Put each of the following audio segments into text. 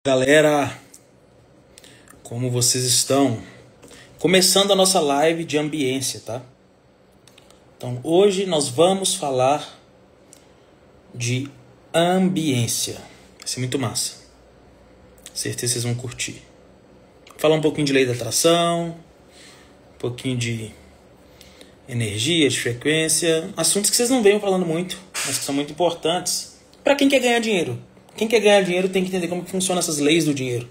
Galera, como vocês estão? Começando a nossa live de ambiência, tá? Então, hoje nós vamos falar de ambiência. Vai ser muito massa. Certeza vocês vão curtir. Falar um pouquinho de lei da atração, um pouquinho de energia, de frequência, assuntos que vocês não venham falando muito, mas que são muito importantes para quem quer ganhar dinheiro. Quem quer ganhar dinheiro tem que entender como que funcionam essas leis do dinheiro.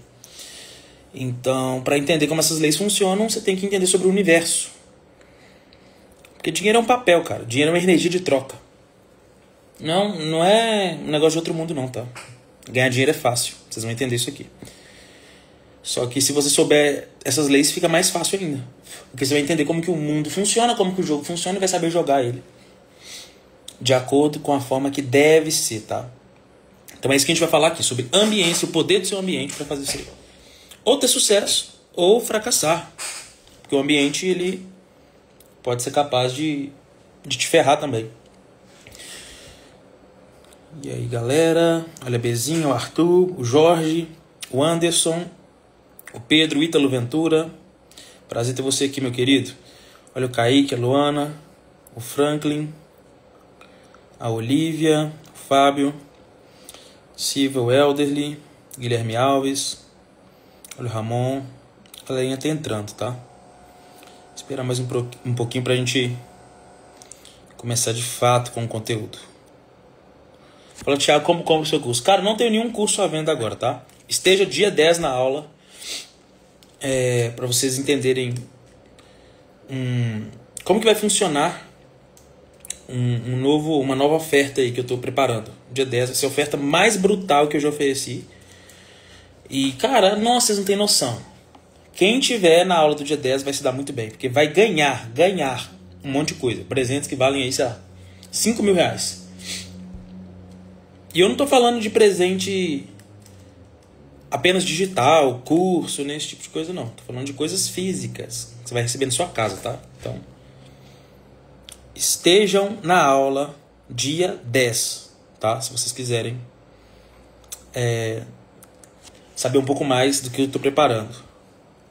Então, para entender como essas leis funcionam, você tem que entender sobre o universo. Porque dinheiro é um papel, cara. Dinheiro é uma energia de troca. Não é um negócio de outro mundo não, tá? Ganhar dinheiro é fácil. Vocês vão entender isso aqui. Só que se você souber essas leis, fica mais fácil ainda. Porque você vai entender como que o mundo funciona, como que o jogo funciona e vai saber jogar ele. De acordo com a forma que deve ser, tá? Então é isso que a gente vai falar aqui, sobre ambiência, o poder do seu ambiente para fazer isso aí. Ou ter sucesso, ou fracassar. Porque o ambiente, ele pode ser capaz de te ferrar também. E aí, galera, olha a Bezinha, o Arthur, o Jorge, o Anderson, o Pedro, o Ítalo Ventura. Prazer ter você aqui, meu querido. Olha o Kaique, a Luana, o Franklin, a Olivia, o Fábio, Silvia, o Elderly, Guilherme Alves, olha o Ramon. A galerinha tá entrando, tá? Esperar mais um pouquinho pra gente começar de fato com o conteúdo. Fala, Thiago, como compra o seu curso? Cara, não tenho nenhum curso à venda agora, tá? Esteja dia 10 na aula, pra vocês entenderem como que vai funcionar uma nova oferta aí que eu tô preparando. Dia 10 vai ser a oferta mais brutal que eu já ofereci. E, cara, nossa, vocês não tem noção. Quem tiver na aula do dia 10 vai se dar muito bem. Porque vai ganhar um monte de coisa. Presentes que valem aí, sei lá, 5 mil reais. E eu não tô falando de presente apenas digital, curso, nesse tipo de coisa, não. Tô falando de coisas físicas que você vai receber na sua casa, tá? Então, estejam na aula dia 10, tá? Se vocês quiserem saber um pouco mais do que eu estou preparando.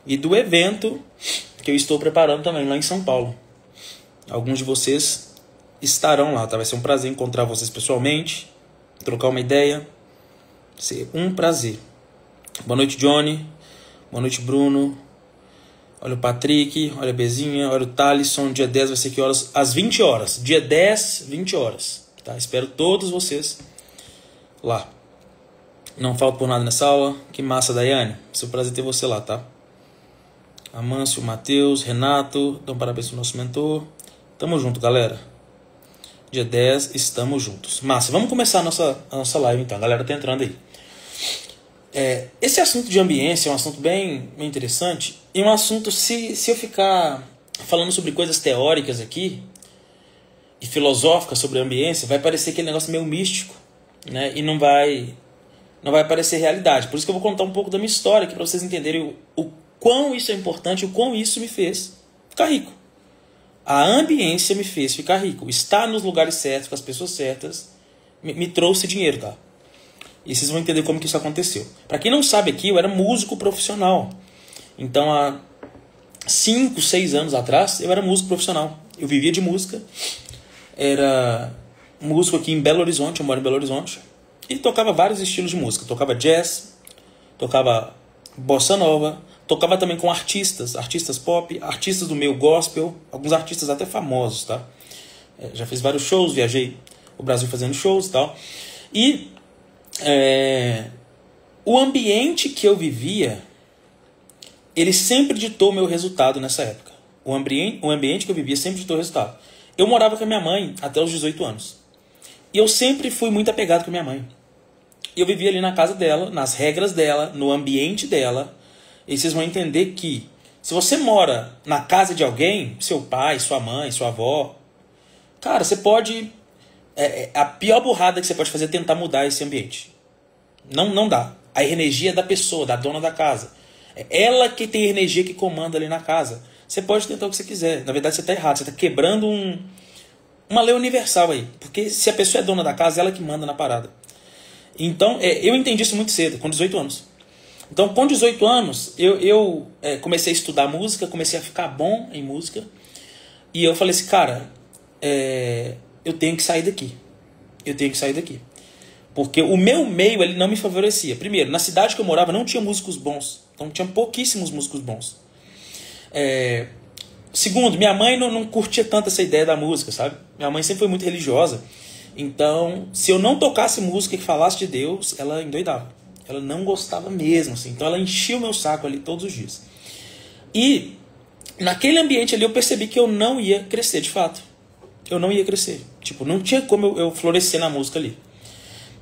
E do evento que eu estou preparando também lá em São Paulo. Alguns de vocês estarão lá, tá? Vai ser um prazer encontrar vocês pessoalmente, trocar uma ideia. Vai ser um prazer. Boa noite, Johnny. Boa noite, Bruno. Olha o Patrick, olha a Bezinha, olha o Thalisson. Dia 10 vai ser que horas? Às 20 horas. Dia 10, 20 horas. Tá? Espero todos vocês lá. Não falto por nada nessa aula. Que massa, Daiane. Vai ser um prazer ter você lá, tá? Amâncio, Matheus, Renato. Dão parabéns pro nosso mentor. Tamo junto, galera. Dia 10, estamos juntos. Massa, vamos começar a nossa live então. A galera tá entrando aí. Esse assunto de ambiência é um assunto bem interessante. E um assunto, se eu ficar falando sobre coisas teóricas aqui e filosóficas sobre a ambiência, vai parecer aquele negócio meio místico, né? E não vai parecer realidade. Por isso que eu vou contar um pouco da minha história aqui para vocês entenderem o quão isso é importante, o quão isso me fez ficar rico. A ambiência me fez ficar rico. Estar nos lugares certos, com as pessoas certas, me trouxe dinheiro, tá? E vocês vão entender como que isso aconteceu. Para quem não sabe aqui, eu era músico profissional. Então, há 5, 6 anos atrás, eu era músico profissional. Eu vivia de música. Era músico aqui em Belo Horizonte, eu moro em Belo Horizonte. E tocava vários estilos de música. Tocava jazz, tocava bossa nova, tocava também com artistas pop, artistas do meio gospel, alguns artistas até famosos, tá? Já fiz vários shows, viajei o Brasil fazendo shows e tal. E o ambiente que eu vivia, ele sempre ditou meu resultado nessa época. O ambiente que eu vivia sempre ditou o resultado. Eu morava com a minha mãe até os 18 anos. E eu sempre fui muito apegado com a minha mãe. E eu vivia ali na casa dela, nas regras dela, no ambiente dela. E vocês vão entender que se você mora na casa de alguém, seu pai, sua mãe, sua avó, cara, você pode... a pior burrada que você pode fazer é tentar mudar esse ambiente. Não dá. A energia é da pessoa, da dona da casa. É ela que tem a energia que comanda ali na casa. Você pode tentar o que você quiser. Na verdade, você está errado. Você está quebrando uma lei universal aí. Porque se a pessoa é dona da casa, ela que manda na parada. Então, eu entendi isso muito cedo, com 18 anos. Então, com 18 anos, eu comecei a estudar música, comecei a ficar bom em música. E eu falei assim, cara, eu tenho que sair daqui. Eu tenho que sair daqui. Porque o meu meio, ele não me favorecia. Primeiro, na cidade que eu morava não tinha músicos bons. Então, tinha pouquíssimos músicos bons. Segundo, minha mãe não curtia tanto essa ideia da música, sabe? Minha mãe sempre foi muito religiosa. Então, se eu não tocasse música que falasse de Deus, ela endoidava. Ela não gostava mesmo, assim. Então ela enchia o meu saco ali todos os dias. E naquele ambiente ali eu percebi que eu não ia crescer, de fato. Eu não ia crescer. Tipo, não tinha como eu florescer na música ali.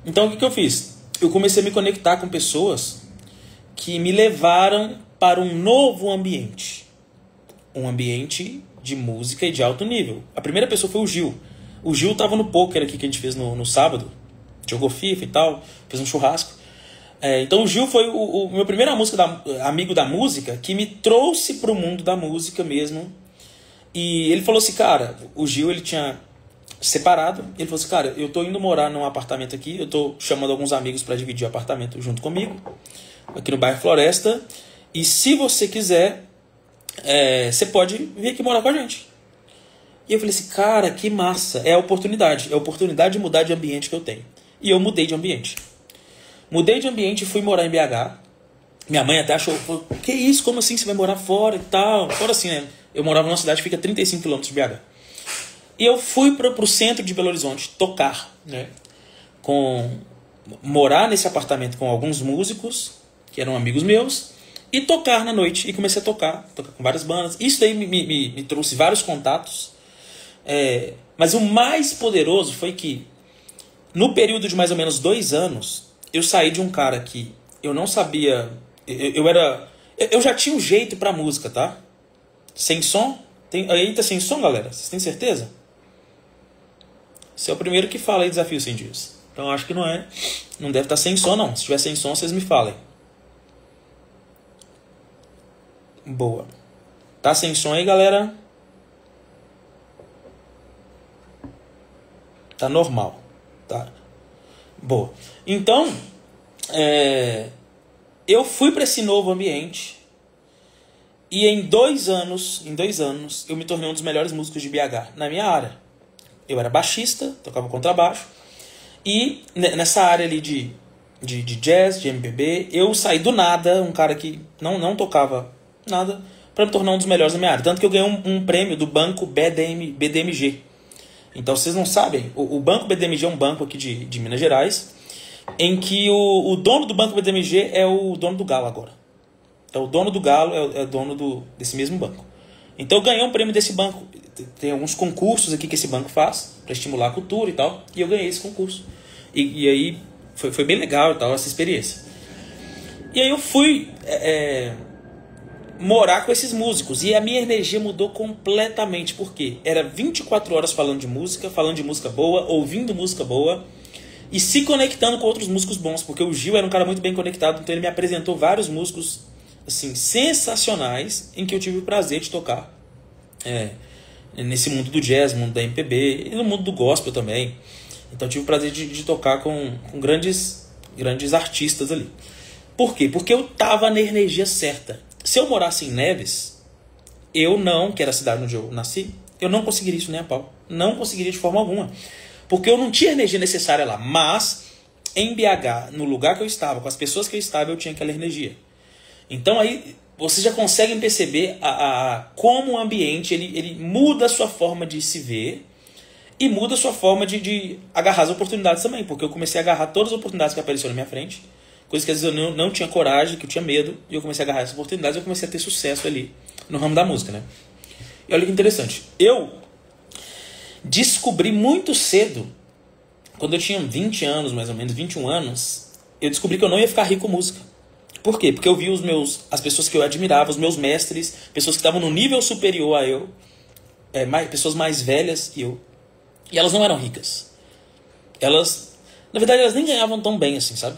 Então o que eu fiz? Eu comecei a me conectar com pessoas que me levaram para um novo ambiente. Um ambiente de música e de alto nível. A primeira pessoa foi o Gil. O Gil estava no poker aqui que a gente fez no sábado. Jogou FIFA e tal. Fez um churrasco. Então o Gil foi o meu primeiro amigo da música que me trouxe para o mundo da música mesmo. E ele falou assim, cara, o Gil ele tinha separado. Ele falou assim, cara, eu tô indo morar num apartamento aqui. Eu tô chamando alguns amigos para dividir o apartamento junto comigo. Aqui no bairro Floresta. E se você quiser, você pode vir aqui morar com a gente. E eu falei assim, cara, que massa. É a oportunidade. É a oportunidade de mudar de ambiente que eu tenho. E eu mudei de ambiente. Mudei de ambiente e fui morar em BH. Minha mãe até achou, que isso? Como assim? Você vai morar fora e tal? Fora assim, né? Eu morava numa cidade que fica a 35 km de BH. E eu fui para o centro de Belo Horizonte tocar, né? Morar nesse apartamento com alguns músicos, que eram amigos meus, e tocar na noite. E comecei a tocar com várias bandas. Isso daí me trouxe vários contatos. Mas o mais poderoso foi que, no período de mais ou menos 2 anos, eu saí de um cara que eu não sabia... Eu já tinha um jeito pra música, tá? Sem som? Aí tá sem som, galera? Vocês têm certeza? Você é o primeiro que fala aí Desafio 100 Dias. Então acho que não é. Não deve estar sem som, não. Se tiver sem som, vocês me falem. Boa. Tá sem som aí, galera? Tá normal. Tá? Boa. Então, eu fui para esse novo ambiente e em 2 anos, eu me tornei um dos melhores músicos de BH na minha área. Eu era baixista, tocava contrabaixo e nessa área ali de jazz, de MPB, eu saí do nada, um cara que não tocava nada, para me tornar um dos melhores da minha área. Tanto que eu ganhei um prêmio do banco BDMG. Então, vocês não sabem, o Banco BDMG é um banco aqui de Minas Gerais, em que o dono do Banco BDMG é o dono do Galo agora. É o dono do Galo, é o dono desse mesmo banco. Então, eu ganhei um prêmio desse banco. Tem alguns concursos aqui que esse banco faz, para estimular a cultura e tal, e eu ganhei esse concurso. E aí, foi bem legal e tal, essa experiência. E aí eu fui morar com esses músicos. E a minha energia mudou completamente. Por quê? Era 24 horas falando de música boa, ouvindo música boa e se conectando com outros músicos bons. Porque o Gil era um cara muito bem conectado, então ele me apresentou vários músicos assim, sensacionais em que eu tive o prazer de tocar. Nesse mundo do jazz, mundo da MPB e no mundo do gospel também. Então eu tive o prazer de tocar com grandes artistas ali. Por quê? Porque eu tava na energia certa. Se eu morasse em Neves, que era a cidade onde eu nasci, eu não conseguiria isso nem a pau. Não conseguiria de forma alguma. Porque eu não tinha a energia necessária lá. Mas, em BH, no lugar que eu estava, com as pessoas que eu estava, eu tinha aquela energia. Então aí, vocês já conseguem perceber como o ambiente ele muda a sua forma de se ver e muda a sua forma de agarrar as oportunidades também. Porque eu comecei a agarrar todas as oportunidades que apareceram na minha frente. Coisas que às vezes eu não tinha coragem, que eu tinha medo, e eu comecei a agarrar essas oportunidades e eu comecei a ter sucesso ali no ramo da música, né? E olha que interessante, eu descobri muito cedo, quando eu tinha 20 anos, mais ou menos, 21 anos, eu descobri que eu não ia ficar rico com música. Por quê? Porque eu vi as pessoas que eu admirava, os meus mestres, pessoas que estavam no nível superior a eu, pessoas mais velhas que eu, e elas não eram ricas. Na verdade, elas nem ganhavam tão bem assim, sabe?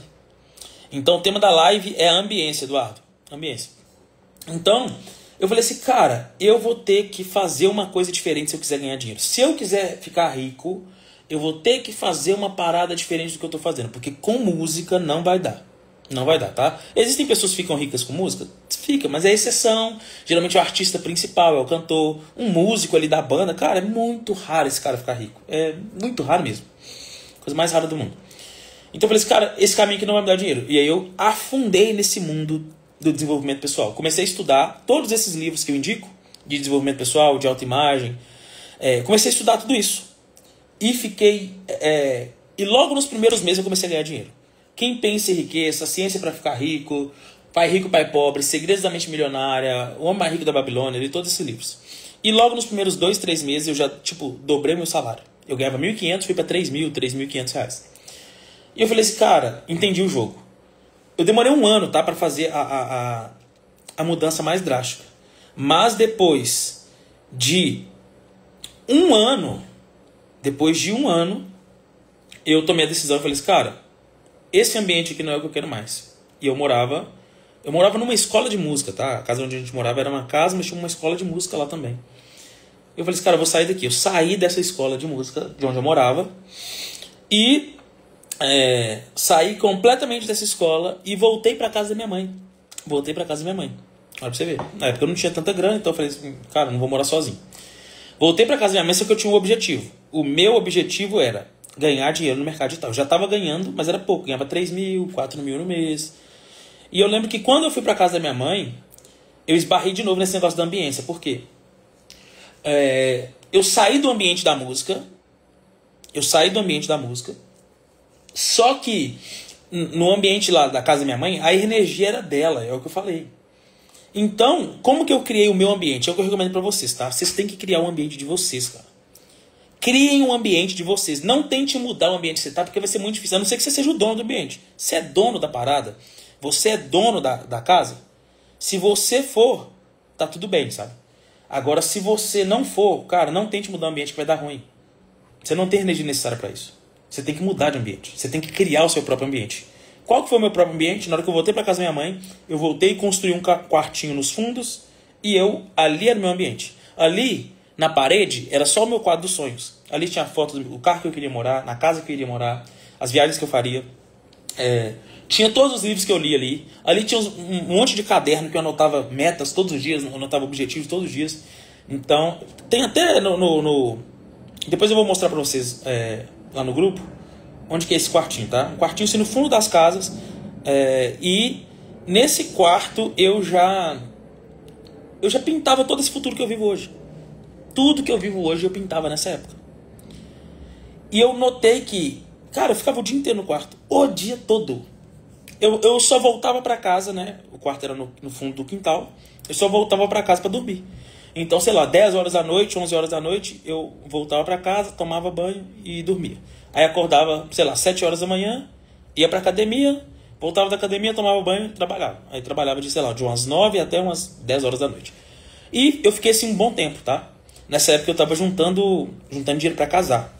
Então o tema da live é a ambiência, Eduardo. Ambiência. Então, eu falei assim, cara, eu vou ter que fazer uma coisa diferente se eu quiser ganhar dinheiro. Se eu quiser ficar rico, eu vou ter que fazer uma parada diferente do que eu tô fazendo. Porque com música não vai dar. Não vai dar, tá? Existem pessoas que ficam ricas com música? Fica, mas é exceção. Geralmente é o artista principal, é o cantor, um músico ali da banda. Cara, é muito raro esse cara ficar rico. É muito raro mesmo. Coisa mais rara do mundo. Então eu falei assim, cara, esse caminho aqui não vai me dar dinheiro. E aí eu afundei nesse mundo do desenvolvimento pessoal. Comecei a estudar todos esses livros que eu indico, de desenvolvimento pessoal, de autoimagem. Comecei a estudar tudo isso. E fiquei... E logo nos primeiros meses eu comecei a ganhar dinheiro. Quem pensa em riqueza, ciência para ficar rico, pai rico, pai pobre, segredos da mente milionária, o homem mais rico da Babilônia, li todos esses livros. E logo nos primeiros 2, 3 meses eu já, dobrei meu salário. Eu ganhava 1.500, fui para 3.000, 3.500 reais. E eu falei assim, cara, entendi o jogo. Eu demorei 1 ano, tá, para fazer a mudança mais drástica. Mas depois de 1 ano, eu tomei a decisão e falei assim, cara, esse ambiente aqui não é o que eu quero mais. E eu morava numa escola de música, tá? A casa onde a gente morava era uma casa, mas tinha uma escola de música lá também. Eu falei assim, cara, eu vou sair daqui. Eu saí dessa escola de música, de onde eu morava, e saí completamente dessa escola e voltei pra casa da minha mãe. Olha pra você ver. Na época eu não tinha tanta grana, então eu falei assim, cara, não vou morar sozinho. Voltei pra casa da minha mãe, só que eu tinha um objetivo. O meu objetivo era ganhar dinheiro no mercado digital. Eu já estava ganhando, mas era pouco. Ganhava 3.000, 4.000 no mês. E eu lembro que quando eu fui pra casa da minha mãe, eu esbarrei de novo nesse negócio da ambiência. Por quê? Eu saí do ambiente da música. Só que no ambiente lá da casa da minha mãe, a energia era dela. É o que eu falei. Então, como que eu criei o meu ambiente? É o que eu recomendo pra vocês, tá? Vocês têm que criar um ambiente de vocês, cara. Criem um ambiente de vocês. Não tente mudar o ambiente que você está, porque vai ser muito difícil. A não ser que você seja o dono do ambiente. Você é dono da parada. Você é dono da casa. Se você for, tá tudo bem, sabe? Agora, se você não for, cara, não tente mudar o ambiente que vai dar ruim. Você não tem energia necessária para isso. Você tem que mudar de ambiente. Você tem que criar o seu próprio ambiente. Qual que foi o meu próprio ambiente? Na hora que eu voltei para casa da minha mãe, eu voltei e construí um quartinho nos fundos e ali era o meu ambiente. Ali... Na parede, era só o meu quadro dos sonhos. Ali tinha fotos do carro que eu queria morar, na casa que eu iria morar, as viagens que eu faria. Tinha todos os livros que eu li ali. Ali tinha um monte de caderno que eu anotava metas todos os dias, anotava objetivos todos os dias. Então, tem até depois eu vou mostrar pra vocês lá no grupo, onde que é esse quartinho, tá? Um quartinho assim no fundo das casas. E nesse quarto eu já pintava todo esse futuro que eu vivo hoje. Tudo que eu vivo hoje eu pintava nessa época. E eu notei que, cara, eu ficava o dia inteiro no quarto. O dia todo. Eu só voltava pra casa, né? O quarto era no fundo do quintal. Eu só voltava pra casa pra dormir. Então, sei lá, 10 horas da noite, 11 horas da noite, eu voltava pra casa, tomava banho e dormia. Aí acordava, sei lá, 7 horas da manhã, ia pra academia, voltava da academia, tomava banho e trabalhava. Aí trabalhava de, sei lá, de umas 9 até umas 10 horas da noite. E eu fiquei assim um bom tempo, tá? Nessa época eu tava juntando dinheiro pra casar.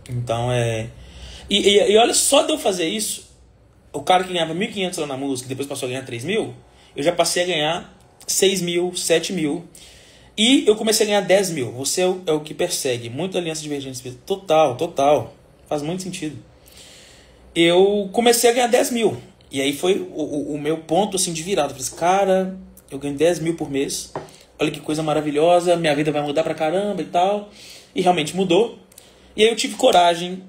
Então E olha, só de eu fazer isso, o cara que ganhava 1.500 lá na música, depois passou a ganhar 3.000, eu já passei a ganhar 6.000, 7.000. E eu comecei a ganhar 10.000. Você é o que persegue. Muito aliança divergente. Total. Faz muito sentido. Eu comecei a ganhar 10.000. E aí foi o meu ponto assim, de virada. Eu falei assim, cara, eu ganho 10.000 por mês. Olha que coisa maravilhosa, minha vida vai mudar pra caramba e tal. E realmente mudou. E aí eu tive coragem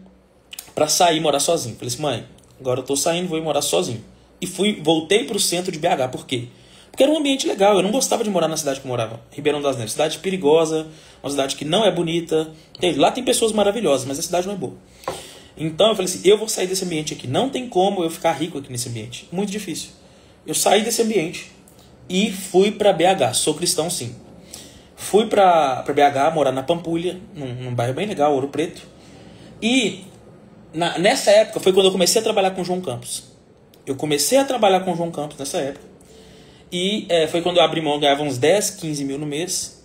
pra sair e morar sozinho. Falei assim, mãe, agora eu tô saindo, vou ir morar sozinho. E voltei pro centro de BH. Por quê? Porque era um ambiente legal. Eu não gostava de morar na cidade que eu morava. Ribeirão das Neves. Cidade perigosa, uma cidade que não é bonita. Lá tem pessoas maravilhosas, mas a cidade não é boa. Então eu falei assim, eu vou sair desse ambiente aqui. Não tem como eu ficar rico aqui nesse ambiente. Muito difícil. Eu saí desse ambiente e fui pra BH. Sou cristão, sim. Fui pra BH, morar na Pampulha, num bairro bem legal, Ouro Preto. E nessa época foi quando eu comecei a trabalhar com o João Campos. Eu comecei a trabalhar com o João Campos nessa época. E foi quando eu abri mão, eu ganhava uns 10, 15 mil no mês.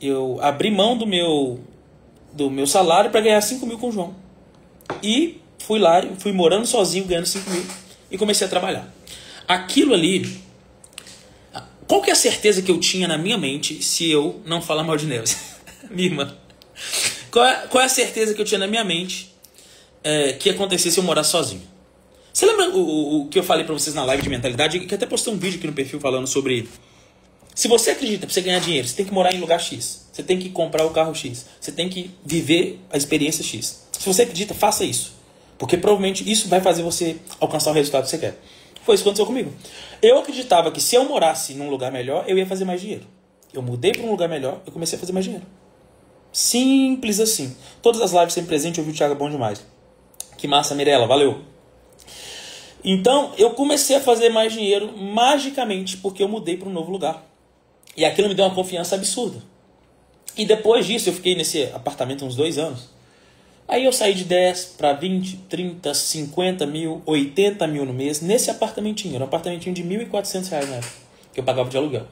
Eu abri mão do meu salário para ganhar 5 mil com o João. E fui lá, fui morando sozinho, ganhando 5 mil. E comecei a trabalhar. Aquilo ali... Qual que é a certeza que eu tinha na minha mente se eu não falar mal de Neves? Minha irmã. Qual é a certeza que eu tinha na minha mente que ia acontecer se eu morar sozinho? Você lembra o que eu falei pra vocês na live de mentalidade? Que até postei um vídeo aqui no perfil falando sobre... Se você acredita, pra você ganhar dinheiro, você tem que morar em lugar X. Você tem que comprar o carro X. Você tem que viver a experiência X. Se você acredita, faça isso. Porque provavelmente isso vai fazer você alcançar o resultado que você quer. Foi isso que aconteceu comigo. Eu acreditava que se eu morasse num lugar melhor, eu ia fazer mais dinheiro. Eu mudei para um lugar melhor, eu comecei a fazer mais dinheiro. Simples assim. Todas as lives sempre presente, eu vi o Thiago, bom demais. Que massa, Mirella, valeu. Então, eu comecei a fazer mais dinheiro magicamente porque eu mudei para um novo lugar. E aquilo me deu uma confiança absurda. E depois disso, eu fiquei nesse apartamento uns 2 anos. Aí eu saí de 10 para 20, 30, 50 mil, 80 mil no mês nesse apartamentinho. Era um apartamentinho de R$1.400 na época, que eu pagava de aluguel.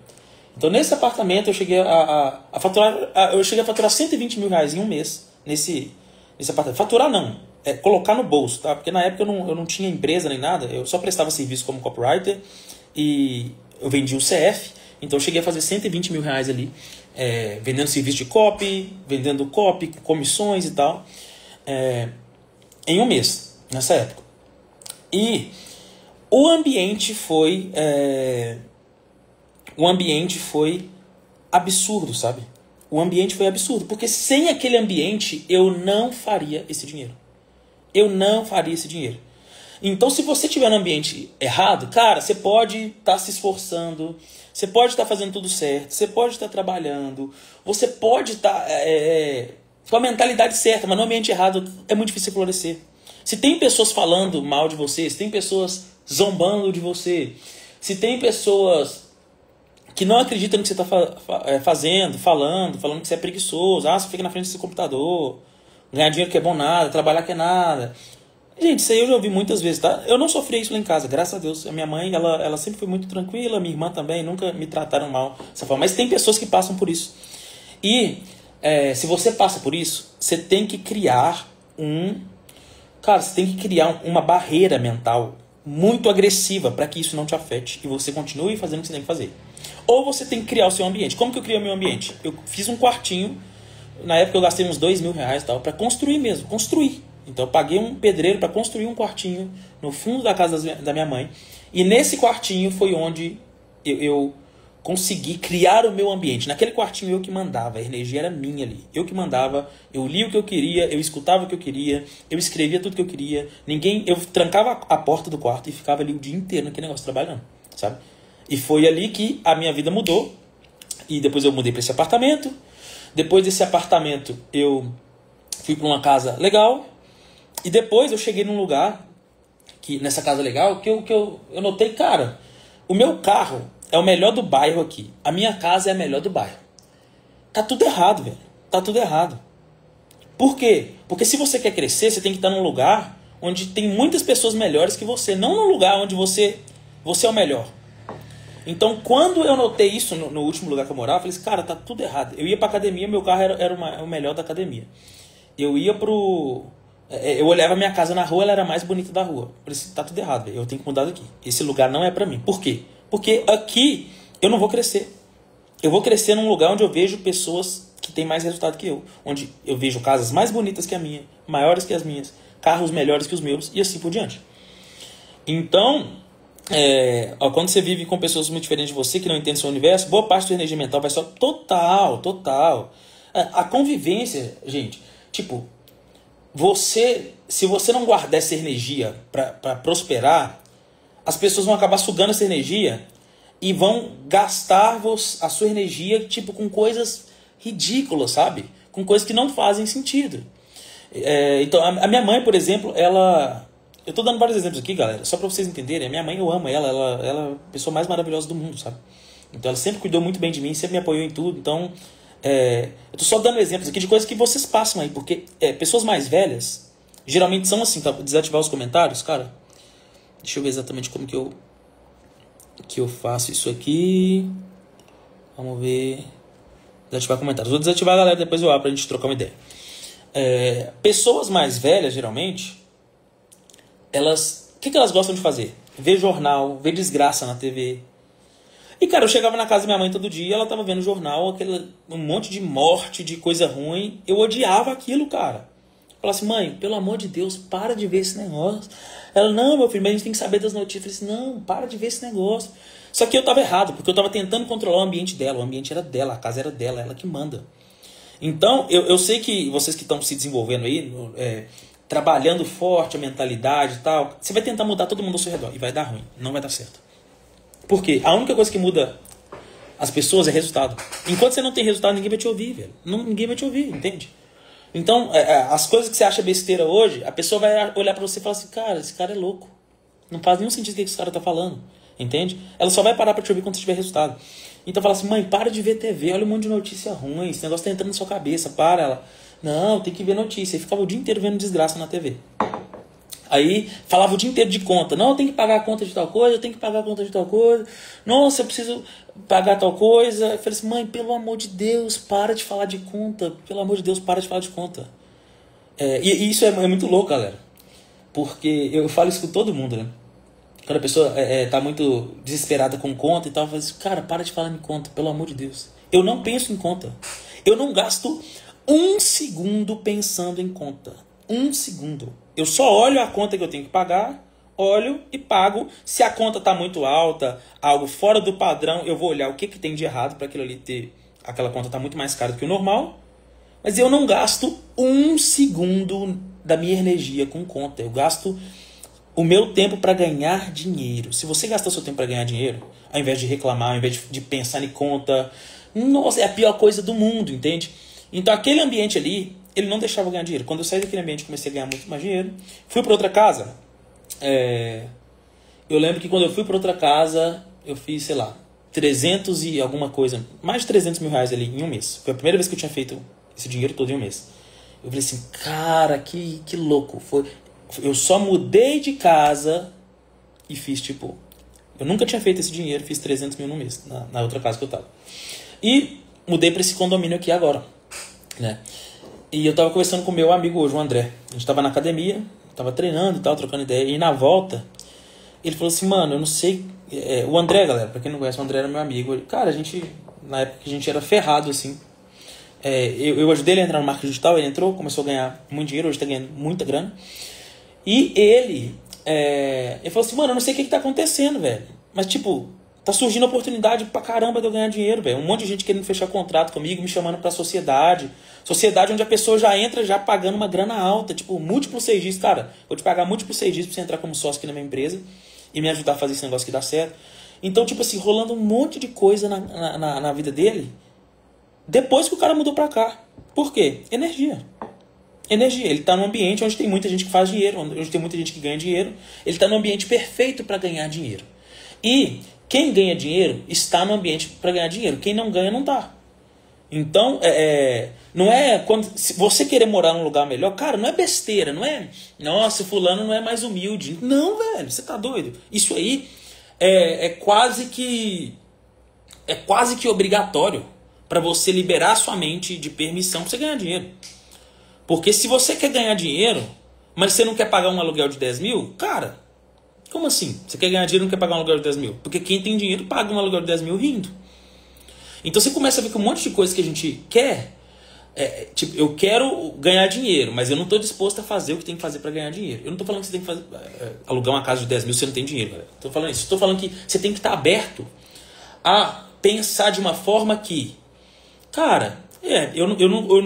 Então, nesse apartamento, eu cheguei a faturar 120 mil reais em um mês nesse apartamento. Faturar não, colocar no bolso, tá? Porque na época eu não tinha empresa nem nada, eu só prestava serviço como copywriter e eu vendia o CF. Então, eu cheguei a fazer 120 mil reais ali, vendendo serviço de copy, vendendo copy, comissões e tal, em um mês, nessa época. E o ambiente foi absurdo, sabe? O ambiente foi absurdo, porque sem aquele ambiente eu não faria esse dinheiro. Eu não faria esse dinheiro. Então, se você estiver no ambiente errado, cara, você pode estar se esforçando, você pode estar fazendo tudo certo, você pode estar trabalhando, você pode estar com a mentalidade certa, mas no ambiente errado é muito difícil florescer. Se tem pessoas falando mal de você, se tem pessoas zombando de você, se tem pessoas que não acreditam no que você está fazendo, falando que você é preguiçoso, você fica na frente desse computador, ganhar dinheiro que é bom nada, trabalhar que é nada. Gente, isso aí eu já ouvi muitas vezes, tá? Eu não sofri isso lá em casa, graças a Deus. A minha mãe, ela sempre foi muito tranquila, minha irmã também, nunca me trataram mal dessa forma. Mas tem pessoas que passam por isso. E se você passa por isso, você tem que criar uma barreira mental muito agressiva para que isso não te afete e você continue fazendo o que você tem que fazer. Ou você tem que criar o seu ambiente. Como que eu criei o meu ambiente? Eu fiz um quartinho, na época eu gastei uns R$2.000 para construir mesmo, construir. Então eu paguei um pedreiro para construir um quartinho no fundo da casa da minha mãe. E nesse quartinho foi onde eu consegui criar o meu ambiente. Naquele quartinho eu que mandava, a energia era minha ali. Eu que mandava, eu lia o que eu queria, eu escutava o que eu queria, eu escrevia tudo que eu queria. Eu trancava a porta do quarto e ficava ali o dia inteiro naquele negócio trabalhando, sabe? E foi ali que a minha vida mudou. E depois eu mudei para esse apartamento. Depois desse apartamento eu fui para uma casa legal. E depois eu cheguei num lugar, nessa casa legal, que eu notei, cara, o meu carro é o melhor do bairro aqui. A minha casa é a melhor do bairro. Tá tudo errado, velho. Tá tudo errado. Por quê? Porque se você quer crescer, você tem que estar num lugar onde tem muitas pessoas melhores que você. Não num lugar onde você é o melhor. Então, quando eu notei isso no último lugar que eu morava, eu falei assim, cara, tá tudo errado. Eu ia pra academia, meu carro era o melhor da academia. Eu ia eu olhava a minha casa na rua, ela era a mais bonita da rua. Eu falei assim, tá tudo errado, eu tenho que mudar daqui. Esse lugar não é pra mim. Por quê? Porque aqui eu não vou crescer. Eu vou crescer num lugar onde eu vejo pessoas que têm mais resultado que eu. Onde eu vejo casas mais bonitas que a minha, maiores que as minhas, carros melhores que os meus e assim por diante. Então, quando você vive com pessoas muito diferentes de você, que não entendem seu universo, boa parte da sua energia mental vai só total. A convivência, gente, tipo... se você não guardar essa energia para prosperar, as pessoas vão acabar sugando essa energia e vão gastar a sua energia tipo com coisas ridículas, sabe? Com coisas que não fazem sentido. Então, a minha mãe, por exemplo, ela... Eu estou dando vários exemplos aqui, galera, só para vocês entenderem. A minha mãe, eu amo ela é a pessoa mais maravilhosa do mundo, sabe? Então, ela sempre cuidou muito bem de mim, sempre me apoiou em tudo, então... eu tô só dando exemplos aqui de coisas que vocês passam aí, porque pessoas mais velhas geralmente são assim, tá? Desativar os comentários, cara. Deixa eu ver exatamente como que eu faço isso aqui. Vamos ver. Desativar comentários. Vou desativar, galera, depois eu abro pra gente trocar uma ideia. Pessoas mais velhas, geralmente, o que elas gostam de fazer? Ver jornal, ver desgraça na TV. E, cara, eu chegava na casa da minha mãe todo dia, ela tava vendo jornal, um monte de morte, de coisa ruim. Eu odiava aquilo, cara. Falava assim, mãe, pelo amor de Deus, para de ver esse negócio. Ela, não, meu filho, mas a gente tem que saber das notícias. Eu falei assim, não, para de ver esse negócio. Só que eu tava errado, porque eu tava tentando controlar o ambiente dela. O ambiente era dela, a casa era dela, ela que manda. Então, eu sei que vocês que estão se desenvolvendo aí, trabalhando forte a mentalidade e tal, você vai tentar mudar todo mundo ao seu redor e vai dar ruim, não vai dar certo. Por quê? A única coisa que muda as pessoas é resultado. Enquanto você não tem resultado, ninguém vai te ouvir, velho. Ninguém vai te ouvir, entende? Então, as coisas que você acha besteira hoje, a pessoa vai olhar pra você e falar assim, cara, esse cara é louco. Não faz nenhum sentido o que esse cara tá falando, entende? Ela só vai parar pra te ouvir quando você tiver resultado. Então fala assim, mãe, para de ver TV, olha um monte de notícia ruim, esse negócio tá entrando na sua cabeça, para. Ela, não, tem que ver notícia. E ficava o dia inteiro vendo desgraça na TV. Aí falava o dia inteiro de conta. Não, eu tenho que pagar a conta de tal coisa, eu tenho que pagar a conta de tal coisa. Nossa, eu preciso pagar tal coisa. Eu falei assim, mãe, pelo amor de Deus, para de falar de conta. Pelo amor de Deus, para de falar de conta. E isso é muito louco, galera. Porque eu falo isso com todo mundo, né? Quando a pessoa tá muito desesperada com conta e tal, eu falo assim, cara, para de falar em conta, pelo amor de Deus. Eu não penso em conta. Eu não gasto 1 segundo pensando em conta. 1 segundo. Eu só olho a conta que eu tenho que pagar, olho e pago. Se a conta está muito alta, algo fora do padrão, eu vou olhar o que tem de errado para aquilo ali ter... Aquela conta está muito mais cara do que o normal. Mas eu não gasto 1 segundo da minha energia com conta. Eu gasto o meu tempo para ganhar dinheiro. Se você gastar seu tempo para ganhar dinheiro, ao invés de reclamar, ao invés de pensar em conta, nossa, é a pior coisa do mundo, entende? Então aquele ambiente ali, ele não deixava eu ganhar dinheiro. Quando eu saí daquele ambiente, comecei a ganhar muito mais dinheiro. Fui para outra casa. Eu lembro que quando eu fui para outra casa, eu fiz, sei lá, 300 e alguma coisa, mais de 300 mil reais ali em um mês. Foi a primeira vez que eu tinha feito esse dinheiro todo em um mês. Eu falei assim, cara, que louco. Eu só mudei de casa e fiz, tipo... Eu nunca tinha feito esse dinheiro, fiz 300 mil no mês, na outra casa que eu tava. E mudei para esse condomínio aqui agora, né? E eu tava conversando com o meu amigo hoje, o André. A gente tava na academia, tava treinando e tal, trocando ideia. E na volta, ele falou assim, mano, eu não sei... o André, galera, pra quem não conhece, o André era meu amigo. Cara, a gente, na época que a gente era ferrado, assim. Eu ajudei ele a entrar no marketing digital, ele entrou, começou a ganhar muito dinheiro, hoje tá ganhando muita grana. E ele falou assim, mano, eu não sei o que tá acontecendo, velho. Mas, tipo, tá surgindo oportunidade pra caramba de eu ganhar dinheiro, velho. Um monte de gente querendo fechar contrato comigo, me chamando pra sociedade. Sociedade onde a pessoa já entra já pagando uma grana alta, tipo, múltiplos 6 dígitos. Cara, vou te pagar múltiplos 6 dígitos pra você entrar como sócio aqui na minha empresa e me ajudar a fazer esse negócio que dá certo. Então, tipo assim, rolando um monte de coisa na vida dele depois que o cara mudou pra cá. Por quê? Energia. Ele está num ambiente onde tem muita gente que faz dinheiro, onde tem muita gente que ganha dinheiro. Ele está no ambiente perfeito para ganhar dinheiro. E quem ganha dinheiro está no ambiente para ganhar dinheiro. Quem não ganha, não está. Então, não é... Se você querer morar num lugar melhor, cara, não é besteira, não é... Nossa, fulano não é mais humilde. Não, velho, você tá doido. Isso aí é quase que obrigatório para você liberar sua mente de permissão para você ganhar dinheiro. Porque se você quer ganhar dinheiro, mas você não quer pagar um aluguel de 10 mil, cara, como assim? Você quer ganhar dinheiro e não quer pagar um aluguel de 10 mil? Porque quem tem dinheiro paga um aluguel de 10 mil rindo. Então você começa a ver que um monte de coisa que a gente quer, tipo, eu quero ganhar dinheiro, mas eu não estou disposto a fazer o que tem que fazer para ganhar dinheiro. Eu não estou falando que você tem que alugar uma casa de 10 mil se você não tem dinheiro, galera. Estou falando isso. Estou falando que você tem que estar aberto a pensar de uma forma que, cara...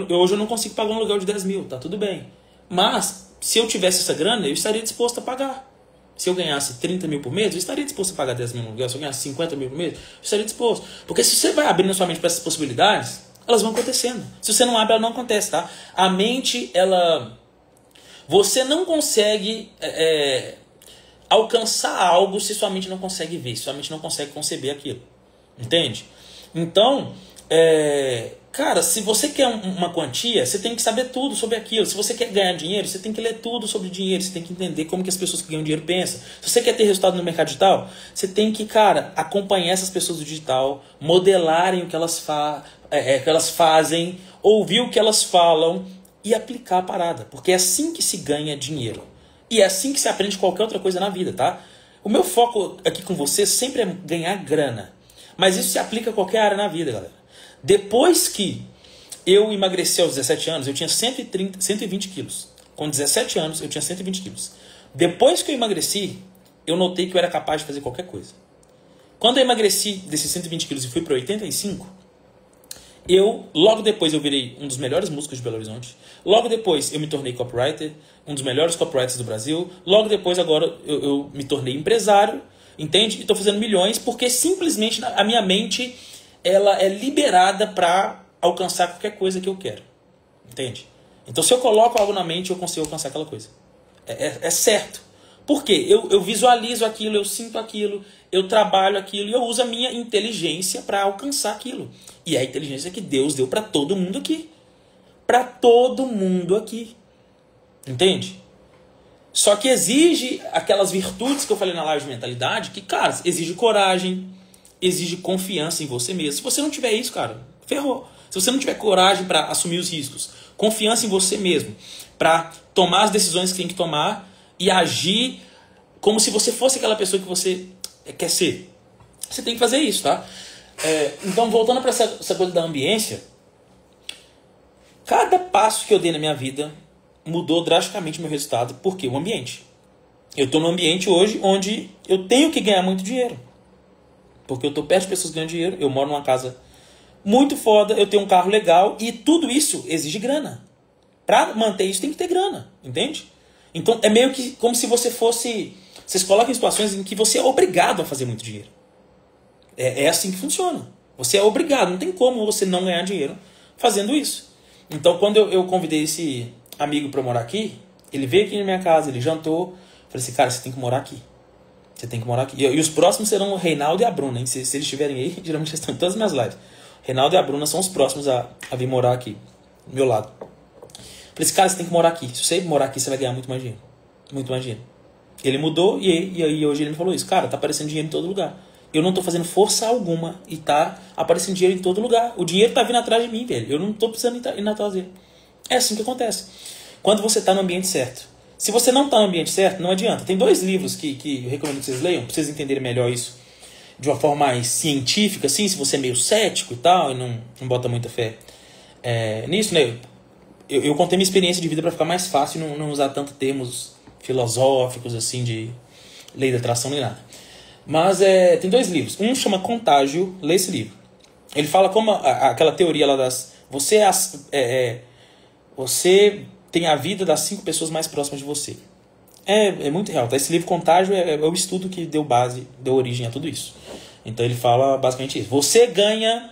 hoje eu não consigo pagar um aluguel de 10 mil, tá tudo bem. Mas, se eu tivesse essa grana, eu estaria disposto a pagar. Se eu ganhasse 30 mil por mês, eu estaria disposto a pagar 10 mil no aluguel. Se eu ganhasse 50 mil por mês, eu estaria disposto. Porque se você vai abrindo a sua mente para essas possibilidades, elas vão acontecendo. Se você não abre, ela não acontece, tá? A mente, ela... Você não consegue alcançar algo se sua mente não consegue ver, se sua mente não consegue conceber aquilo. Entende? Então... cara, se você quer uma quantia, você tem que saber tudo sobre aquilo. Se você quer ganhar dinheiro, você tem que ler tudo sobre dinheiro. Você tem que entender como que as pessoas que ganham dinheiro pensam. Se você quer ter resultado no mercado digital, você tem que, cara, acompanhar essas pessoas do digital, modelarem o que elas fazem, ouvir o que elas falam e aplicar a parada. Porque é assim que se ganha dinheiro. E é assim que se aprende qualquer outra coisa na vida, tá? O meu foco aqui com você sempre é ganhar grana. Mas isso se aplica a qualquer área na vida, galera. Depois que eu emagreci aos 17 anos, eu tinha 120 quilos. Com 17 anos, eu tinha 120 quilos. Depois que eu emagreci, eu notei que eu era capaz de fazer qualquer coisa. Quando eu emagreci desses 120 quilos e fui para 85, logo depois eu virei um dos melhores músicos de Belo Horizonte. Logo depois eu me tornei copywriter, um dos melhores copywriters do Brasil. Logo depois agora eu me tornei empresário, entende? E estou fazendo milhões porque simplesmente a minha mente ela é liberada para alcançar qualquer coisa que eu quero. Entende? Então se eu coloco algo na mente, eu consigo alcançar aquela coisa. É certo. Por quê? Eu visualizo aquilo, eu sinto aquilo, eu trabalho aquilo e eu uso a minha inteligência para alcançar aquilo. E é a inteligência que Deus deu para todo mundo aqui. Para todo mundo aqui. Entende? Só que exige aquelas virtudes que eu falei na live de mentalidade, que, cara, exige coragem, exige confiança em você mesmo. Se você não tiver isso, cara, ferrou. Se você não tiver coragem para assumir os riscos, confiança em você mesmo, para tomar as decisões que tem que tomar e agir como se você fosse aquela pessoa que você quer ser. Você tem que fazer isso, tá? Então, voltando para essa coisa da ambiência, cada passo que eu dei na minha vida mudou drasticamente o meu resultado. Por quê? O ambiente. Eu estou num ambiente hoje onde eu tenho que ganhar muito dinheiro. Porque eu estou perto de pessoas que ganham dinheiro, eu moro numa casa muito foda, eu tenho um carro legal e tudo isso exige grana. Para manter isso tem que ter grana, entende? Então é meio que como se você fosse... Você se coloca em situações em que você é obrigado a fazer muito dinheiro. É assim que funciona. Você é obrigado, não tem como você não ganhar dinheiro fazendo isso. Então quando eu convidei esse amigo para morar aqui, ele veio aqui na minha casa, ele jantou, falei assim, cara, você tem que morar aqui. Você tem que morar aqui. E os próximos serão o Reinaldo e a Bruna, hein? Se eles estiverem aí, geralmente eles estão em todas as minhas lives. Reinaldo e a Bruna são os próximos a vir morar aqui, do meu lado. Falei assim, cara, você tem que morar aqui. Se você morar aqui, você vai ganhar muito mais dinheiro. Muito mais dinheiro. Ele mudou e aí hoje ele me falou isso. Cara, tá aparecendo dinheiro em todo lugar. Eu não tô fazendo força alguma e tá aparecendo dinheiro em todo lugar. O dinheiro tá vindo atrás de mim, velho. Eu não tô precisando ir atrás dele. É assim que acontece. Quando você tá no ambiente certo. Se você não tá no ambiente certo, não adianta. Tem 2 livros que eu recomendo que vocês leiam, pra vocês entenderem melhor isso de uma forma mais científica, assim, se você é meio cético e tal, e não bota muita fé nisso, né? Eu contei minha experiência de vida para ficar mais fácil e não usar tanto termos filosóficos, assim, de lei da atração nem nada. Mas tem 2 livros. Um chama Contágio, lê esse livro. Ele fala como aquela teoria lá das... Você tem a vida das 5 pessoas mais próximas de você. É muito real, tá? Esse livro Contágio é o estudo que deu origem a tudo isso. Então ele fala basicamente isso. Você ganha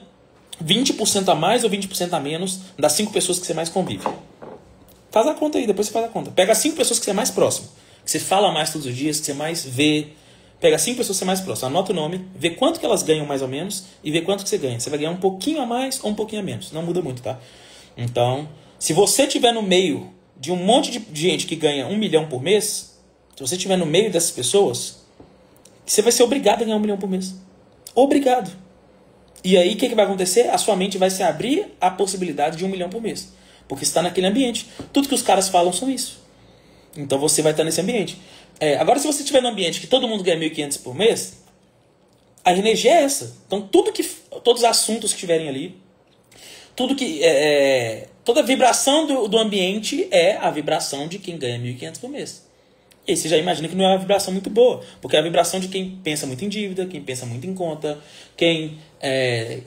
20% a mais ou 20% a menos das 5 pessoas que você mais convive. Faz a conta aí, depois você faz a conta. Pega as 5 pessoas que você é mais próximo, que você fala mais todos os dias, que você mais vê. Pega 5 pessoas que você é mais próximo, anota o nome, vê quanto que elas ganham mais ou menos e vê quanto que você ganha. Você vai ganhar um pouquinho a mais ou um pouquinho a menos. Não muda muito, tá? Então, se você estiver no meio de um monte de gente que ganha 1 milhão por mês, se você estiver no meio dessas pessoas, você vai ser obrigado a ganhar 1 milhão por mês. Obrigado. E aí o que vai acontecer? A sua mente vai se abrir à possibilidade de 1 milhão por mês. Porque você está naquele ambiente. Tudo que os caras falam são isso. Então você vai estar nesse ambiente. Agora, se você estiver num ambiente que todo mundo ganha 1.500 por mês, a energia é essa. Então todos os assuntos que estiverem ali, toda a vibração do ambiente é a vibração de quem ganha 1.500 por mês. E aí você já imagina que não é uma vibração muito boa, porque é a vibração de quem pensa muito em dívida, quem pensa muito em conta, quem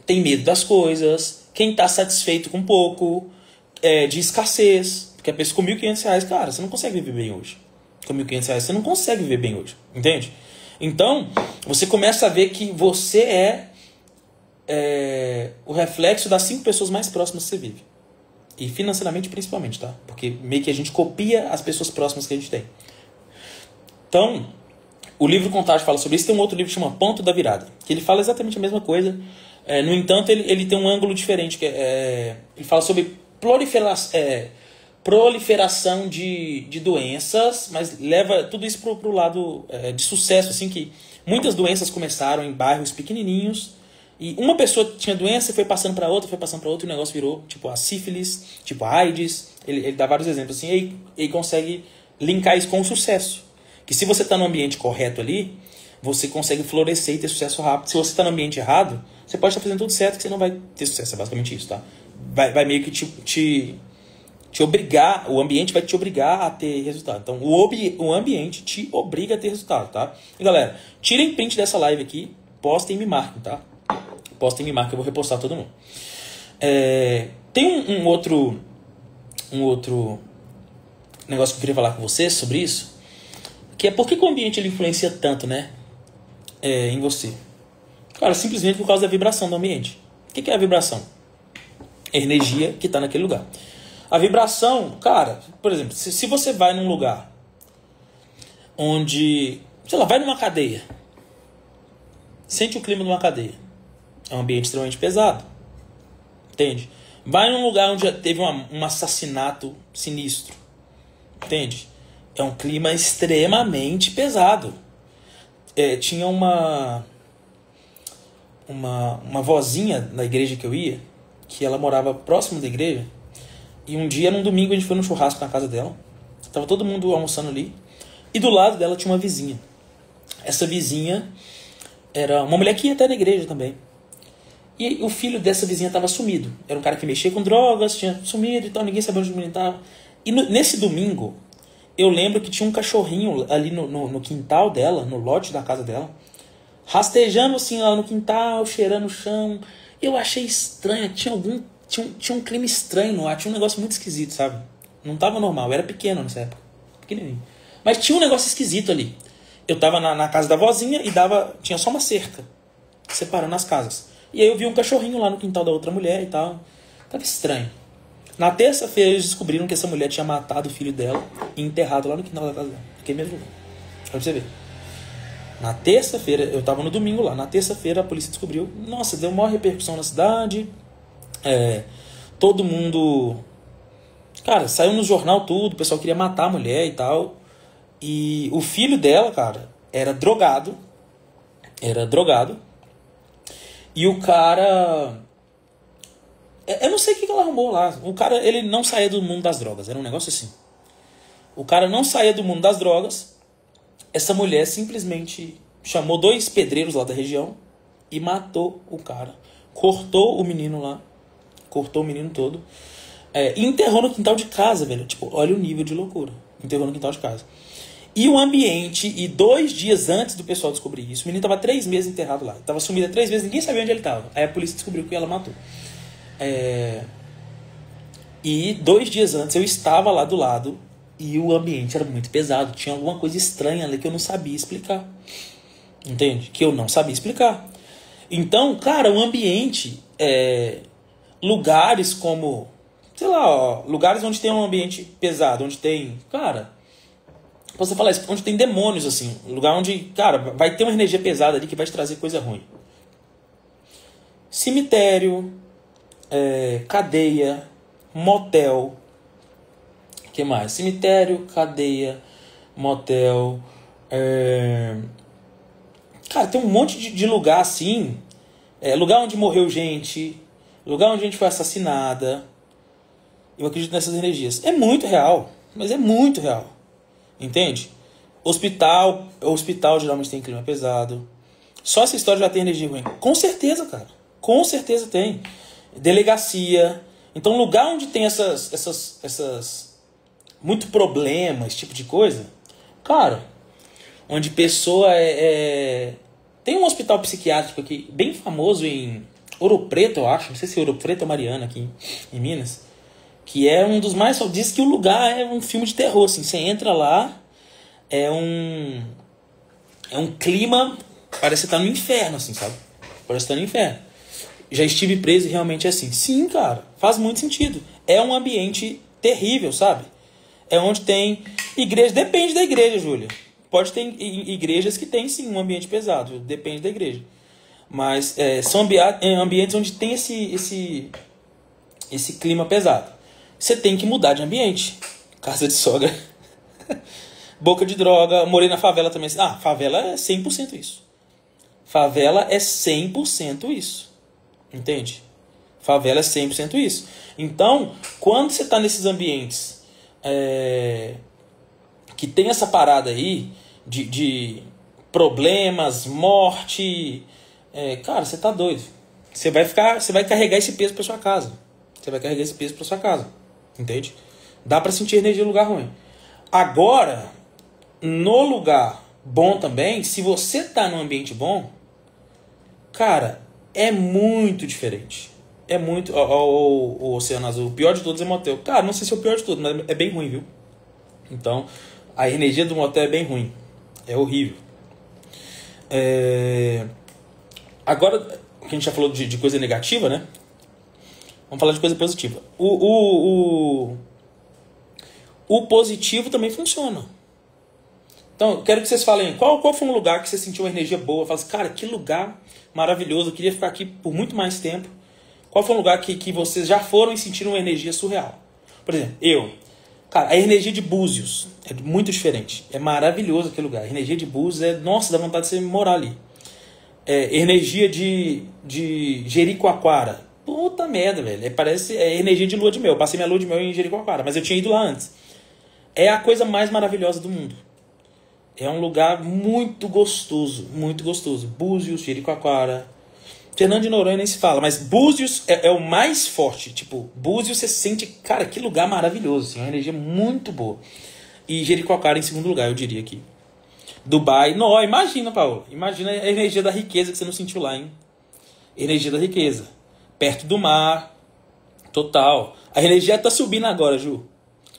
tem medo das coisas, quem está satisfeito com pouco, de escassez. Porque a pessoa com R$1.500, cara, você não consegue viver bem hoje. Com R$1.500 você não consegue viver bem hoje, entende? Então, você começa a ver que você o reflexo das 5 pessoas mais próximas que você vive. E financeiramente principalmente, tá? Porque meio que a gente copia as pessoas próximas que a gente tem. Então, o livro Contágio fala sobre isso. Tem um outro livro que chama Ponto da Virada, que ele fala exatamente a mesma coisa. No entanto, ele tem um ângulo diferente. Ele fala sobre proliferação de doenças, mas leva tudo isso para o lado de sucesso, assim, que muitas doenças começaram em bairros pequenininhos, e uma pessoa tinha doença e foi passando para outra, e o negócio virou tipo a sífilis, tipo a AIDS. Ele dá vários exemplos assim, e ele consegue linkar isso com o sucesso. Que se você está no ambiente correto ali, você consegue florescer e ter sucesso rápido. Se você está no ambiente errado, você pode estar fazendo tudo certo que você não vai ter sucesso. É basicamente isso, tá? Vai meio que te te obrigar, o ambiente vai te obrigar a ter resultado. Então, o ambiente te obriga a ter resultado, tá? E galera, tirem print dessa live aqui, postem e me marquem, tá? Postem e me marquem, eu vou repostar todo mundo. Tem um outro negócio que eu queria falar com vocês sobre isso, que é por que o ambiente ele influencia tanto, né, em você. Cara, simplesmente por causa da vibração do ambiente. O que é a vibração? É a energia que está naquele lugar. A vibração, cara, por exemplo, se você vai num lugar onde, sei lá, vai numa cadeia, sente o clima de uma cadeia, é um ambiente extremamente pesado, entende? Vai num lugar onde teve um assassinato sinistro, entende? É um clima extremamente pesado. Tinha uma vozinha na igreja que eu ia, que ela morava próximo da igreja, e um dia, num domingo, a gente foi num churrasco na casa dela, tava todo mundo almoçando ali, e do lado dela tinha uma vizinha. Essa vizinha era uma mulher que ia até na igreja também. E o filho dessa vizinha estava sumido. Era um cara que mexia com drogas, tinha sumido e tal, ninguém sabia onde o menino estava. E nesse domingo, eu lembro que tinha um cachorrinho ali no quintal dela, no lote da casa dela, rastejando assim lá no quintal, cheirando o chão. Eu achei estranho, tinha um clima estranho no ar, tinha um negócio muito esquisito, sabe? Não tava normal, eu era pequeno nessa época, pequenininho. Mas tinha um negócio esquisito ali. Eu tava na casa da vozinha e tinha só uma cerca separando as casas. E aí eu vi um cachorrinho lá no quintal da outra mulher e tal. Tava estranho. Na terça-feira eles descobriram que essa mulher tinha matado o filho dela e enterrado lá no quintal da casa dela. Naquele mesmo lugar. Pra você ver. Na terça-feira, eu tava no domingo lá. Na terça-feira a polícia descobriu. Nossa, deu maior repercussão na cidade. Todo mundo... Cara, saiu no jornal tudo. O pessoal queria matar a mulher e tal. E o filho dela, cara, era drogado. E o cara... Eu não sei o que ela arrumou lá. O cara, ele não saía do mundo das drogas. Era um negócio assim. O cara não saía do mundo das drogas. Essa mulher simplesmente chamou 2 pedreiros lá da região e matou o cara. Cortou o menino lá. Cortou o menino todo. E enterrou no quintal de casa, velho. Tipo, olha o nível de loucura. Enterrou no quintal de casa. E o ambiente, e 2 dias antes do pessoal descobrir isso, o menino tava 3 meses enterrado lá. Tava sumido há 3 meses, ninguém sabia onde ele tava. Aí a polícia descobriu que ela matou. E 2 dias antes eu estava lá do lado e o ambiente era muito pesado. Tinha alguma coisa estranha ali que eu não sabia explicar. Entende? Que eu não sabia explicar. Então, cara, o ambiente... lugares como... Sei lá, ó, lugares onde tem um ambiente pesado, onde tem... Cara... Você fala isso, onde tem demônios, assim. Um lugar onde, cara, vai ter uma energia pesada ali que vai te trazer coisa ruim. Cemitério, cadeia, motel. O que mais? Cemitério, cadeia, motel. Cara, tem um monte de lugar assim. Lugar onde morreu gente. Lugar onde a gente foi assassinada. Eu acredito nessas energias. É muito real, mas é muito real. Entende? Hospital geralmente tem clima pesado. Só essa história já tem energia ruim. Com certeza, cara. Com certeza tem. Delegacia. Então, lugar onde tem essas muito problema, esse tipo de coisa. Cara, onde pessoa Tem um hospital psiquiátrico aqui, bem famoso em Ouro Preto, eu acho. Não sei se é Ouro Preto ou Mariana, aqui em Minas. Que é um dos mais... Diz que o lugar é um filme de terror, assim. Você entra lá, é um clima... Parece que você tá no inferno, assim, sabe? Parece que tá no inferno. Já estive preso e realmente é assim. Sim, cara. Faz muito sentido. É um ambiente terrível, sabe? É onde tem igreja... Depende da igreja, Júlia. Pode ter igrejas que tem, sim, um ambiente pesado. Depende da igreja. Mas são ambientes onde tem esse clima pesado. Você tem que mudar de ambiente. Casa de sogra. Boca de droga. Morei na favela também. Favela é 100% isso. Favela é 100% isso. Entende? Favela é 100% isso. Então, quando você está nesses ambientes que tem essa parada aí de problemas, morte... cara, você tá doido. Você vai carregar esse peso para sua casa. Você vai carregar esse peso para sua casa. Entende? Dá pra sentir energia no lugar ruim. Agora, no lugar bom também, se você tá num ambiente bom, cara, é muito diferente. É muito... o Oceano Azul, o pior de todos é motel. Cara, não sei se é o pior de todos, mas é bem ruim, viu? Então, a energia do motel é bem ruim. É horrível. Agora que a gente já falou de coisa negativa, né? Vamos falar de coisa positiva. O positivo também funciona. Então, eu quero que vocês falem qual foi um lugar que você sentiu uma energia boa. Fala assim, cara, que lugar maravilhoso, eu queria ficar aqui por muito mais tempo. Qual foi um lugar que vocês já foram e sentiram uma energia surreal? Por exemplo, cara, a energia de Búzios é muito diferente. É maravilhoso aquele lugar. A energia de Búzios nossa, dá vontade de você morar ali. Energia de Jericoacoara. Puta merda, velho. Parece energia de lua de mel. Eu passei minha lua de mel em Jericoacoara, mas eu tinha ido lá antes. É a coisa mais maravilhosa do mundo. É um lugar muito gostoso, muito gostoso. Búzios, Jericoacoara. Fernando de Noronha nem se fala, mas Búzios é o mais forte. Tipo, Búzios você sente, cara, que lugar maravilhoso. Assim, uma energia muito boa. E Jericoacoara em segundo lugar, eu diria aqui. Dubai, não, imagina, Paulo. Imagina a energia da riqueza que você não sentiu lá, hein? Energia da riqueza. Perto do mar. Total. A energia tá subindo agora, Ju.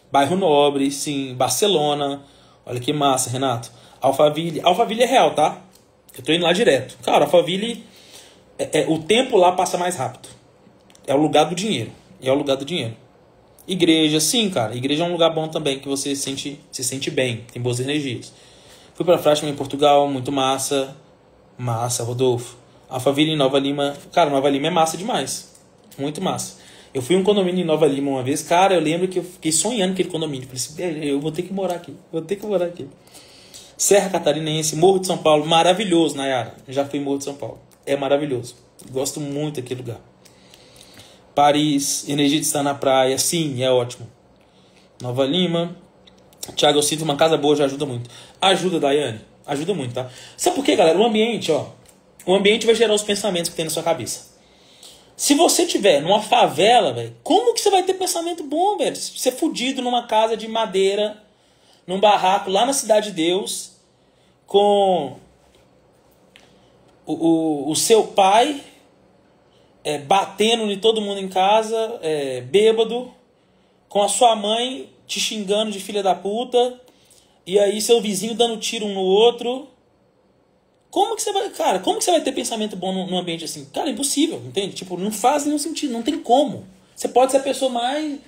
Bairro Nobre, sim. Barcelona. Olha que massa, Renato. Alphaville. Alphaville é real, tá? Eu tô indo lá direto. Cara, Alphaville... o tempo lá passa mais rápido. É o lugar do dinheiro. É o lugar do dinheiro. Igreja, sim, cara. Igreja é um lugar bom também, que você se sente bem. Tem boas energias. Fui pra Fátima em Portugal, muito massa. Massa, Rodolfo. Alphaville em Nova Lima. Cara, Nova Lima é massa demais. Muito massa. Eu fui em um condomínio em Nova Lima uma vez. Cara, eu lembro que eu fiquei sonhando com aquele condomínio. Falei assim, eu vou ter que morar aqui. Vou ter que morar aqui. Serra Catarinense, Morro de São Paulo. Maravilhoso, Nayara. Já fui em Morro de São Paulo. É maravilhoso. Gosto muito daquele lugar. Paris, energia de estar na praia. Sim, é ótimo. Nova Lima. Thiago, eu sinto uma casa boa, já ajuda muito. Ajuda, Daiane. Ajuda muito, tá? Sabe por quê, galera? O ambiente, ó. O ambiente vai gerar os pensamentos que tem na sua cabeça. Se você tiver numa favela, velho, como que você vai ter pensamento bom, velho? Se você é fudido numa casa de madeira, num barraco lá na Cidade de Deus, com o seu pai batendo em todo mundo em casa, bêbado, com a sua mãe te xingando de filha da puta, e aí seu vizinho dando tiro um no outro. Como que você vai, cara, como que você vai ter pensamento bom num ambiente assim? Cara, é impossível, entende? Tipo, não faz nenhum sentido, não tem como. Você pode ser a pessoa mais...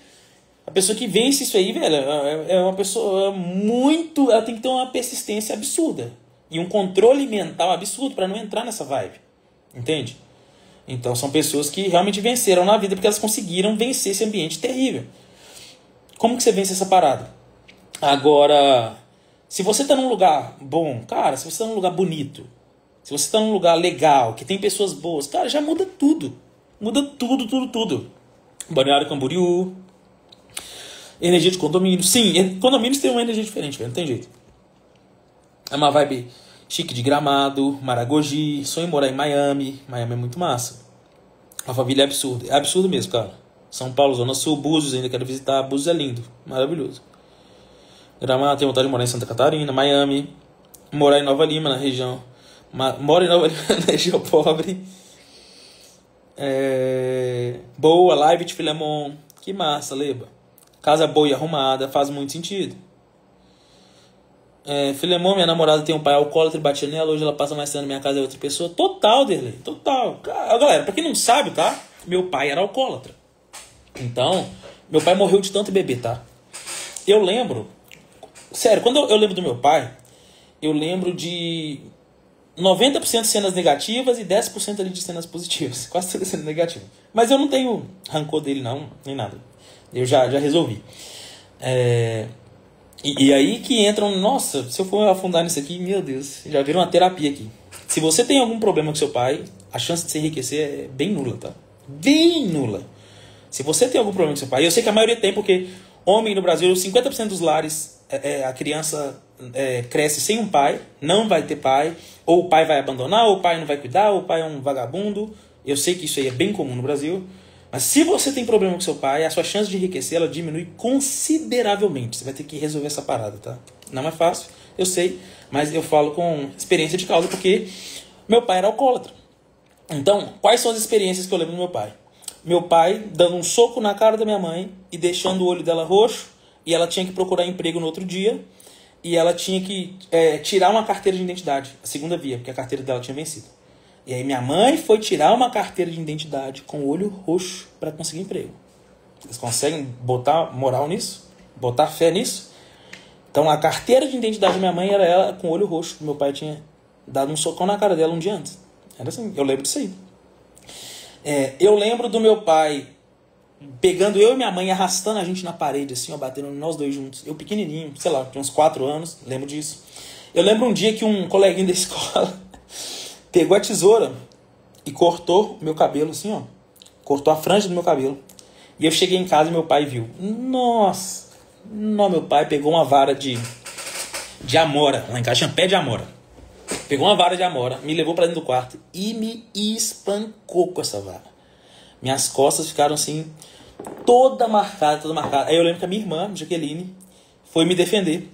A pessoa que vence isso aí, velho, é uma pessoa muito... Ela tem que ter uma persistência absurda. E um controle mental absurdo para não entrar nessa vibe. Entende? Então são pessoas que realmente venceram na vida porque elas conseguiram vencer esse ambiente terrível. Como que você vence essa parada? Agora, se você tá num lugar bom, cara, se você tá num lugar bonito, se você tá num lugar legal, que tem pessoas boas, cara, já muda tudo. Muda tudo, tudo, tudo. Balneário Camboriú, energia de condomínio. Sim, condomínios tem uma energia diferente, velho, não tem jeito. É uma vibe chique de Gramado, Maragogi, sonho em morar em Miami. Miami é muito massa. Alphaville é absurdo. É absurdo mesmo, cara. São Paulo, Zona Sul, Búzios, ainda quero visitar. Búzios é lindo, maravilhoso. Gramado, tenho vontade de morar em Santa Catarina, Miami. Morar em Nova Lima, na região. Moro em Nova Lima, na região pobre. Boa, Live de Filemon. Que massa, Leba. Casa boa e arrumada, faz muito sentido. Filemon, minha namorada tem um pai alcoólatra e batia nela. Hoje ela passa mais tempo na minha casa e outra pessoa. Total, Derley, total. Galera, pra quem não sabe, tá? Meu pai era alcoólatra. Então, meu pai morreu de tanto beber, tá? Eu lembro... Sério, quando eu lembro do meu pai, eu lembro de 90% de cenas negativas e 10% ali de cenas positivas. Quase todas cenas negativas. Mas eu não tenho rancor dele, não, nem nada. Eu já resolvi. E aí que entram... Nossa, se eu for afundar nisso aqui, meu Deus, já vira uma terapia aqui. Se você tem algum problema com seu pai, a chance de se enriquecer é bem nula, tá? Bem nula. Se você tem algum problema com seu pai, eu sei que a maioria tem, porque homem no Brasil, 50% dos lares, a criança cresce sem um pai, não vai ter pai, ou o pai vai abandonar, ou o pai não vai cuidar, ou o pai é um vagabundo. Eu sei que isso aí é bem comum no Brasil. Mas se você tem problema com seu pai, a sua chance de enriquecer, ela diminui consideravelmente. Você vai ter que resolver essa parada, tá? Não é fácil, eu sei, mas eu falo com experiência de causa, porque meu pai era alcoólatra. Então, quais são as experiências que eu lembro do meu pai? Meu pai dando um soco na cara da minha mãe e deixando o olho dela roxo, e ela tinha que procurar emprego no outro dia, e ela tinha que tirar uma carteira de identidade, a segunda via, porque a carteira dela tinha vencido. E aí minha mãe foi tirar uma carteira de identidade com o olho roxo para conseguir emprego. Vocês conseguem botar moral nisso? Botar fé nisso? Então a carteira de identidade da minha mãe era ela com o olho roxo. Meu pai tinha dado um socão na cara dela um dia antes. Era assim, eu lembro disso aí. Eu lembro do meu pai pegando eu e minha mãe, arrastando a gente na parede, assim, ó, batendo nós dois juntos. Eu pequenininho, sei lá, tinha uns 4 anos, lembro disso. Eu lembro um dia que um coleguinha da escola pegou a tesoura e cortou meu cabelo, assim, ó. Cortou a franja do meu cabelo. E eu cheguei em casa e meu pai viu. Nossa! Não, meu pai pegou uma vara de amora. Lá em casa tinha pé de amora. Pegou uma vara de amora, me levou pra dentro do quarto e me espancou com essa vara. Minhas costas ficaram assim, toda marcada. Aí eu lembro que a minha irmã, Jaqueline, foi me defender.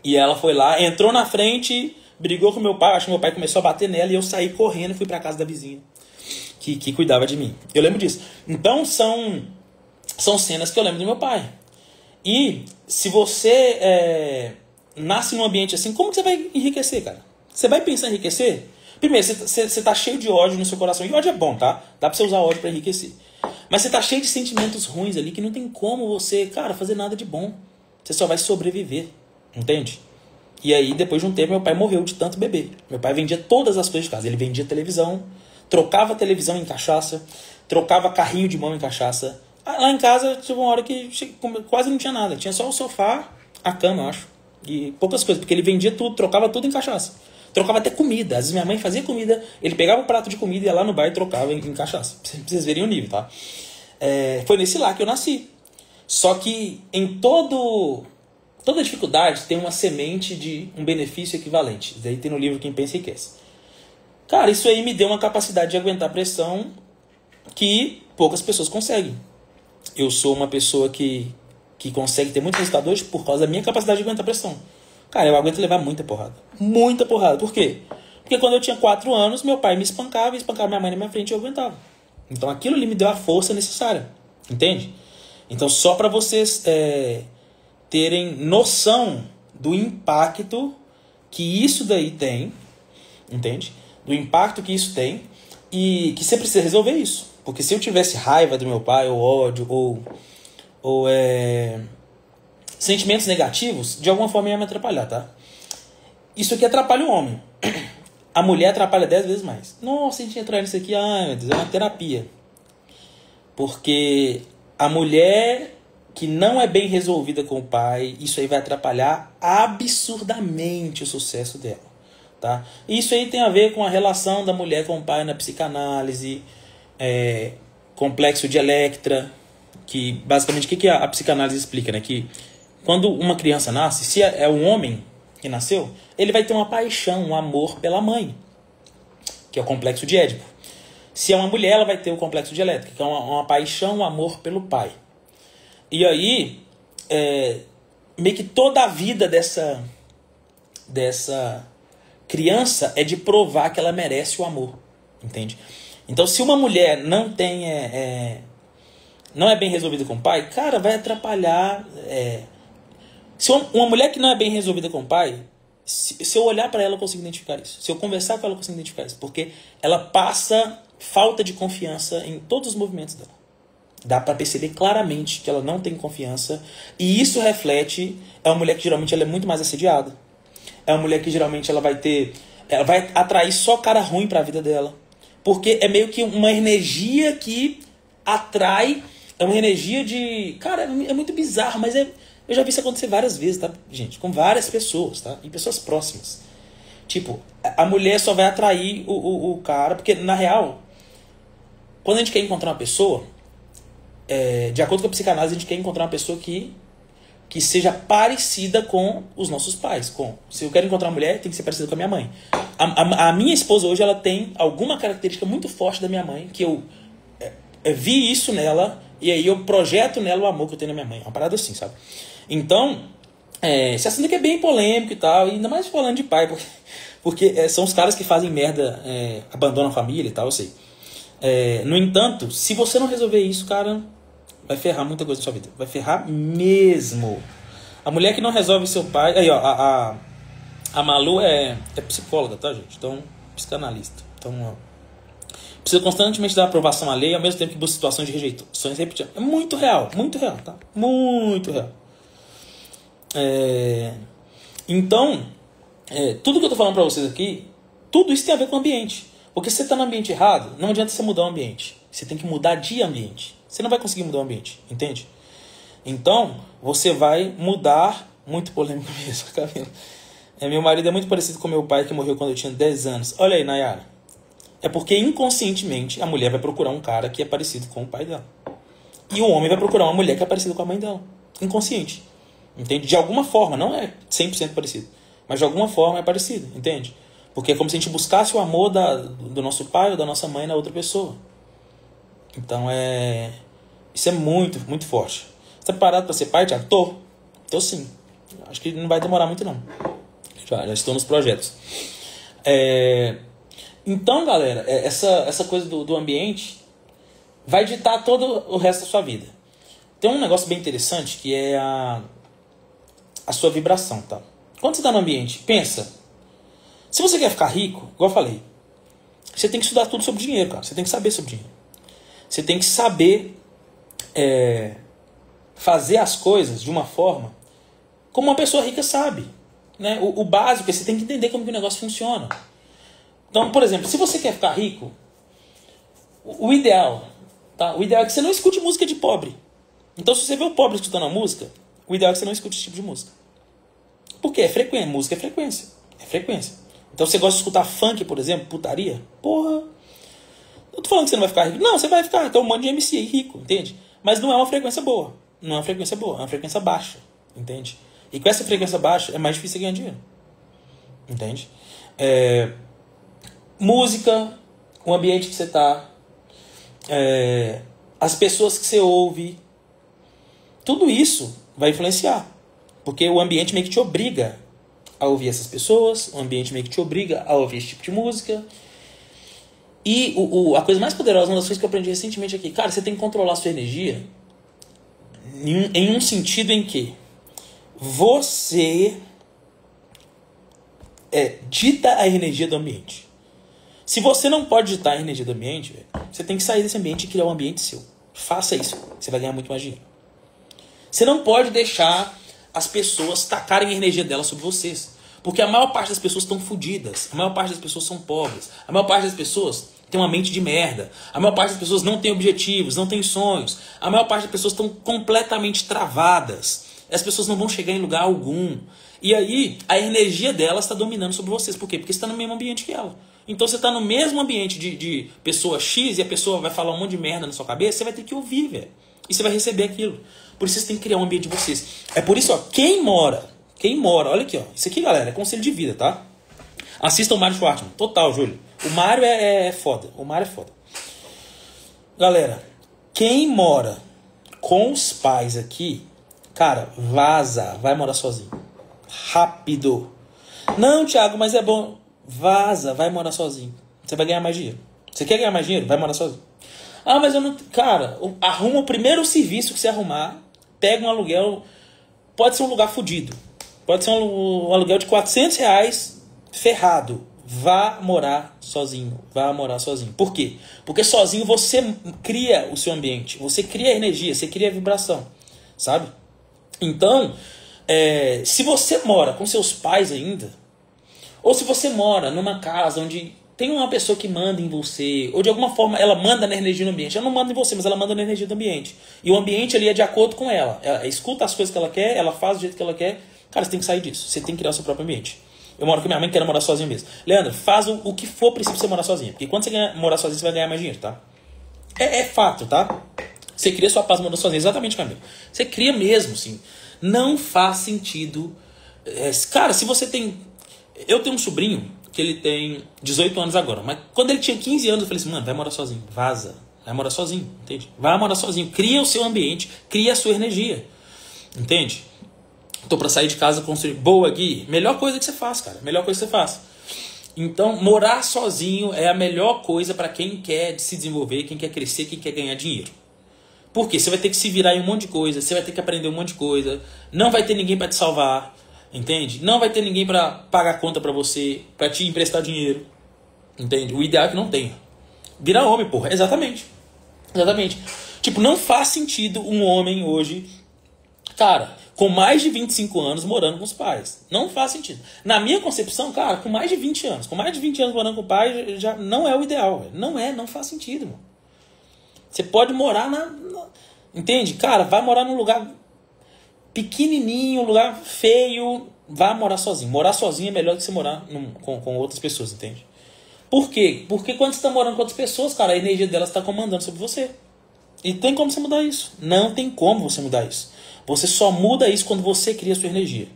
E ela foi lá, entrou na frente, brigou com meu pai. Acho que meu pai começou a bater nela e eu saí correndo e fui pra casa da vizinha que cuidava de mim. Eu lembro disso. Então são cenas que eu lembro do meu pai. E se você nasce num ambiente assim, como que você vai enriquecer, cara? Você vai pensar em enriquecer? Primeiro, você tá cheio de ódio no seu coração. E ódio é bom, tá? Dá pra você usar ódio pra enriquecer. Mas você tá cheio de sentimentos ruins ali que não tem como você, cara, fazer nada de bom. Você só vai sobreviver. Entende? E aí, depois de um tempo, meu pai morreu de tanto beber. Meu pai vendia todas as coisas de casa. Ele vendia televisão, trocava televisão em cachaça, trocava carrinho de mão em cachaça. Lá em casa, tinha uma hora que quase não tinha nada. Tinha só o sofá, a cama, eu acho. E poucas coisas, porque ele vendia tudo, trocava tudo em cachaça. Trocava até comida. Às vezes minha mãe fazia comida, ele pegava o prato de comida e ia lá no bar e trocava em cachaça. Pra vocês verem o nível, tá? Foi nesse lá que eu nasci. Só que em toda dificuldade tem uma semente de um benefício equivalente. Daí tem no livro Quem Pensa Enriquece. Cara, isso aí me deu uma capacidade de aguentar pressão que poucas pessoas conseguem. Eu sou uma pessoa que consegue ter muito resultado hoje por causa da minha capacidade de aguentar pressão. Cara, eu aguento levar muita porrada. Muita porrada. Por quê? Porque quando eu tinha 4 anos, meu pai me espancava e espancava minha mãe na minha frente e eu aguentava. Então aquilo ali me deu a força necessária. Entende? Então só para vocês terem noção do impacto que isso daí tem, entende? Do impacto que isso tem e que você precisa resolver isso. Porque se eu tivesse raiva do meu pai, ou ódio, ou sentimentos negativos, de alguma forma ia me atrapalhar, tá? Isso aqui atrapalha o homem. A mulher atrapalha 10 vezes mais. Nossa, a gente entrar nisso aqui, ai meu Deus, é uma terapia. Porque a mulher que não é bem resolvida com o pai, isso aí vai atrapalhar absurdamente o sucesso dela, tá? Isso aí tem a ver com a relação da mulher com o pai na psicanálise, complexo de Electra, que basicamente o que a psicanálise explica, né? Que quando uma criança nasce, se é um homem que nasceu, ele vai ter uma paixão, um amor pela mãe, que é o complexo de Édipo. Se é uma mulher, ela vai ter o complexo de Electra, que é uma paixão, um amor pelo pai. E aí, meio que toda a vida dessa criança é de provar que ela merece o amor, entende? Então, se uma mulher não tem não é bem resolvida com o pai, cara, vai atrapalhar. Se uma mulher que não é bem resolvida com o pai, se eu olhar para ela, eu consigo identificar isso. Se eu conversar com ela, eu consigo identificar isso. Porque ela passa falta de confiança em todos os movimentos dela. Dá para perceber claramente que ela não tem confiança. E isso reflete... É uma mulher que geralmente ela é muito mais assediada. É uma mulher que geralmente ela vai atrair só cara ruim para a vida dela. Porque é meio que uma energia que atrai... É uma energia de... Cara, é muito bizarro, mas eu já vi isso acontecer várias vezes, tá, gente? Com várias pessoas, tá? E pessoas próximas. Tipo, a mulher só vai atrair o cara... Porque, na real, quando a gente quer encontrar uma pessoa... de acordo com a psicanálise, a gente quer encontrar uma pessoa que seja parecida com os nossos pais. Se eu quero encontrar uma mulher, tem que ser parecida com a minha mãe. A minha esposa hoje, ela tem alguma característica muito forte da minha mãe, que eu vi isso nela, e aí eu projeto nela o amor que eu tenho na minha mãe. Uma parada assim, sabe? Então, esse assunto aqui é bem polêmico e tal, e ainda mais falando de pai, porque são os caras que fazem merda, abandonam a família e tal, eu sei. No entanto, se você não resolver isso, cara, vai ferrar muita coisa na sua vida. Vai ferrar mesmo. A mulher que não resolve seu pai... Aí, ó, a Malu é psicóloga, tá, gente? Então, psicanalista. Então, ó, precisa constantemente dar aprovação alheia, ao mesmo tempo que busca situações de rejeições repetidas. É muito real, tá? Muito real. Então, tudo que eu tô falando pra vocês aqui, tudo isso tem a ver com o ambiente. Porque se você tá no ambiente errado, não adianta você mudar o ambiente. Você tem que mudar de ambiente. Você não vai conseguir mudar o ambiente, entende? Então, você vai mudar... Muito polêmico mesmo, Camila. Meu marido é muito parecido com meu pai, que morreu quando eu tinha 10 anos. Olha aí, Nayara. É porque inconscientemente a mulher vai procurar um cara que é parecido com o pai dela. E o homem vai procurar uma mulher que é parecida com a mãe dela. Inconsciente. Entende? De alguma forma, não é 100% parecido. Mas de alguma forma é parecido, entende? Porque é como se a gente buscasse o amor do nosso pai ou da nossa mãe na outra pessoa. Então isso é muito, muito forte. Você tá preparado para ser pai, Thiago? Tô sim. Acho que não vai demorar muito não. Já estou nos projetos. Então, galera, essa coisa do ambiente vai ditar todo o resto da sua vida. Tem um negócio bem interessante que é a sua vibração, tá? Quando você está no ambiente, pensa. Se você quer ficar rico, igual eu falei, você tem que estudar tudo sobre dinheiro, cara. Você tem que saber sobre dinheiro. Você tem que saber fazer as coisas de uma forma como uma pessoa rica sabe. Né? O básico é você tem que entender como que o negócio funciona. Então, por exemplo, se você quer ficar rico, o ideal, tá? O ideal é que você não escute música de pobre. Então, se você vê o pobre escutando a música, o ideal é que você não escute esse tipo de música. Por quê? Música é frequência. É frequência. Então, você gosta de escutar funk, por exemplo, putaria? Porra. Eu tô falando que você não vai ficar rico. Não, você vai ficar. Então, um monte de MC aí rico, entende? Mas não é uma frequência boa. Não é uma frequência boa. É uma frequência baixa, entende? E com essa frequência baixa, é mais difícil ganhar dinheiro. Entende? Música, o ambiente que você tá, as pessoas que você ouve, tudo isso vai influenciar. Porque o ambiente meio que te obriga a ouvir essas pessoas, o ambiente meio que te obriga a ouvir esse tipo de música. E a coisa mais poderosa, uma das coisas que eu aprendi recentemente aqui, cara, você tem que controlar a sua energia em um sentido em que você dita a energia do ambiente. Se você não pode ditar a energia do ambiente, você tem que sair desse ambiente e criar um ambiente seu. Faça isso, você vai ganhar muito mais dinheiro. Você não pode deixar as pessoas tacarem a energia delas sobre vocês. Porque a maior parte das pessoas estão fodidas. A maior parte das pessoas são pobres. A maior parte das pessoas tem uma mente de merda. A maior parte das pessoas não tem objetivos, não tem sonhos. A maior parte das pessoas estão completamente travadas. As pessoas não vão chegar em lugar algum. E aí, a energia delas está dominando sobre vocês. Por quê? Porque você está no mesmo ambiente que ela. Então, você está no mesmo ambiente de pessoa X e a pessoa vai falar um monte de merda na sua cabeça, você vai ter que ouvir, velho. E você vai receber aquilo. Por isso, vocês têm que criar um ambiente de vocês. É por isso, ó, quem mora, olha aqui, ó. Isso aqui, galera, é conselho de vida, tá? Assista o Mário Schwartzman. Total, Júlio. O Mário é foda. O Mário é foda. Galera, quem mora com os pais aqui, cara, vaza. Vai morar sozinho. Rápido. Não, Thiago, mas é bom. Vaza, vai morar sozinho. Você vai ganhar mais dinheiro. Você quer ganhar mais dinheiro? Vai morar sozinho. Ah, mas eu não... Cara, arruma o primeiro serviço que você arrumar. Pega um aluguel. Pode ser um lugar fodido. Pode ser um aluguel de R$400 ferrado. Vá morar sozinho. Vá morar sozinho. Por quê? Porque sozinho você cria o seu ambiente. Você cria a energia. Você cria a vibração. Sabe? Então, se você mora com seus pais ainda, ou se você mora numa casa onde tem uma pessoa que manda em você, ou de alguma forma ela manda na energia do ambiente. Ela não manda em você, mas ela manda na energia do ambiente. E o ambiente ali é de acordo com ela. Ela escuta as coisas que ela quer, ela faz do jeito que ela quer. Cara, você tem que sair disso. Você tem que criar o seu próprio ambiente. Eu moro com minha mãe, quero morar sozinho mesmo. Leandro, faz o que for preciso pra você morar sozinho. Porque quando você morar sozinho, você vai ganhar mais dinheiro, tá? É fato, tá? Você cria sua paz morando sozinho. Exatamente, Camilo. Você cria mesmo, sim. Não faz sentido. Cara, se você tem... Eu tenho um sobrinho que ele tem 18 anos agora. Mas quando ele tinha 15 anos, eu falei assim, mano, vai morar sozinho. Vaza. Vai morar sozinho, entende? Vai morar sozinho. Cria o seu ambiente, cria a sua energia. Entende? Tô pra sair de casa construir. Boa, Gui. Melhor coisa que você faz, cara. Melhor coisa que você faz. Então, morar sozinho é a melhor coisa para quem quer se desenvolver, quem quer crescer, quem quer ganhar dinheiro. Por quê? Você vai ter que se virar em um monte de coisa, você vai ter que aprender um monte de coisa, não vai ter ninguém para te salvar, entende? Não vai ter ninguém para pagar conta para você, para te emprestar dinheiro, entende? O ideal é que não tenha. Virar homem, porra. Exatamente. Exatamente. Tipo, não faz sentido um homem hoje, cara, com mais de 25 anos morando com os pais. Não faz sentido. Na minha concepção, cara, com mais de 20 anos. Com mais de 20 anos morando com o pai, já não é o ideal. Véio. Não faz sentido, mano. Você pode morar Entende? Cara, vai morar num lugar pequenininho, um lugar feio. Vai morar sozinho. Morar sozinho é melhor do que você morar com outras pessoas, entende? Por quê? Porque quando você está morando com outras pessoas, cara, a energia delas está comandando sobre você. E tem como você mudar isso. Não tem como você mudar isso. Você só muda isso quando você cria a sua energia.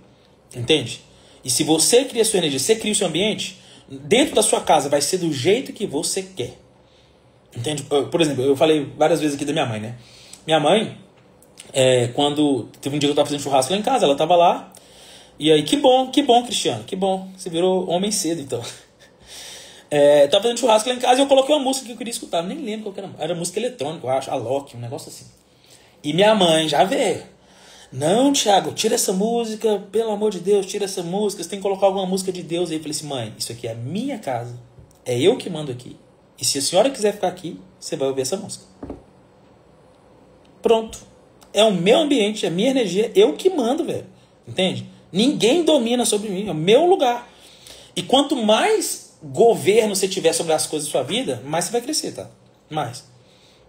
Entende? E se você cria a sua energia, você cria o seu ambiente, dentro da sua casa vai ser do jeito que você quer. Entende? Por exemplo, eu falei várias vezes aqui da minha mãe, né? Minha mãe, quando teve um dia que eu estava fazendo churrasco lá em casa, ela estava lá. E aí, que bom, Cristiano, que bom. Você virou homem cedo, então. Eu tava fazendo churrasco lá em casa e eu coloquei uma música que eu queria escutar. Nem lembro qual que era. Era música eletrônica, eu acho. A Loki, um negócio assim. E minha mãe já veio. Não, Thiago, tira essa música, pelo amor de Deus, tira essa música, você tem que colocar alguma música de Deus aí. Eu falei assim, mãe, isso aqui é a minha casa, é eu que mando aqui, e se a senhora quiser ficar aqui, você vai ouvir essa música. Pronto. É o meu ambiente, é a minha energia, eu que mando, velho. Entende? Ninguém domina sobre mim, é o meu lugar. E quanto mais governo você tiver sobre as coisas da sua vida, mais você vai crescer, tá? Mais.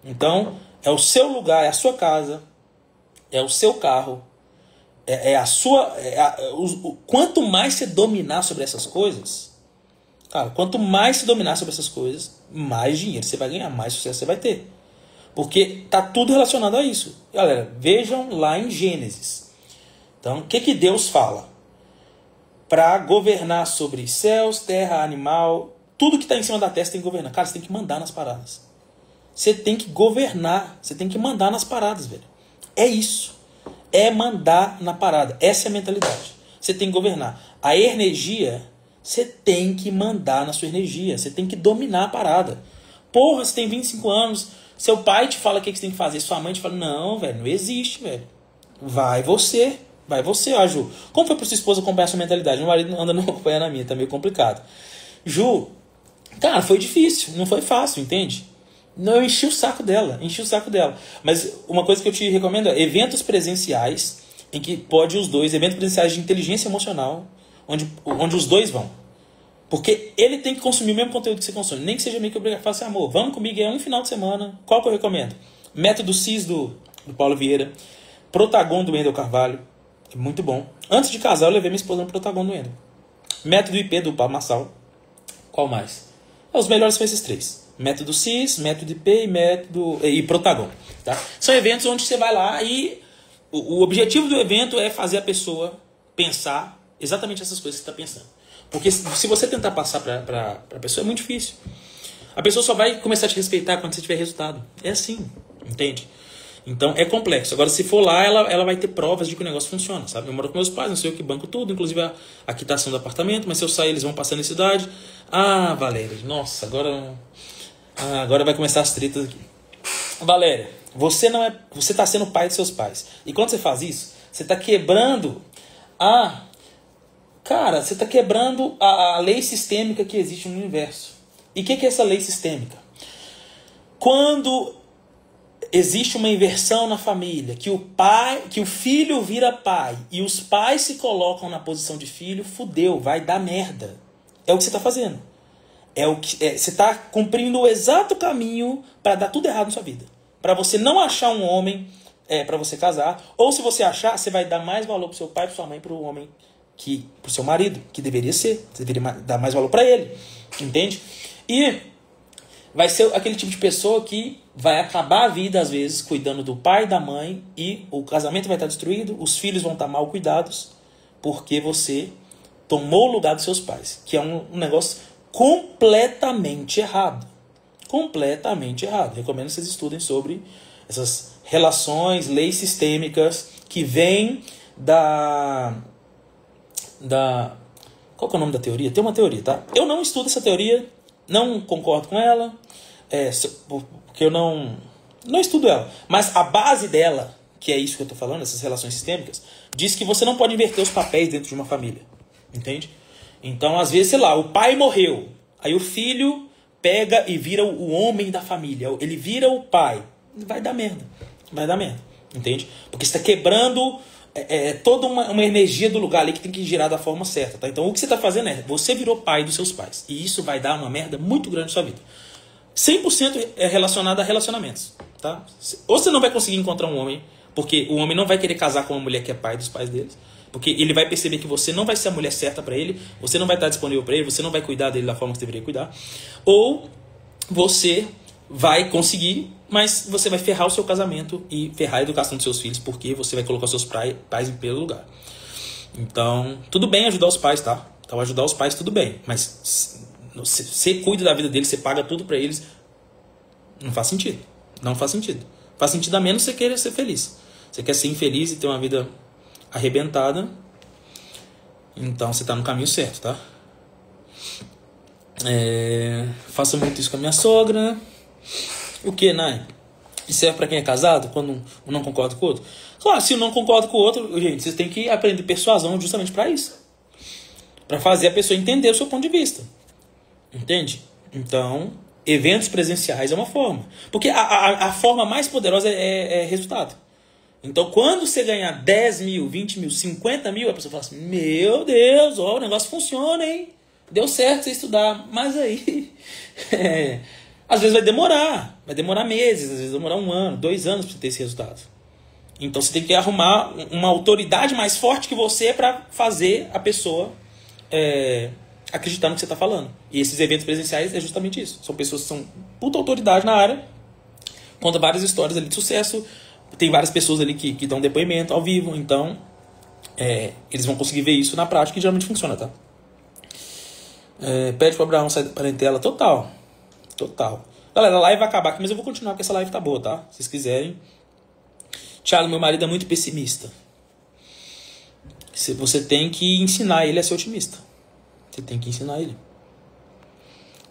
Então, é o seu lugar, é a sua casa, é o seu carro, quanto mais você dominar sobre essas coisas, cara, quanto mais você dominar sobre essas coisas, mais dinheiro você vai ganhar, mais sucesso você vai ter. Porque tá tudo relacionado a isso. Galera, vejam lá em Gênesis. Então, o que Deus fala? Para governar sobre céus, terra, animal, tudo que está em cima da terra você tem que governar. Cara, você tem que mandar nas paradas. Você tem que governar, você tem que mandar nas paradas, velho. É isso. É mandar na parada. Essa é a mentalidade. Você tem que governar. A energia, você tem que mandar na sua energia. Você tem que dominar a parada. Porra, você tem 25 anos, seu pai te fala o que você tem que fazer, sua mãe te fala, não, velho, não existe, velho. Vai você, ó, Ju. Como foi pra sua esposa acompanhar a sua mentalidade? Meu marido anda não acompanhando a minha, tá meio complicado. Ju, cara, foi difícil, não foi fácil, entende? Não, eu enchi o saco dela. Mas uma coisa que eu te recomendo é eventos presenciais, em que pode os dois, eventos presenciais de inteligência emocional, onde os dois vão. Porque ele tem que consumir o mesmo conteúdo que você consome. Nem que seja meio que obrigado. Fala assim, amor, vamos comigo, é um final de semana. Qual que eu recomendo? Método CIS do Paulo Vieira. Protagon do Wendel Carvalho. É muito bom. Antes de casar, eu levei minha esposa no Protagon do Wendel. Método IP do Paulo Massal. Qual mais? Os melhores são esses três. Método CIS, método IP e Protagon. Tá? São eventos onde você vai lá e o objetivo do evento é fazer a pessoa pensar exatamente essas coisas que você está pensando. Porque se você tentar passar para a pessoa é muito difícil. A pessoa só vai começar a te respeitar quando você tiver resultado. É assim, entende? Então é complexo. Agora se for lá, ela vai ter provas de que o negócio funciona, sabe? Eu moro com meus pais, não sei eu que banco tudo, inclusive a quitação do apartamento, mas se eu sair eles vão passar na cidade. Ah, Valéria, nossa, agora vai começar as tretas aqui. Valéria, você está sendo pai de seus pais. E quando você faz isso, você está quebrando você está quebrando a lei sistêmica que existe no universo. E o que é essa lei sistêmica? Quando existe uma inversão na família, que o filho vira pai e os pais se colocam na posição de filho, fudeu, vai dar merda. É o que você está fazendo. Você está cumprindo o exato caminho para dar tudo errado na sua vida. Para você não achar um homem para você casar, ou se você achar, você vai dar mais valor para seu pai, para sua mãe, para o homem pro seu marido, que deveria ser. Você deveria dar mais valor para ele. Entende? E vai ser aquele tipo de pessoa que vai acabar a vida, às vezes, cuidando do pai e da mãe, e o casamento vai estar destruído, os filhos vão estar mal cuidados, porque você tomou o lugar dos seus pais, que é um negócio completamente errado. Completamente errado. Recomendo que vocês estudem sobre essas relações, leis sistêmicas que vêm Qual que é o nome da teoria? Tem uma teoria, tá? Eu não estudo essa teoria, não concordo com ela, porque eu não estudo ela. Mas a base dela, que é isso que eu tô falando, essas relações sistêmicas, diz que você não pode inverter os papéis dentro de uma família. Entende? Então, às vezes, sei lá, o pai morreu, aí o filho pega e vira o homem da família, ele vira o pai. Vai dar merda. Entende? Porque você está quebrando toda uma energia do lugar ali que tem que girar da forma certa, tá? Então o que você está fazendo você virou pai dos seus pais. E isso vai dar uma merda muito grande na sua vida. 100% é relacionado a relacionamentos, tá? Ou você não vai conseguir encontrar um homem, porque o homem não vai querer casar com uma mulher que é pai dos pais deles, porque ele vai perceber que você não vai ser a mulher certa para ele, você não vai estar disponível para ele, você não vai cuidar dele da forma que você deveria cuidar. Ou você vai conseguir, mas você vai ferrar o seu casamento e ferrar a educação dos seus filhos, porque você vai colocar os seus pais em primeiro lugar. Então, tudo bem ajudar os pais, tá? Então, ajudar os pais, tudo bem. Mas você cuida da vida deles, você paga tudo pra eles. Não faz sentido. Não faz sentido. Faz sentido a menos você queira ser feliz. Você quer ser infeliz e ter uma vida arrebentada, então você tá no caminho certo, tá? Faço muito isso com a minha sogra. O que, Nai? Isso serve pra quem é casado, quando um não concorda com o outro? Claro, se um não concorda com o outro, gente, vocês têm que aprender persuasão justamente pra isso. Pra fazer a pessoa entender o seu ponto de vista. Entende? Então, eventos presenciais é uma forma. Porque a forma mais poderosa é resultado. Então, quando você ganhar 10 mil, 20 mil, 50 mil, a pessoa fala assim, meu Deus, o negócio funciona, hein? Deu certo você estudar. Mas aí... às vezes vai demorar meses, às vezes vai demorar 1 ano, 2 anos para você ter esse resultado. Então você tem que arrumar uma autoridade mais forte que você para fazer a pessoa acreditar no que você está falando. E esses eventos presenciais é justamente isso. São pessoas que são puta autoridade na área, contam várias histórias ali de sucesso, tem várias pessoas ali que dão depoimento ao vivo, então eles vão conseguir ver isso na prática e geralmente funciona, tá? Pede para Abraão sair da parentela, total. Galera, a live vai acabar aqui, mas eu vou continuar porque essa live tá boa, tá? Se vocês quiserem. Thiago, meu marido é muito pessimista. Você tem que ensinar ele a ser otimista. Você tem que ensinar ele.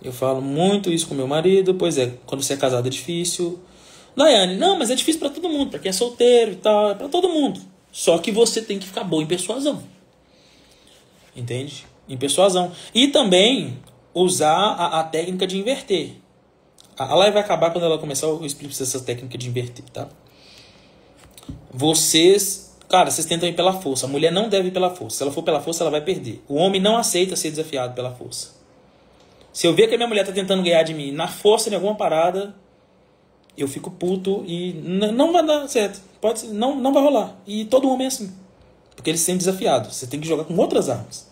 Eu falo muito isso com meu marido. Pois é, quando você é casado é difícil. Laiane, não, mas é difícil pra todo mundo. Pra quem é solteiro e tal, é pra todo mundo. Só que você tem que ficar bom em persuasão. Entende? Em persuasão. E também usar a técnica de inverter. A live vai acabar quando ela começar, eu explico pra vocês essa técnica de inverter, tá? Vocês tentam ir pela força. A mulher não deve ir pela força. Se ela for pela força, ela vai perder. O homem não aceita ser desafiado pela força. Se eu ver que a minha mulher tá tentando ganhar de mim na força, em alguma parada, eu fico puto e não vai dar certo. Não vai rolar. E todo homem é assim. Porque ele se sente desafiado. Você tem que jogar com outras armas.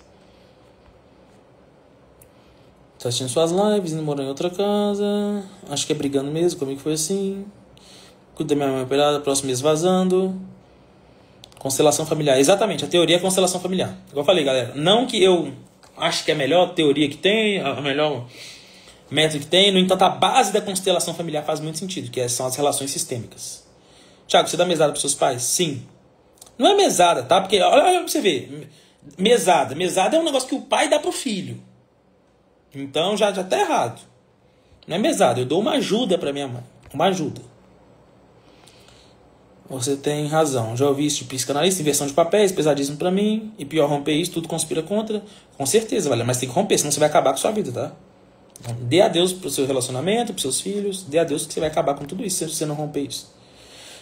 Tá assistindo suas lives, indo morar em outra casa. Acho que é brigando mesmo, comigo foi assim. Cuida da minha mãe operada, próximo mês vazando. Constelação familiar. Exatamente, a teoria é constelação familiar. Igual eu falei, galera. Não que eu acho que é a melhor teoria que tem, a melhor método que tem. No entanto, a base da constelação familiar faz muito sentido, que são as relações sistêmicas. Tiago, você dá mesada para seus pais? Sim. Não é mesada, tá? Porque, olha pra você ver. Mesada. Mesada é um negócio que o pai dá pro filho. Então já tá errado. Não é mesada. Eu dou uma ajuda pra minha mãe. Uma ajuda. Você tem razão. Já ouvi isso de psicanalista, inversão de papéis, pesadíssimo pra mim. E pior, romper isso, tudo conspira contra. Com certeza, valeu. Mas tem que romper, senão você vai acabar com a sua vida, tá? Então, dê adeus pro seu relacionamento, pros seus filhos. Dê adeus que você vai acabar com tudo isso se você não romper isso.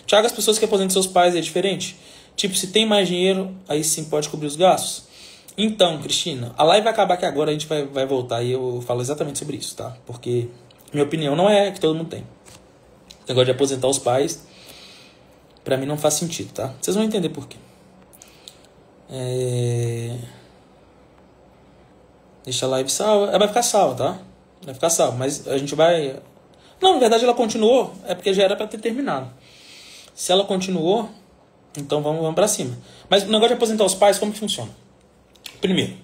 Tiago, as pessoas que aposentam seus pais é diferente? Tipo, se tem mais dinheiro, aí sim pode cobrir os gastos? Então, Cristina, a live vai acabar aqui agora, a gente vai voltar e eu falo exatamente sobre isso, tá? Porque minha opinião não é que todo mundo tem. O negócio de aposentar os pais, pra mim não faz sentido, tá? Vocês vão entender por quê. Deixa a live salva. Ela vai ficar salva, tá? Vai ficar salva, mas a gente vai... Não, na verdade ela continuou, é porque já era pra ter terminado. Se ela continuou, então vamos pra cima. Mas o negócio de aposentar os pais, como que funciona? Primeiro,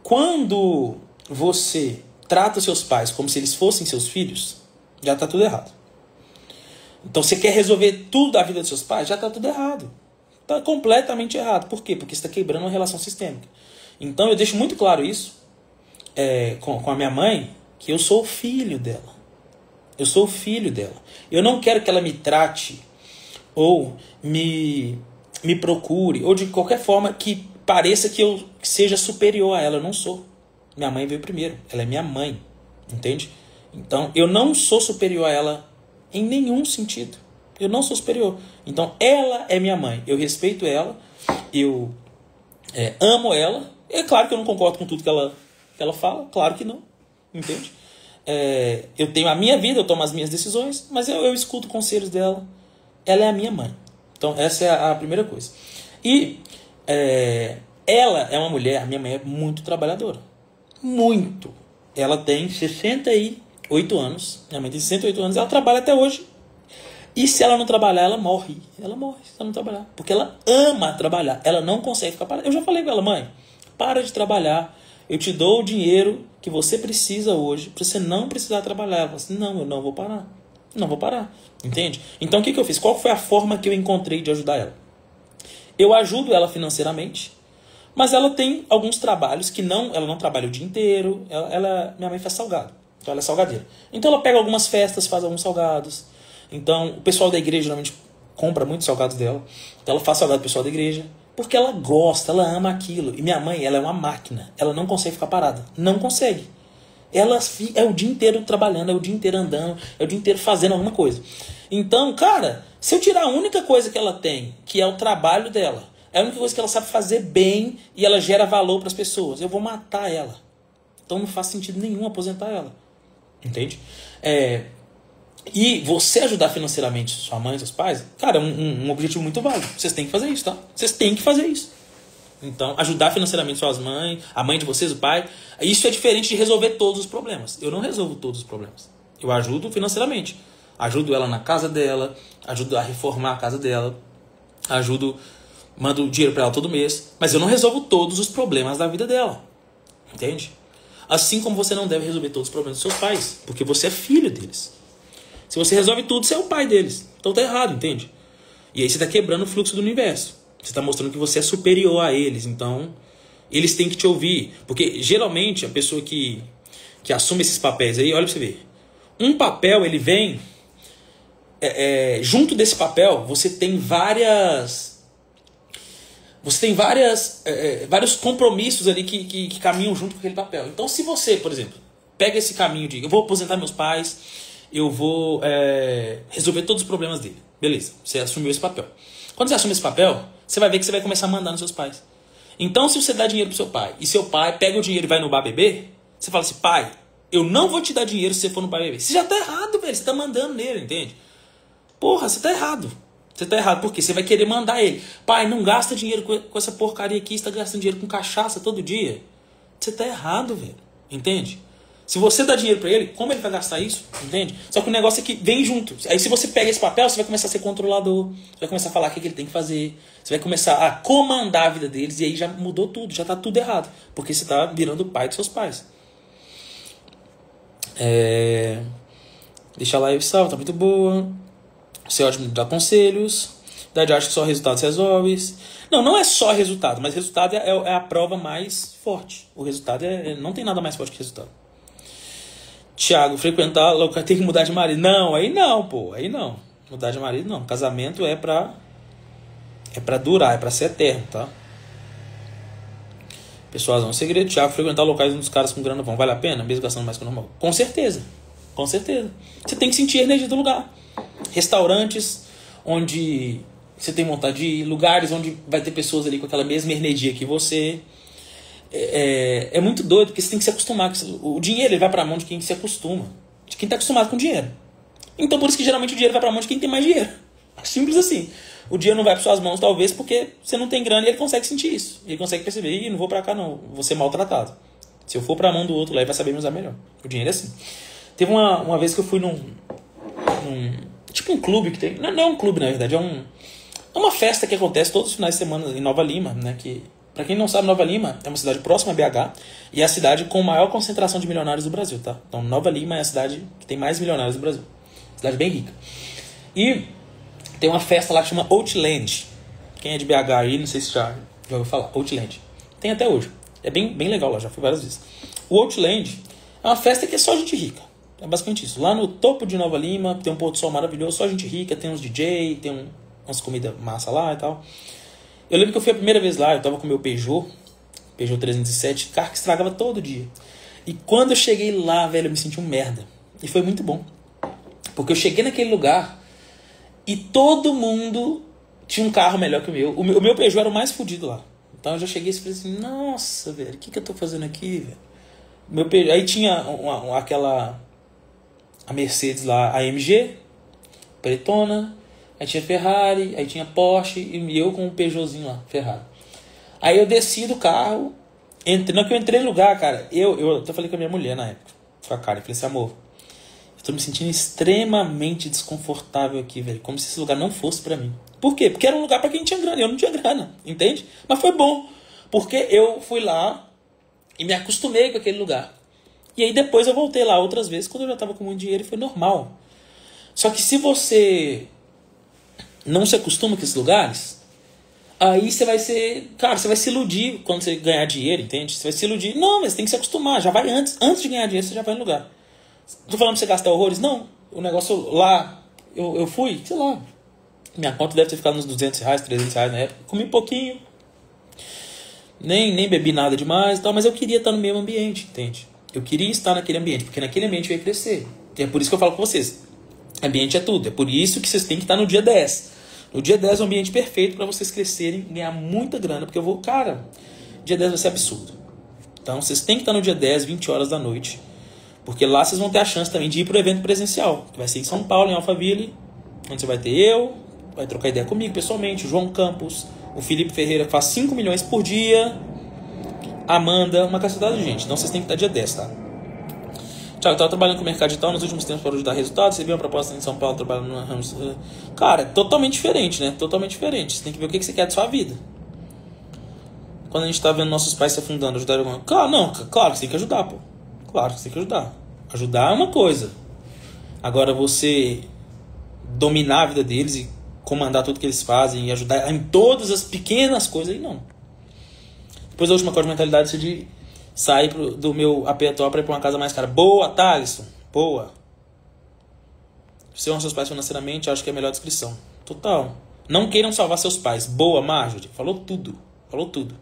quando você trata os seus pais como se eles fossem seus filhos, já está tudo errado. Então você quer resolver tudo da vida dos seus pais, já está tudo errado. Está completamente errado. Por quê? Porque você está quebrando uma relação sistêmica. Então eu deixo muito claro isso com a minha mãe, que eu sou o filho dela. Eu sou o filho dela. Eu não quero que ela me trate ou me procure, ou de qualquer forma que pareça que eu seja superior a ela. Eu não sou. Minha mãe veio primeiro. Ela é minha mãe. Entende? Então eu não sou superior a ela em nenhum sentido. Eu não sou superior. Então ela é minha mãe. Eu respeito ela. Eu amo ela. É claro que eu não concordo com tudo que ela fala. Claro que não. Entende? Eu tenho a minha vida, eu tomo as minhas decisões, mas eu escuto conselhos dela. Ela é a minha mãe. Então essa é a primeira coisa. E ela é uma mulher, a minha mãe é muito trabalhadora. Muito. Ela tem 68 anos. Minha mãe tem 68 anos, ela trabalha até hoje. E se ela não trabalhar, ela morre. Ela morre se ela não trabalhar. Porque ela ama trabalhar. Ela não consegue ficar parada. Eu já falei com ela, mãe, para de trabalhar. Eu te dou o dinheiro que você precisa hoje para você não precisar trabalhar. Ela falou assim, não, eu não vou parar. Não vou parar. Entende? Então o que eu fiz? Qual foi a forma que eu encontrei de ajudar ela? Eu ajudo ela financeiramente, mas ela tem alguns trabalhos que ela não trabalha o dia inteiro. Minha mãe faz salgado. Então ela é salgadeira. Então ela pega algumas festas, faz alguns salgados. Então o pessoal da igreja geralmente compra muitos salgados dela. Então ela faz salgado pro pessoal da igreja. Porque ela gosta, ela ama aquilo. E minha mãe, ela é uma máquina. Ela não consegue ficar parada. Não consegue. Ela é o dia inteiro trabalhando, é o dia inteiro andando, é o dia inteiro fazendo alguma coisa. Então, cara, se eu tirar a única coisa que ela tem, que é o trabalho dela, é a única coisa que ela sabe fazer bem e ela gera valor para as pessoas, eu vou matar ela. Então não faz sentido nenhum aposentar ela. Entende? E você ajudar financeiramente sua mãe, seus pais, cara, é um objetivo muito válido. Vocês têm que fazer isso, tá? Vocês têm que fazer isso. Então, ajudar financeiramente suas mães, a mãe de vocês, o pai, isso é diferente de resolver todos os problemas. Eu não resolvo todos os problemas. Eu ajudo financeiramente. Ajudo ela na casa dela, ajudo a reformar a casa dela, mando dinheiro para ela todo mês, mas eu não resolvo todos os problemas da vida dela. Entende? Assim como você não deve resolver todos os problemas dos seus pais, porque você é filho deles. Se você resolve tudo, você é o pai deles. Então tá errado, entende? E aí você está quebrando o fluxo do universo. Você está mostrando que você é superior a eles. Então, eles têm que te ouvir. Porque, geralmente, a pessoa que assume esses papéis aí, olha pra você ver. Um papel, ele vem... junto desse papel, você tem vários compromissos ali que caminham junto com aquele papel. Então, se você, por exemplo, pega esse caminho de... Eu vou aposentar meus pais, eu vou resolver todos os problemas dele. Beleza, você assumiu esse papel. Quando você assume esse papel, você vai ver que você vai começar a mandar nos seus pais. Então, se você dá dinheiro pro seu pai, e seu pai pega o dinheiro e vai no bar beber, você fala assim, pai, eu não vou te dar dinheiro se você for no bar beber. Você já tá errado, velho. Você tá mandando nele, entende? Porra, você tá errado. Você tá errado, por quê? Você vai querer mandar ele. Pai, não gasta dinheiro com essa porcaria aqui, você tá gastando dinheiro com cachaça todo dia. Você tá errado, velho. Entende? Se você dá dinheiro pra ele, como ele vai gastar isso? Entende? Só que o negócio é que vem junto. Aí se você pega esse papel, você vai começar a ser controlador. Você vai começar a falar o que ele tem que fazer. Você vai começar a comandar a vida deles. E aí já mudou tudo, já tá tudo errado. Porque você tá virando o pai dos seus pais. Deixa lá e salva, tá muito boa. Você é ótimo de dar conselhos. Verdade, eu acho que só resultados resolve. Não é só resultado, mas resultado é a prova mais forte. O resultado não tem nada mais forte que resultado. Tiago, frequentar local, tem que mudar de marido. Não, aí não, pô. Aí não. Mudar de marido não. Casamento é pra durar, é pra ser eterno, tá? Pessoal, um segredo. Tiago, frequentar locais onde os caras com grana vão. Vale a pena? Mesmo gastando mais que o normal? Com certeza. Com certeza. Você tem que sentir a energia do lugar. Restaurantes onde você tem vontade de ir. Lugares onde vai ter pessoas ali com aquela mesma energia que você. É muito doido, porque você tem que se acostumar. O dinheiro ele vai para a mão de quem se acostuma, de quem está acostumado com dinheiro. Então por isso que geralmente o dinheiro vai para a mão de quem tem mais dinheiro. Simples assim. O dinheiro não vai para suas mãos talvez porque você não tem grana e ele consegue sentir isso. Ele consegue perceber, não vou para cá não, vou ser maltratado. Se eu for para a mão do outro lá ele vai saber me usar melhor. O dinheiro é assim. Teve uma vez que eu fui num tipo um clube que tem, não é um clube na verdade, é uma festa que acontece todos os finais de semana em Nova Lima, né, que Pra quem não sabe, Nova Lima é uma cidade próxima a BH e é a cidade com maior concentração de milionários do Brasil, tá? Então, Nova Lima é a cidade que tem mais milionários do Brasil. Cidade bem rica. E tem uma festa lá que chama Outland. Quem é de BH aí, não sei se já ouviu falar. Outland. Tem até hoje. É bem legal lá, já fui várias vezes. O Outland é uma festa que é só gente rica. É basicamente isso. Lá no topo de Nova Lima tem um pôr do sol maravilhoso, só gente rica, tem uns DJ, tem umas comidas massa lá e tal. Eu lembro que eu fui a primeira vez lá, eu tava com o meu Peugeot 307, carro que estragava todo dia. E quando eu cheguei lá, velho, eu me senti um merda. E foi muito bom. Porque eu cheguei naquele lugar e todo mundo tinha um carro melhor que o meu. O meu Peugeot era o mais fodido lá. Então eu já cheguei e falei assim, nossa, velho, o que eu tô fazendo aqui, velho? Meu Peugeot, aí tinha a Mercedes lá, a AMG, pretona, aí tinha Ferrari, aí tinha Porsche e eu com um Peugeotzinho lá, Ferrari. Aí eu desci do carro, na que eu entrei no lugar, cara, eu até falei com a minha mulher na época, com a cara, eu falei assim, amor, eu tô me sentindo extremamente desconfortável aqui, velho, como se esse lugar não fosse pra mim. Por quê? Porque era um lugar pra quem tinha grana, eu não tinha grana, entende? Mas foi bom, porque eu fui lá e me acostumei com aquele lugar. E aí depois eu voltei lá outras vezes, quando eu já tava com muito dinheiro e foi normal. Só que se você não se acostuma com esses lugares, aí você vai ser... Cara, você vai se iludir quando você ganhar dinheiro, entende? Você vai se iludir. Não, mas você tem que se acostumar. Já vai antes de ganhar dinheiro, você já vai no lugar. Tô falando pra você gastar horrores? Não. O negócio lá, eu fui, sei lá. Minha conta deve ter ficado uns R$200, R$300 na época. Comi um pouquinho. Nem bebi nada demais e tal, mas eu queria estar no mesmo ambiente, entende? Eu queria estar naquele ambiente, porque naquele ambiente eu ia crescer. E é por isso que eu falo com vocês. Ambiente é tudo. É por isso que vocês têm que estar no dia 10. No dia 10 é o ambiente perfeito para vocês crescerem, ganhar muita grana, porque eu vou... Cara, dia 10 vai ser absurdo. Então vocês têm que estar no dia 10, 20 horas da noite. Porque lá vocês vão ter a chance também de ir para o evento presencial, que vai ser em São Paulo, em Alphaville, onde você vai ter eu, vai trocar ideia comigo pessoalmente, o João Campos, o Felipe Ferreira, que faz 5 milhões por dia, Amanda, uma cacetada de gente. Então vocês têm que estar dia 10, tá? Tiago, eu estava trabalhando com o mercado digital nos últimos tempos para ajudar resultados. Você viu uma proposta em São Paulo trabalhando no Ramos? Cara, é totalmente diferente, né? Totalmente diferente. Você tem que ver o que você quer da sua vida. Quando a gente tá vendo nossos pais se afundando, ajudar alguma... Claro, não, claro que você tem que ajudar, pô. Claro que você tem que ajudar. Ajudar é uma coisa. Agora você dominar a vida deles e comandar tudo que eles fazem e ajudar em todas as pequenas coisas, aí não. Depois a última coisa de mentalidade é de sair do meu AP atual para ir para uma casa mais cara. Boa, Thalisson. Boa. Você honra seus pais financeiramente, acho que é a melhor descrição. Total. Não queiram salvar seus pais. Boa, Marjorie. Falou tudo. Falou tudo.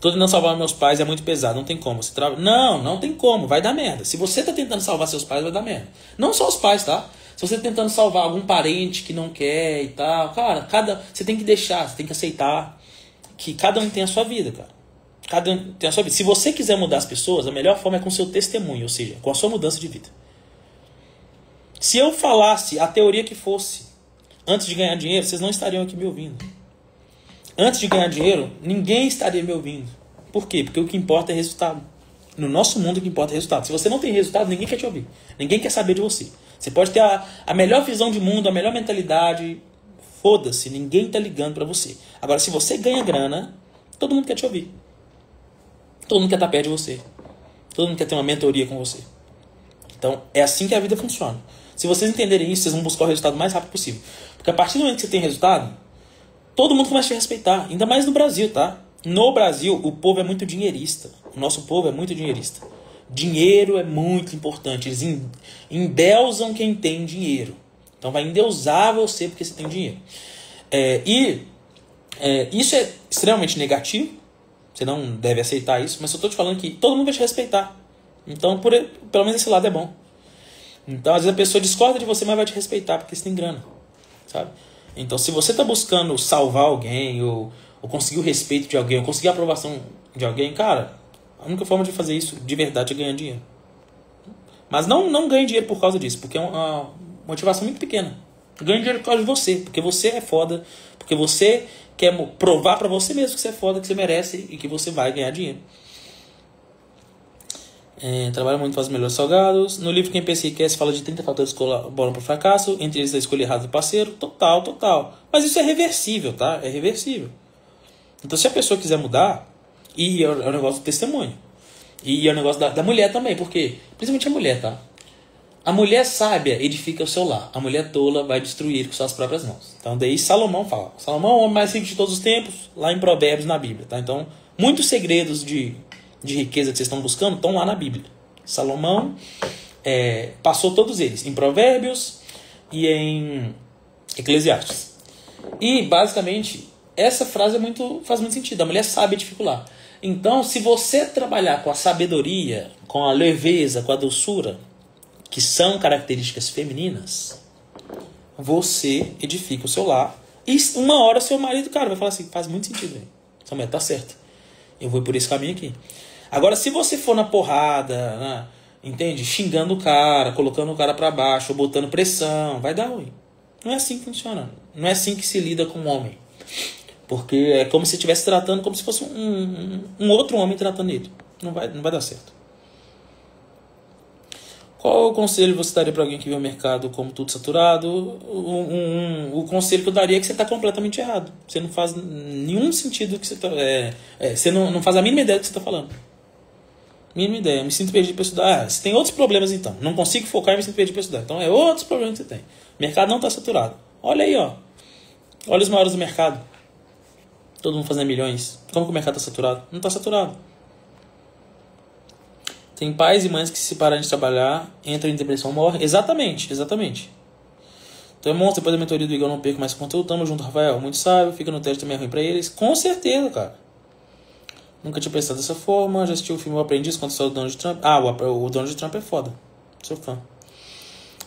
Tô tentando salvar meus pais, é muito pesado, não tem como. Você não tem como, vai dar merda. Se você tá tentando salvar seus pais, vai dar merda. Não só os pais, tá? Se você tá tentando salvar algum parente que não quer e tal, cara, você tem que deixar, você tem que aceitar que cada um tem a sua vida, cara. Cada um tem a sua vida. Se você quiser mudar as pessoas, a melhor forma é com o seu testemunho, ou seja, com a sua mudança de vida. Se eu falasse a teoria que fosse antes de ganhar dinheiro, vocês não estariam aqui me ouvindo. Antes de ganhar dinheiro, ninguém estaria me ouvindo. Por quê? Porque o que importa é resultado. No nosso mundo, o que importa é resultado. Se você não tem resultado, ninguém quer te ouvir. Ninguém quer saber de você. Você pode ter a melhor visão de mundo, a melhor mentalidade. Foda-se, ninguém tá ligando pra você. Agora, se você ganha grana, todo mundo quer te ouvir. Todo mundo quer estar perto de você. Todo mundo quer ter uma mentoria com você. Então, é assim que a vida funciona. Se vocês entenderem isso, vocês vão buscar o resultado o mais rápido possível. Porque a partir do momento que você tem resultado, todo mundo começa a te respeitar. Ainda mais no Brasil, tá? No Brasil, o povo é muito dinheirista. O nosso povo é muito dinheirista. Dinheiro é muito importante. Eles endeusam quem tem dinheiro. Então vai endeusar você porque você tem dinheiro. Isso é extremamente negativo. Você não deve aceitar isso. Mas eu estou te falando que todo mundo vai te respeitar. Então, pelo menos esse lado é bom. Então, às vezes a pessoa discorda de você, mas vai te respeitar porque você tem grana. Sabe? Então, se você está buscando salvar alguém, ou conseguir o respeito de alguém, ou conseguir a aprovação de alguém, cara, a única forma de fazer isso de verdade é ganhar dinheiro. Mas não ganhe dinheiro por causa disso, porque é uma motivação muito pequena. Ganhe dinheiro por causa de você, porque você é foda, porque você quer provar pra você mesmo que você é foda, que você merece e que você vai ganhar dinheiro. Trabalha muito, faz melhores salgados. No livro Quem Pensa e Quer se fala de 30 fatores que colaboram para o fracasso, entre eles a escolha errada do parceiro. Total. Mas isso é reversível, tá? É reversível. Então, se a pessoa quiser mudar, e é o negócio do testemunho. E é o negócio da mulher também, porque, principalmente a mulher, tá? A mulher sábia edifica o seu lar. A mulher tola vai destruir com suas próprias mãos. Então, daí Salomão fala. Salomão é o homem mais rico de todos os tempos, lá em Provérbios, na Bíblia, tá? Então, muitos segredos de riqueza que vocês estão buscando estão lá na Bíblia. Salomão passou todos eles em Provérbios e em Eclesiastes. E, basicamente, essa frase faz muito sentido. A mulher sabe edificar o lar. Então, se você trabalhar com a sabedoria, com a leveza, com a doçura, que são características femininas, você edifica o seu lar. E uma hora seu marido, cara, vai falar assim, faz muito sentido, velho. Essa mulher tá certa. Eu vou por esse caminho aqui. Agora, se você for na porrada, né, entende? Xingando o cara, colocando o cara pra baixo, ou botando pressão, vai dar ruim. Não é assim que funciona. Não é assim que se lida com um homem. Porque é como se estivesse tratando como se fosse um outro homem tratando ele. Não vai dar certo. Qual o conselho você daria para alguém que vê o mercado como tudo saturado? O conselho que eu daria é que você está completamente errado. Você não faz nenhum sentido que você está... você não faz a mínima ideia do que você está falando. Mínima ideia. Eu me sinto perdido para estudar. Você tem outros problemas então. Não consigo focar e me sinto perdido para estudar. Então é outros problemas que você tem. O mercado não está saturado. Olha aí, ó. Olha os maiores do mercado. Todo mundo fazendo milhões. Como que o mercado está saturado? Não está saturado. Tem pais e mães que se pararem de trabalhar, entram em depressão, morrem. Exatamente. Então é monstro, depois da mentoria do Igor, não perco mais conteúdo. Tamo junto, Rafael. Muito sábio, fica no teste também é ruim pra eles. Com certeza, cara. Nunca tinha pensado dessa forma. Já assisti o filme O Aprendiz, quando saiu o Donald Trump. O Donald Trump é foda. Sou fã.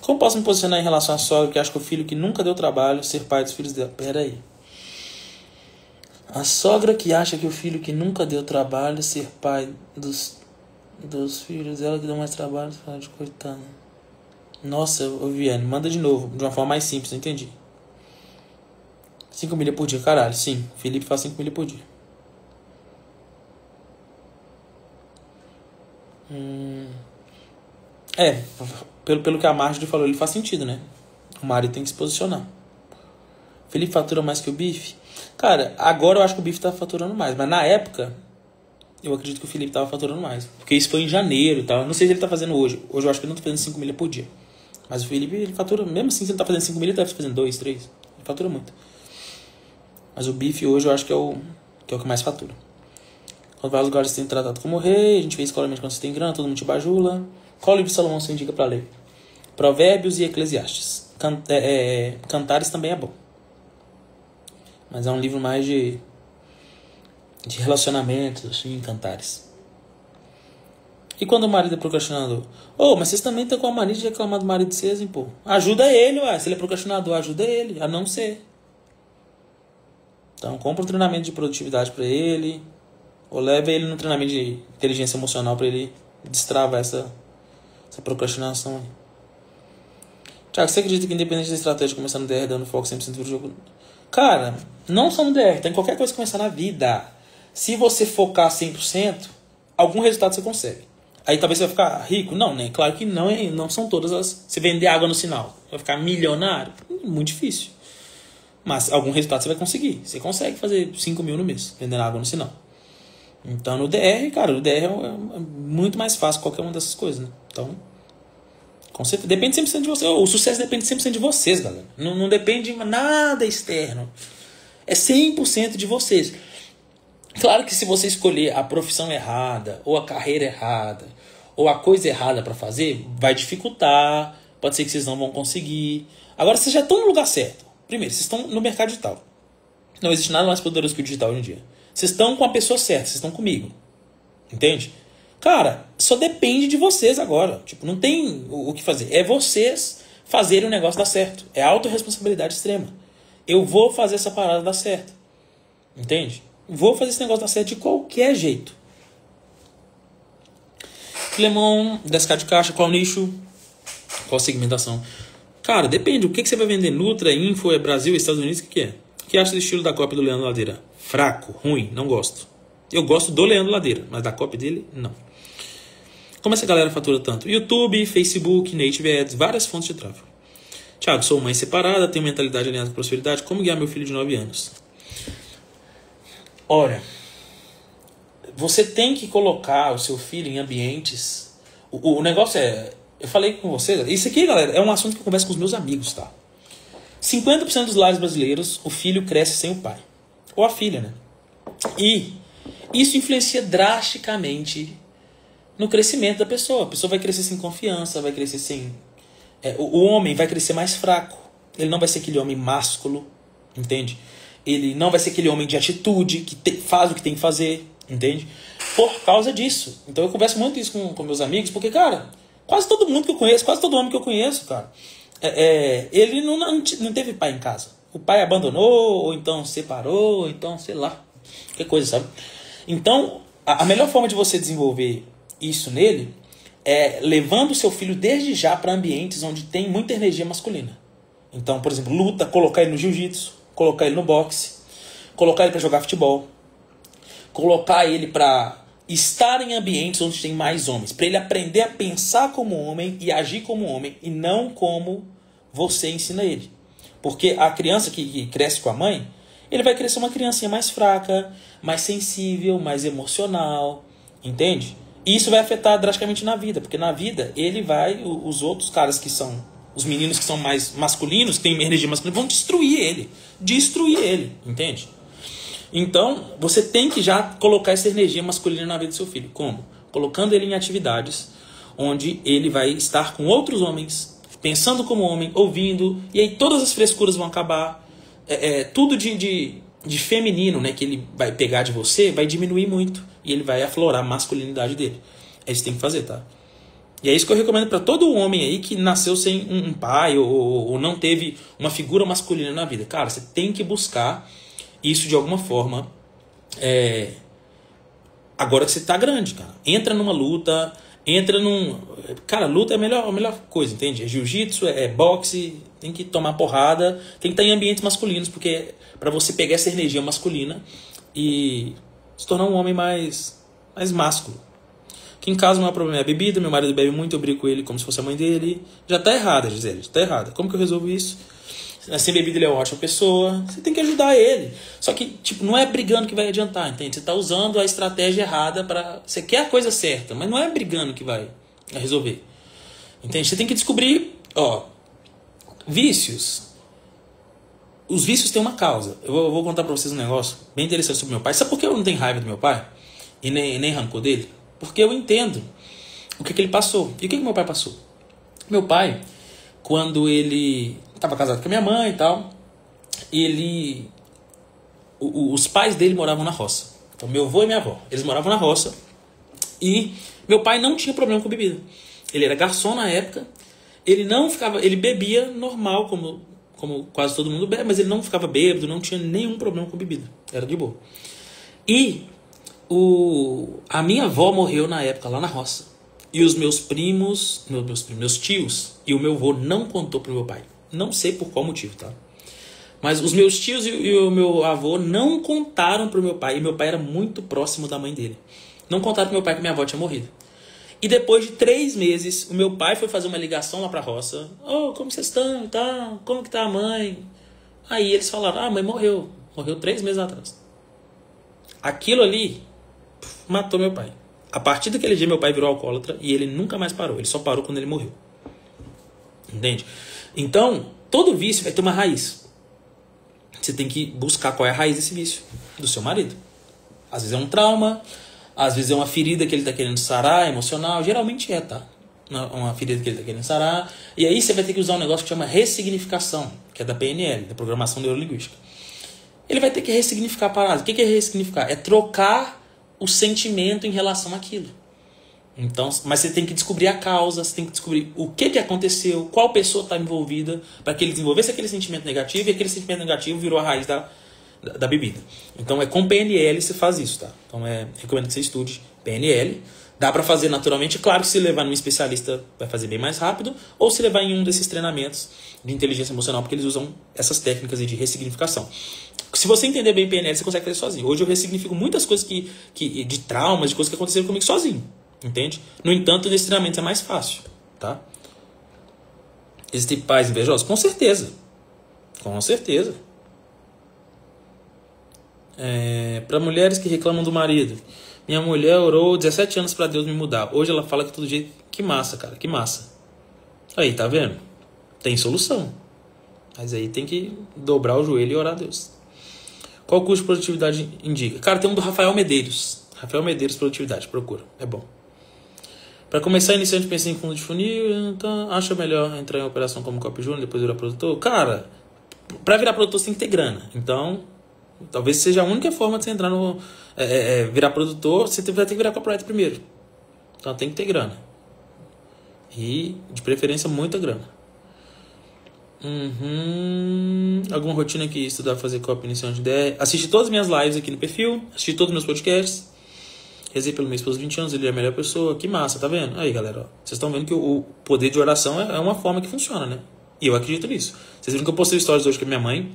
Como posso me posicionar em relação à sogra que acha que o filho que nunca deu trabalho ser pai dos filhos dela? Pera aí. A sogra que acha que o filho que nunca deu trabalho ser pai dos filhos dela que dão mais trabalho, fala de coitado. Nossa, Viane, manda de novo, de uma forma mais simples, não entendi. 5 milhas por dia, caralho, sim. Felipe faz 5 milhas por dia. Pelo que a Marjorie falou, ele faz sentido, né? O marido tem que se posicionar. Felipe fatura mais que o Bife? Cara, agora eu acho que o Bife tá faturando mais, mas na época eu acredito que o Felipe tava faturando mais. Porque isso foi em janeiro e tal. Não sei se ele tá fazendo hoje. Hoje eu acho que ele não tá fazendo 5 milhas por dia. Mas o Felipe, ele fatura, mesmo assim, se ele tá fazendo 5 milhas, ele tá fazendo 2, 3. Ele fatura muito. Mas o Bife hoje eu acho que é o que mais fatura. Quando vários lugares você tem tratado como rei, a gente vê escolarmente quando você tem grana, todo mundo te bajula. Qual livro de Salomão você indica pra ler? Provérbios e Eclesiastes. Cantares também é bom. Mas é um livro mais de relacionamentos, assim, Cantares. E quando o marido é procrastinador? Mas vocês também estão com a mania de reclamar do marido de vocês, hein, pô? Ajuda ele, ué. Se ele é procrastinador, ajuda ele a não ser. Então, compra um treinamento de produtividade pra ele. Ou leva ele no treinamento de inteligência emocional pra ele destravar essa procrastinação aí. Tiago, você acredita que independente da estratégia começar no DR dando foco 100% do jogo? Cara, não só no DR, tem qualquer coisa que começar na vida. Se você focar 100%, algum resultado você consegue. Aí talvez você vai ficar rico? Não, né? Claro que não são todas as... Você vender água no sinal, vai ficar milionário? Muito difícil. Mas algum resultado você vai conseguir. Você consegue fazer 5 mil no mês, vendendo água no sinal. Então no DR, cara, o DR é muito mais fácil que qualquer uma dessas coisas, né? Então, com certeza, depende 100% de você. O sucesso depende 100% de vocês, galera. Não depende de nada externo. É 100% de vocês. Claro que se você escolher a profissão errada, ou a carreira errada, ou a coisa errada para fazer, vai dificultar, pode ser que vocês não vão conseguir. Agora, vocês já estão no lugar certo. Primeiro, vocês estão no mercado digital. Não existe nada mais poderoso que o digital hoje em dia. Vocês estão com a pessoa certa, vocês estão comigo. Entende? Cara, só depende de vocês agora. Tipo, não tem o que fazer. É vocês fazerem o negócio dar certo. É autorresponsabilidade extrema. Eu vou fazer essa parada dar certo. Entende? Vou fazer esse negócio dar certo de qualquer jeito. Clemon, 10k de caixa, qual nicho? Qual segmentação? Cara, depende. O que você vai vender? Nutra, Info, é Brasil, Estados Unidos? O que é? O que acha do estilo da cópia do Leandro Ladeira? Fraco, ruim, não gosto. Eu gosto do Leandro Ladeira, mas da cópia dele, não. Como essa galera fatura tanto? YouTube, Facebook, Native Ads, várias fontes de tráfego. Tiago, sou mãe separada, tenho mentalidade alinhada com prosperidade. Como guiar meu filho de 9 anos? Olha, você tem que colocar o seu filho em ambientes... O negócio é... Eu falei com você... Isso aqui, galera, é um assunto que eu converso com os meus amigos, tá? 50% dos lares brasileiros, o filho cresce sem o pai. Ou a filha, né? E isso influencia drasticamente no crescimento da pessoa. A pessoa vai crescer sem confiança, vai crescer sem... o homem vai crescer mais fraco. Ele não vai ser aquele homem másculo, entende? Ele não vai ser aquele homem de atitude, que faz o que tem que fazer, entende? Por causa disso. Então eu converso muito isso com meus amigos, porque, cara, quase todo mundo que eu conheço, quase todo homem que eu conheço, cara, ele não teve pai em casa. O pai abandonou, ou então separou, ou então, sei lá, qualquer coisa, sabe? Então, a melhor forma de você desenvolver isso nele é levando o seu filho desde já para ambientes onde tem muita energia masculina. Então, por exemplo, luta, colocar ele no jiu-jitsu, colocar ele no boxe, colocar ele para jogar futebol, colocar ele para estar em ambientes onde tem mais homens, para ele aprender a pensar como homem e agir como homem e não como você ensina ele. Porque a criança que cresce com a mãe, ele vai crescer uma criancinha mais fraca, mais sensível, mais emocional, entende? E isso vai afetar drasticamente na vida, porque na vida os outros caras que são, os meninos que são mais masculinos, que têm energia masculina, vão destruir ele, entende? Então, você tem que já colocar essa energia masculina na vida do seu filho. Como? Colocando ele em atividades onde ele vai estar com outros homens, pensando como homem, ouvindo, e aí todas as frescuras vão acabar. Tudo de feminino, né, que ele vai pegar de você vai diminuir muito, e ele vai aflorar a masculinidade dele. É isso que tem que fazer, tá? E é isso que eu recomendo para todo homem aí que nasceu sem um pai ou não teve uma figura masculina na vida. Cara, você tem que buscar isso de alguma forma. Agora que você tá grande, cara. Entra numa luta, Cara, luta é a melhor coisa, entende? É jiu-jitsu, é boxe, tem que tomar porrada, tem que estar em ambientes masculinos, porque para você pegar essa energia masculina e se tornar um homem mais másculo. Que em casa não é problema, é a bebida, meu marido bebe muito, eu brigo com ele como se fosse a mãe dele. Já tá errada, Gisele, já tá errada. Como que eu resolvo isso? Sem bebida ele é uma ótima pessoa, você tem que ajudar ele. Só que, tipo, não é brigando que vai adiantar, entende? Você tá usando a estratégia errada para... Você quer a coisa certa, mas não é brigando que vai resolver. Entende? Você tem que descobrir, vícios. Os vícios têm uma causa. Eu vou contar pra vocês um negócio bem interessante sobre meu pai. Sabe por que eu não tenho raiva do meu pai? E nem rancor dele? Porque eu entendo o que ele passou. E o que meu pai passou? Meu pai, quando ele estava casado com a minha mãe e tal, os pais dele moravam na roça. Então meu avô e minha avó, eles moravam na roça. E meu pai não tinha problema com bebida. Ele era garçom na época. Ele bebia normal, como quase todo mundo bebe, mas ele não ficava bêbado, não tinha nenhum problema com bebida. Era de boa. E a minha avó morreu na época lá na roça. E os meus primos, meus tios e o meu avô não contou pro meu pai. Não sei por qual motivo, tá? Mas os meus tios e o meu avô não contaram pro meu pai. E meu pai era muito próximo da mãe dele. Não contaram pro meu pai que minha avó tinha morrido. E depois de 3 meses, o meu pai foi fazer uma ligação lá pra roça. Como vocês estão e tal? Como que tá a mãe? Aí eles falaram, a mãe morreu. Morreu 3 meses atrás. Aquilo ali matou meu pai. A partir daquele dia, meu pai virou alcoólatra e ele nunca mais parou. Ele só parou quando ele morreu. Entende? Então, todo vício vai ter uma raiz. Você tem que buscar qual é a raiz desse vício do seu marido. Às vezes é um trauma, às vezes é uma ferida que ele está querendo sarar, emocional. Geralmente tá? Uma ferida que ele está querendo sarar. E aí você vai ter que usar um negócio que chama ressignificação, que é da PNL, da Programação Neurolinguística. Ele vai ter que ressignificar a parada. O que é ressignificar? É trocar o sentimento em relação àquilo. Então, mas você tem que descobrir a causa, você tem que descobrir o que aconteceu, qual pessoa está envolvida, para que ele desenvolvesse aquele sentimento negativo, e aquele sentimento negativo virou a raiz da bebida. Então, com PNL você faz isso, tá? Então, recomendo que você estude PNL. Dá para fazer naturalmente, claro que se levar num especialista vai fazer bem mais rápido, ou se levar em um desses treinamentos de inteligência emocional, porque eles usam essas técnicas de ressignificação. Se você entender bem PNL, você consegue fazer sozinho. Hoje eu ressignifico muitas coisas de traumas, de coisas que aconteceram comigo sozinho. Entende? No entanto, nesse treinamento é mais fácil, tá? Existem pais invejosos? Com certeza. Com certeza. Para mulheres que reclamam do marido. Minha mulher orou 17 anos para Deus me mudar. Hoje ela fala que todo jeito. Que massa, cara, que massa. Aí, tá vendo? Tem solução. Mas aí tem que dobrar o joelho e orar a Deus. Qual curso de produtividade indica? Cara, tem um do Rafael Medeiros. Rafael Medeiros, produtividade, procura. É bom. Para começar, iniciante, pensei em fundo de funil. Então, acha melhor entrar em operação como copy júnior, depois virar produtor? Cara, para virar produtor você tem que ter grana. Então, talvez seja a única forma de você entrar no... virar produtor, você vai ter que virar copywriter primeiro. Então, tem que ter grana. E, de preferência, muita grana. Alguma rotina que estudar fazer copy iniciante de ideia? Assiste todas as minhas lives aqui no perfil. Assisti todos os meus podcasts. Rezei pelo meu esposo 20 anos, ele é a melhor pessoa. Que massa, tá vendo? Aí, galera, ó, vocês estão vendo que o poder de oração é uma forma que funciona, né? E eu acredito nisso. Vocês viram que eu postei stories hoje com a minha mãe.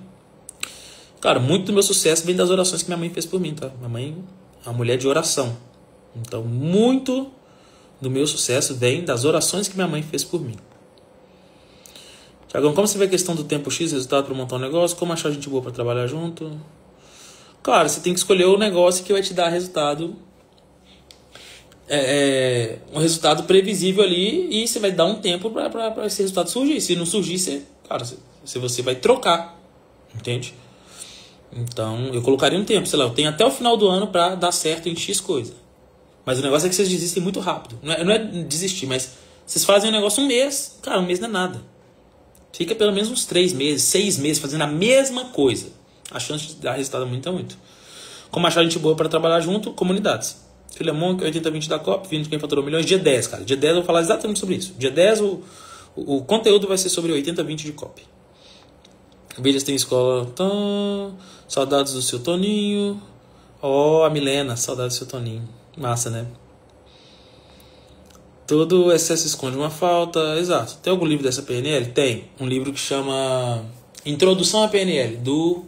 Cara, muito do meu sucesso vem das orações que minha mãe fez por mim, tá? Minha mãe é uma mulher de oração. Então, muito do meu sucesso vem das orações que minha mãe fez por mim. Tiagão, como você vê a questão do tempo X, resultado para montar um negócio? Como achar gente boa para trabalhar junto? Claro, você tem que escolher o negócio que vai te dar resultado. Um resultado previsível ali, e você vai dar um tempo para esse resultado surgir. Se não surgir, você vai trocar. Entende? Então, eu colocaria um tempo. Sei lá, eu tenho até o final do ano para dar certo em X coisa. Mas o negócio é que vocês desistem muito rápido. Não é desistir, mas vocês fazem um negócio um mês. Cara, um mês não é nada. Fica pelo menos uns 3 meses, 6 meses fazendo a mesma coisa. A chance de dar resultado é muito. Como achar gente boa para trabalhar junto? Comunidades. Filemon, 80-20 da COP, vindo de quem faturou milhões. Dia 10, cara. Dia 10 eu vou falar exatamente sobre isso. Dia 10 o conteúdo vai ser sobre 80-20 de COP. Abelhas tem escola. Saudades do seu Toninho. A Milena. Saudades do seu Toninho. Massa, né? Todo excesso esconde uma falta. Exato. Tem algum livro dessa PNL? Tem. Um livro que chama Introdução à PNL, do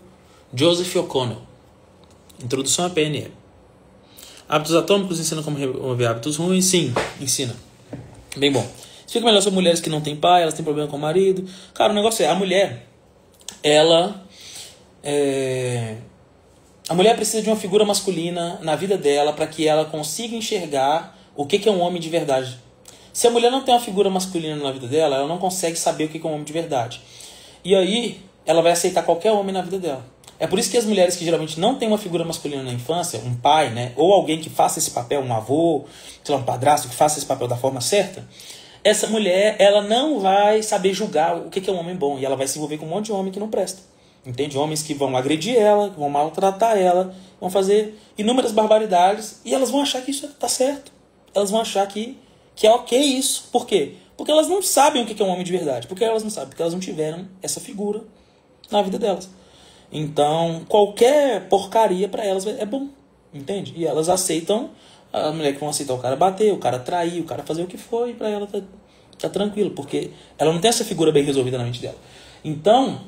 Joseph O'Connell. Introdução à PNL. Hábitos atômicos ensina como remover hábitos ruins? Sim, ensina. Bem bom. Explica melhor sobre mulheres que não têm pai, elas têm problema com o marido. Cara, o negócio a mulher, a mulher precisa de uma figura masculina na vida dela para que ela consiga enxergar o que é um homem de verdade. Se a mulher não tem uma figura masculina na vida dela, ela não consegue saber o que é um homem de verdade. E aí, ela vai aceitar qualquer homem na vida dela. É por isso que as mulheres que geralmente não têm uma figura masculina na infância, um pai, né, ou alguém que faça esse papel, um avô, sei lá, um padrasto que faça esse papel da forma certa, essa mulher, ela não vai saber julgar o que é um homem bom, e ela vai se envolver com um monte de homem que não presta. Entende? Homens que vão agredir ela, que vão maltratar ela, vão fazer inúmeras barbaridades, e elas vão achar que isso tá certo. Elas vão achar que é ok isso. Por quê? Porque elas não sabem o que é um homem de verdade. Por que elas não sabem? Porque elas não tiveram essa figura na vida delas. Então, qualquer porcaria para elas é bom, entende? E elas aceitam, a mulher que vão aceitar o cara bater, o cara trair, o cara fazer o que for, e para ela tá tranquilo, porque ela não tem essa figura bem resolvida na mente dela. Então,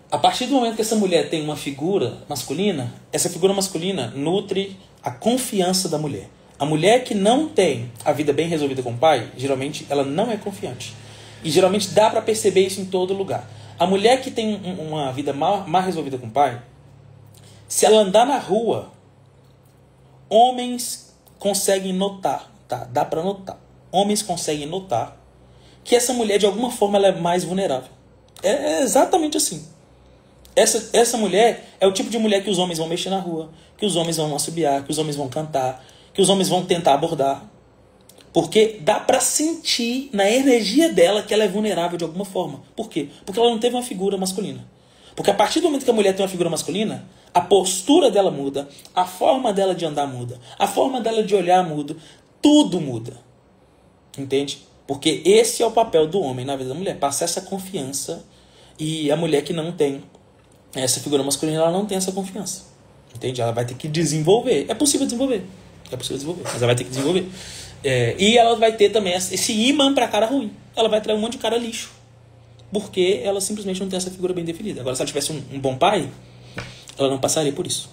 a partir do momento que essa mulher tem uma figura masculina, essa figura masculina nutre a confiança da mulher. A mulher que não tem a vida bem resolvida com o pai, geralmente ela não é confiante. E geralmente dá para perceber isso em todo lugar. A mulher que tem uma vida mal resolvida com o pai, se ela andar na rua, homens conseguem notar, tá? Dá para notar. Homens conseguem notar que essa mulher, de alguma forma, ela é mais vulnerável. É exatamente assim. Essa mulher é o tipo de mulher que os homens vão mexer na rua, que os homens vão assobiar, que os homens vão cantar, que os homens vão tentar abordar. Porque dá pra sentir na energia dela que ela é vulnerável de alguma forma. Por quê? Porque ela não teve uma figura masculina. Porque a partir do momento que a mulher tem uma figura masculina, a postura dela muda, a forma dela de andar muda, a forma dela de olhar muda, tudo muda. Entende? Porque esse é o papel do homem na vida da mulher, passar essa confiança. E a mulher que não tem essa figura masculina, ela não tem essa confiança. Entende? Ela vai ter que desenvolver. É possível desenvolver, mas ela vai ter que desenvolver. E ela vai ter também esse imã pra cara ruim. Ela vai atrair um monte de cara lixo. Porque ela simplesmente não tem essa figura bem definida. Agora, se ela tivesse um bom pai, ela não passaria por isso.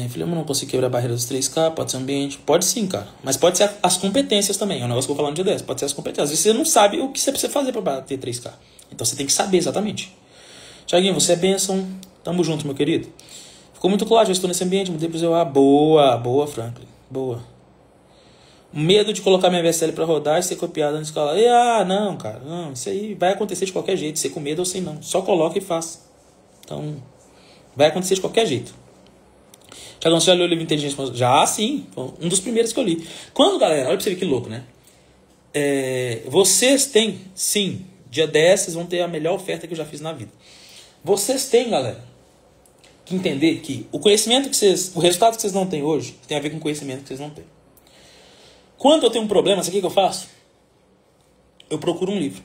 Filho, eu não consigo quebrar a barreira dos 3K, pode ser ambiente. Pode sim, cara. Mas pode ser as competências também. É um negócio que eu vou falar no dia 10. Pode ser as competências. Às vezes você não sabe o que você precisa fazer pra bater 3K. Então você tem que saber exatamente. Tiaguinho, você é bênção. Tamo junto, meu querido. Ficou muito claro, já estou nesse ambiente, mudei pro ZOA. Boa, Franklin. Boa. Medo de colocar minha VSL pra rodar e ser copiada na escola. Não, cara. Não, isso aí vai acontecer de qualquer jeito. Ser com medo ou sem não. Só coloca e faça. Então, vai acontecer de qualquer jeito. Tiagão, você já leu o livro Inteligência Emocional? Já, sim. Um dos primeiros que eu li. Quando, galera, olha pra você ver que louco, né? Vocês têm, sim, dia 10 vocês vão ter a melhor oferta que eu já fiz na vida. Vocês têm, galera, que entender que o conhecimento que vocês, o resultado que vocês não têm hoje tem a ver com o conhecimento que vocês não têm. Quando eu tenho um problema, sabe o que eu faço? Eu procuro um livro.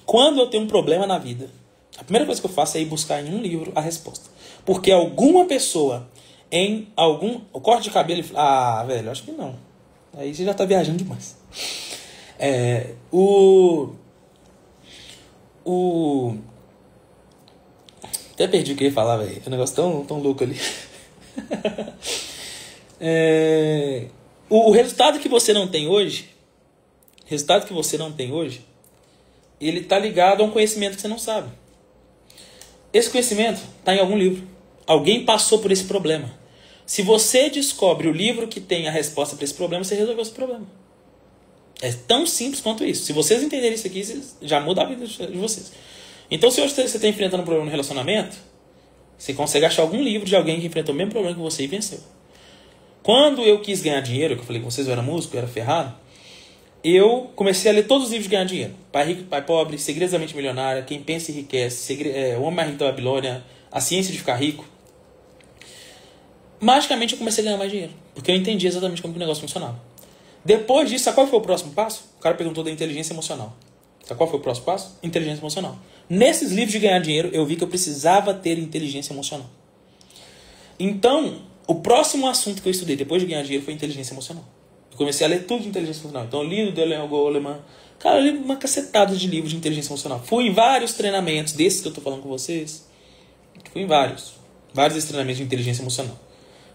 Quando eu tenho um problema na vida, a primeira coisa que eu faço é ir buscar em um livro a resposta. Porque alguma pessoa em algum... O corte de cabelo... velho, acho que não. Aí você já tá viajando demais. Até perdi o que eu ia falar, velho. É um negócio tão louco ali. O resultado que você não tem hoje, ele tá ligado a um conhecimento que você não sabe. Esse conhecimento tá em algum livro. Alguém passou por esse problema. Se você descobre o livro que tem a resposta para esse problema, você resolveu esse problema. É tão simples quanto isso. Se vocês entenderem isso aqui, já muda a vida de vocês. Então, se hoje você está enfrentando um problema no relacionamento, você consegue achar algum livro de alguém que enfrentou o mesmo problema que você e venceu. Quando eu quis ganhar dinheiro, que eu falei com vocês, eu era músico, eu era ferrado, eu comecei a ler todos os livros de ganhar dinheiro. Pai Rico, Pai Pobre, Segredos da Mente Milionária, Quem Pensa e Enriquece, O Homem Mais Rico da Babilônia, A Ciência de Ficar Rico. Magicamente eu comecei a ganhar mais dinheiro, porque eu entendi exatamente como que o negócio funcionava. Depois disso, sabe qual foi o próximo passo? O cara perguntou da inteligência emocional. Sabe qual foi o próximo passo? Inteligência emocional. Nesses livros de ganhar dinheiro, eu vi que eu precisava ter inteligência emocional. Então, o próximo assunto que eu estudei depois de ganhar dinheiro foi inteligência emocional. Eu comecei a ler tudo de inteligência emocional. Então, eu li o Daniel Goleman. Cara, eu li uma cacetada de livros de inteligência emocional. Fui em vários treinamentos desses que eu tô falando com vocês. Fui em vários desses treinamentos de inteligência emocional.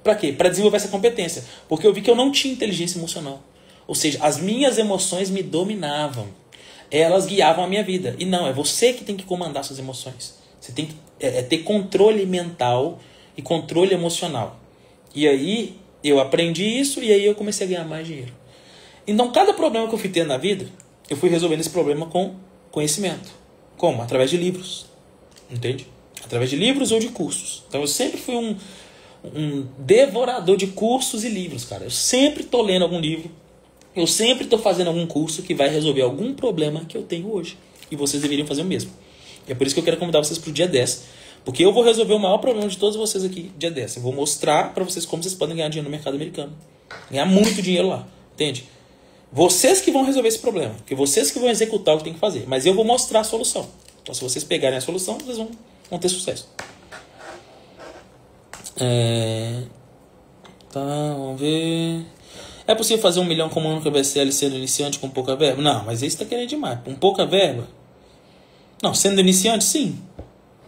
Pra quê? Pra desenvolver essa competência. Porque eu vi que eu não tinha inteligência emocional. Ou seja, as minhas emoções me dominavam. Elas guiavam a minha vida. E não, é você que tem que comandar suas emoções. Você tem que ter controle mental e controle emocional. E aí eu aprendi isso e aí eu comecei a ganhar mais dinheiro. Então cada problema que eu fui tendo na vida, eu fui resolvendo esse problema com conhecimento. Como? Através de livros. Entende? Através de livros ou de cursos. Então eu sempre fui um devorador de cursos e livros, cara. Eu sempre tô lendo algum livro. Eu sempre estou fazendo algum curso que vai resolver algum problema que eu tenho hoje. E vocês deveriam fazer o mesmo. E é por isso que eu quero convidar vocês para o dia 10. Porque eu vou resolver o maior problema de todos vocês aqui dia 10. Eu vou mostrar para vocês como vocês podem ganhar dinheiro no mercado americano. Ganhar muito dinheiro lá. Entende? Vocês que vão resolver esse problema. Porque vocês que vão executar o que tem que fazer. Mas eu vou mostrar a solução. Então se vocês pegarem a solução, vocês vão ter sucesso. Tá, vamos ver... É possível fazer 1 milhão com uma única VSL sendo iniciante com pouca verba? Não, mas aí você está querendo demais. Com pouca verba? Não, sendo iniciante, sim.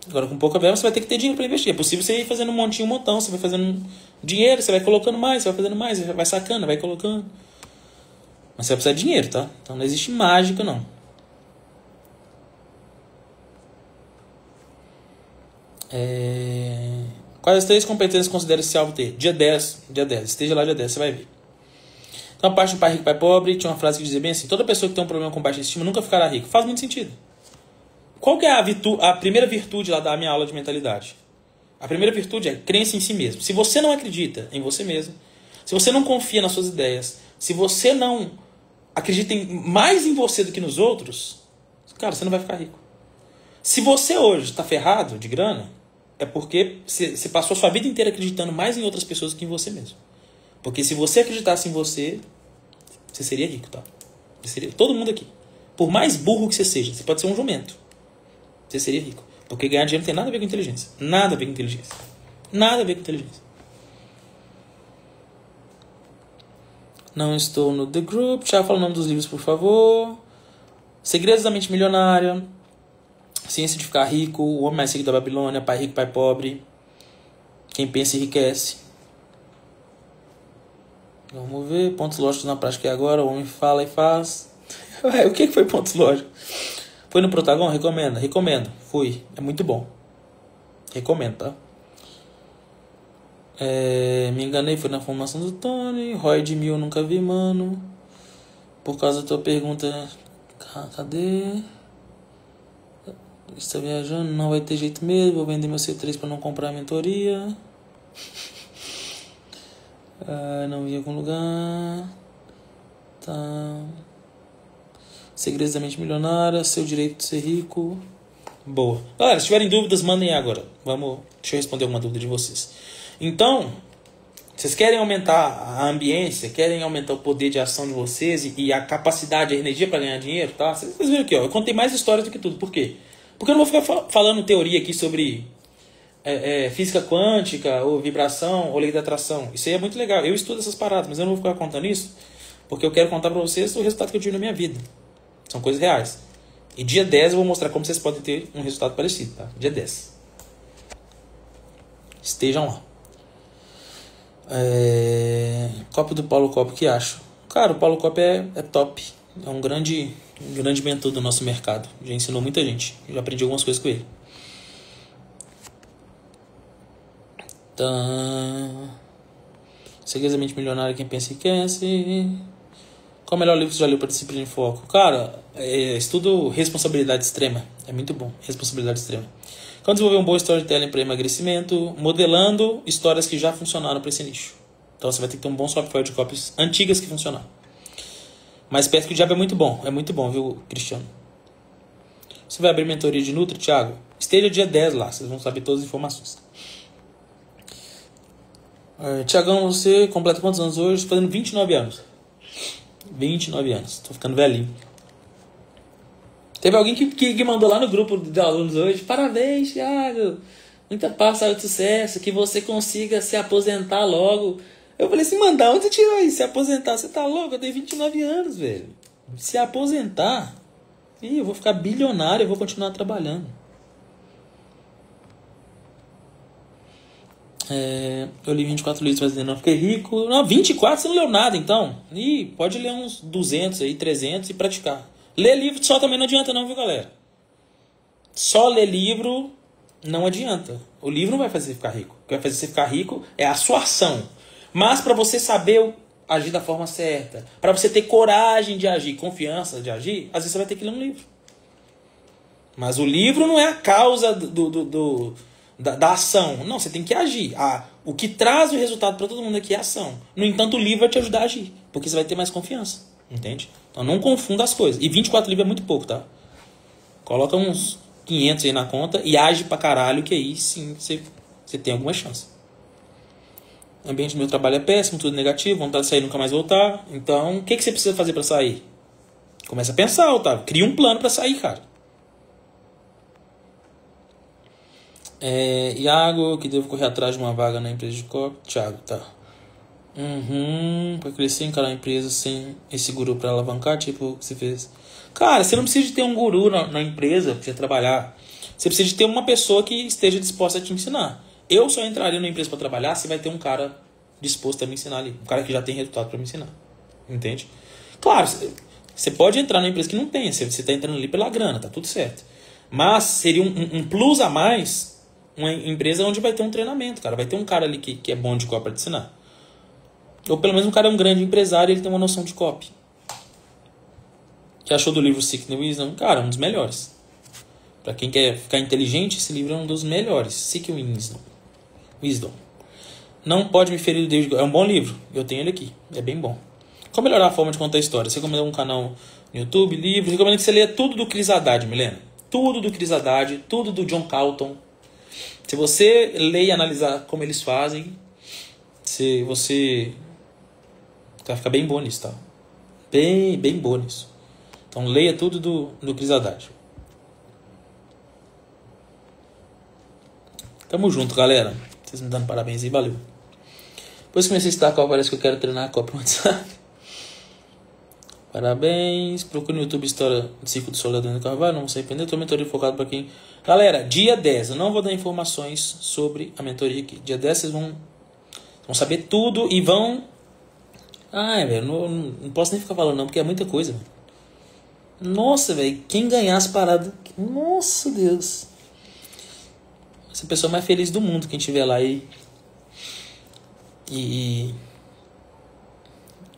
Agora, com pouca verba, você vai ter que ter dinheiro para investir. É possível você ir fazendo um montinho, um montão. Você vai fazendo dinheiro, você vai colocando mais, você vai fazendo mais, você vai sacando, vai colocando. Mas você vai precisar de dinheiro, tá? Então não existe mágica, não. Quais as 3 competências considera esse alvo ter? Dia 10. Esteja lá dia 10, você vai ver. Então a parte do Pai Rico, Pai Pobre tinha uma frase que dizia bem assim: toda pessoa que tem um problema com baixa estima nunca ficará rico. Faz muito sentido. Qual que é a primeira virtude lá da minha aula de mentalidade? A primeira virtude é crença em si mesmo. Se você não acredita em você mesmo, se você não confia nas suas ideias, se você não acredita mais em você do que nos outros, cara, você não vai ficar rico. Se você hoje está ferrado de grana, é porque você passou a sua vida inteira acreditando mais em outras pessoas do que em você mesmo. Porque se você acreditasse em você, você seria rico, tá? Você seria, todo mundo aqui. Por mais burro que você seja, você pode ser um jumento. Você seria rico. Porque ganhar dinheiro não tem nada a ver com inteligência. Nada a ver com inteligência. Nada a ver com inteligência. Não estou no The Group. Já fala o nome dos livros, por favor. Segredos da Mente Milionária. Ciência de Ficar Rico. O Homem Mais Rico da Babilônia. Pai Rico, Pai Pobre. Quem Pensa e Enriquece. Vamos ver. Pontos lógicos na prática agora. O homem fala e faz. O que foi pontos lógicos? Foi no Protagon? Recomendo. Fui. É muito bom. Recomendo, tá? Me enganei, foi na formação do Tony. Roy de 1000 nunca vi, mano. Por causa da tua pergunta, cadê? Está viajando, não vai ter jeito mesmo. Vou vender meu C3 para não comprar a mentoria. Não vi em algum lugar. Tá. Segredos da mente milionária. Seu direito de ser rico. Boa. Galera, se tiverem dúvidas, mandem agora. Deixa eu responder alguma dúvida de vocês. Então, vocês querem aumentar a ambiência, querem aumentar o poder de ação de vocês e a capacidade, a energia para ganhar dinheiro, tá? Vocês viram aqui, ó. Eu contei mais histórias do que tudo. Por quê? Porque eu não vou ficar falando teoria aqui sobre física quântica, ou vibração, ou lei da atração. Isso aí é muito legal. Eu estudo essas paradas, mas eu não vou ficar contando isso, porque eu quero contar para vocês o resultado que eu tive na minha vida. São coisas reais. E dia 10 eu vou mostrar como vocês podem ter um resultado parecido, tá? Dia 10. Estejam lá. Copo do Paulo Copo, que acho? Cara, o Paulo Copo é top. É um grande mentor do nosso mercado. Já ensinou muita gente. Já aprendi algumas coisas com ele. Tá. Segredamente milionário, quem pensa e quer. Qual o melhor livro que você já leu para disciplina em foco? Cara, estudo responsabilidade extrema. É muito bom. Responsabilidade extrema. Como desenvolver um bom storytelling para emagrecimento, modelando histórias que já funcionaram para esse nicho. Então você vai ter que ter um bom software de cópias antigas que funcionaram. Mas perto que o diabo é muito bom, viu, Cristiano? Você vai abrir mentoria de Nutri, Thiago? Esteja dia 10 lá, vocês vão saber todas as informações. Thiagão, você completa quantos anos hoje? Estou fazendo 29 anos. 29 anos, tô ficando velhinho. Teve alguém que mandou lá no grupo de alunos hoje: parabéns, Thiago, muita paz, saúde, sucesso, que você consiga se aposentar logo. Eu falei assim: manda, onde você tirou isso? Se aposentar? Você tá louco? Eu tenho 29 anos, velho. Se aposentar? Ih, eu vou ficar bilionário, eu vou continuar trabalhando. Eu li 24 livros, mas ainda não fiquei rico. Não, 24 você não leu nada, então. Ih, pode ler uns 200 aí, 300 e praticar. Ler livro só também não adianta não, viu, galera? Só ler livro não adianta. O livro não vai fazer você ficar rico. O que vai fazer você ficar rico é a sua ação. Mas para você saber agir da forma certa, para você ter coragem de agir, confiança de agir, às vezes você vai ter que ler um livro. Mas o livro não é a causa da ação. Não, você tem que agir. O que traz o resultado para todo mundo aqui é a ação. No entanto, o livro vai te ajudar a agir, porque você vai ter mais confiança. Entende? Então não confunda as coisas. E 24 livros é muito pouco, tá? Coloca uns 500 aí na conta e age pra caralho, que aí sim você tem alguma chance. O ambiente do meu trabalho é péssimo, tudo negativo, vontade de sair e nunca mais voltar. Então, o que você precisa fazer para sair? Começa a pensar, Otávio. Cria um plano para sair, cara. Iago, que devo correr atrás de uma vaga na empresa de copo. Thiago, tá. Para crescer, encarar a empresa sem esse guru para alavancar, tipo o que você fez. Cara, você não precisa de ter um guru na empresa para você trabalhar. Você precisa de ter uma pessoa que esteja disposta a te ensinar. Eu só entraria na empresa para trabalhar se vai ter um cara disposto a me ensinar ali. Um cara que já tem resultado para me ensinar. Entende? Claro, você pode entrar na empresa que não tem. Você está entrando ali pela grana, tá tudo certo. Mas seria um plus a mais uma empresa onde vai ter um treinamento, cara. Vai ter um cara ali que é bom de copy para te ensinar. Ou pelo menos um cara é um grande empresário e ele tem uma noção de copy. Que achou do livro Seek the Wisdom? Cara, um dos melhores. Para quem quer ficar inteligente, esse livro é um dos melhores. Seek Wisdom. Não pode me ferir o Deus. É um bom livro. Eu tenho ele aqui. É bem bom. Como melhorar a forma de contar história? Você recomenda um canal no YouTube, livro. Recomendo que você leia tudo do Chris Haddad, Milena. Tudo do Chris Haddad, tudo do John Calton. Se você ler e analisar como eles fazem, você vai ficar bem bom nisso, tá? Bem bom nisso. Então leia tudo do Chris Haddad. Tamo junto, galera. Vocês me dando parabéns aí, valeu. Depois que comecei a estudar a Copa, parece que eu quero treinar a Copa no WhatsApp. Parabéns. Procure no YouTube História do Ciclo do Soldado do Carvalho. Não vou se arrepender. Tô mentoria focado pra quem... Galera, dia 10. Eu não vou dar informações sobre a mentoria aqui. Dia 10 vocês vão saber tudo e vão... velho, não posso nem ficar falando não, porque é muita coisa, velho. Nossa, velho, quem ganhar as paradas... Nossa, Deus. Essa pessoa mais feliz do mundo, quem estiver lá e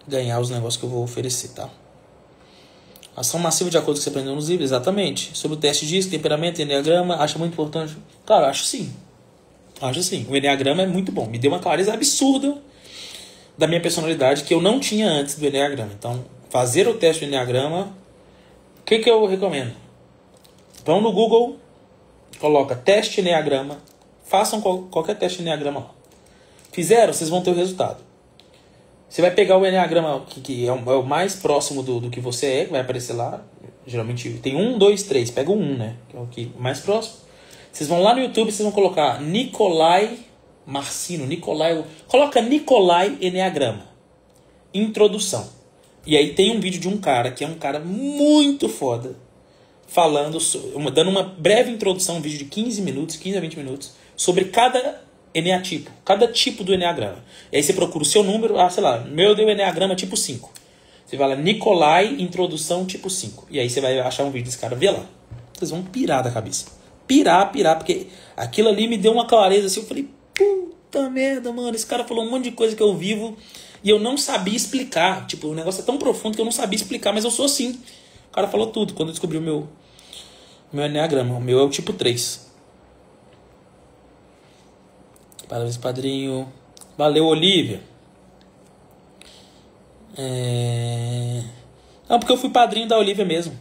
ganhar os negócios que eu vou oferecer, tá? Ação massiva de acordo com o que você aprendeu nos livros, exatamente. Sobre o teste de disco, temperamento, enneagrama, acha muito importante? Cara, acho sim. Acho sim. O enneagrama é muito bom. Me deu uma clareza absurda da minha personalidade que eu não tinha antes do enneagrama. Então, fazer o teste do enneagrama, o que eu recomendo? Vão no Google, coloca teste enneagrama, façam qualquer teste de enneagrama lá. Fizeram, vocês vão ter o resultado. Você vai pegar o enneagrama que é o mais próximo do que você é, que vai aparecer lá. Geralmente tem 1, 2, 3. Pega o 1, né? Que é o que mais próximo. Vocês vão lá no YouTube, vocês vão colocar Nicolai Marcino. Coloca Nicolai Enneagrama. Introdução. E aí tem um vídeo de um cara, que é um cara muito foda, falando, dando uma breve introdução, um vídeo de 15 a 20 minutos, sobre cada eneatipo, cada tipo do enneagrama. E aí você procura o seu número, sei lá, meu deu enneagrama tipo 5. Você vai lá, Nicolai, introdução tipo 5. E aí você vai achar um vídeo desse cara, vê lá. Vocês vão pirar da cabeça. Pirar, porque aquilo ali me deu uma clareza assim, eu falei, puta merda, mano, esse cara falou um monte de coisa que eu vivo e eu não sabia explicar. Tipo, o negócio é tão profundo que eu não sabia explicar, mas eu sou assim. O cara falou tudo quando eu descobri o meu enneagrama. O meu é o tipo 3. Parabéns, padrinho. Valeu, Olivia. Não, porque eu fui padrinho da Olivia mesmo.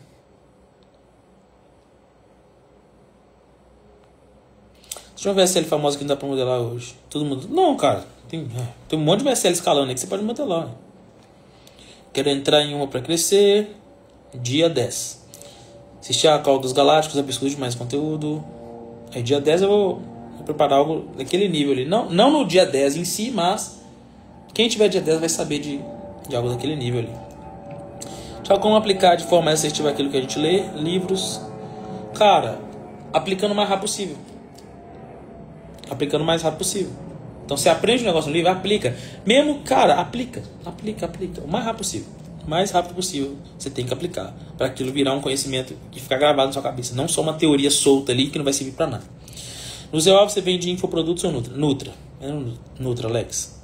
Deixa eu ver a VSL famosa que não dá pra modelar hoje. Todo mundo... Não, cara. Tem um monte de VSL escalando aí que você pode modelar. Quero entrar em uma pra crescer. Dia 10. Assistir a Call dos Galácticos, absurdo de mais conteúdo. Aí dia 10 eu vou preparar algo daquele nível ali. Não no dia 10 em si, mas quem tiver dia 10 vai saber de algo daquele nível ali. Tchau, como aplicar de forma assertiva aquilo que a gente lê? Livros. Cara, aplicando o mais rápido possível. Aplicando o mais rápido possível. Então você aprende um negócio no livro, aplica. Mesmo, cara, aplica. O mais rápido possível. O mais rápido possível você tem que aplicar. Para aquilo virar um conhecimento que ficar gravado na sua cabeça. Não só uma teoria solta ali que não vai servir para nada. No Zé Alves você vende infoprodutos ou Nutra? Nutra. É Nutra, Alex.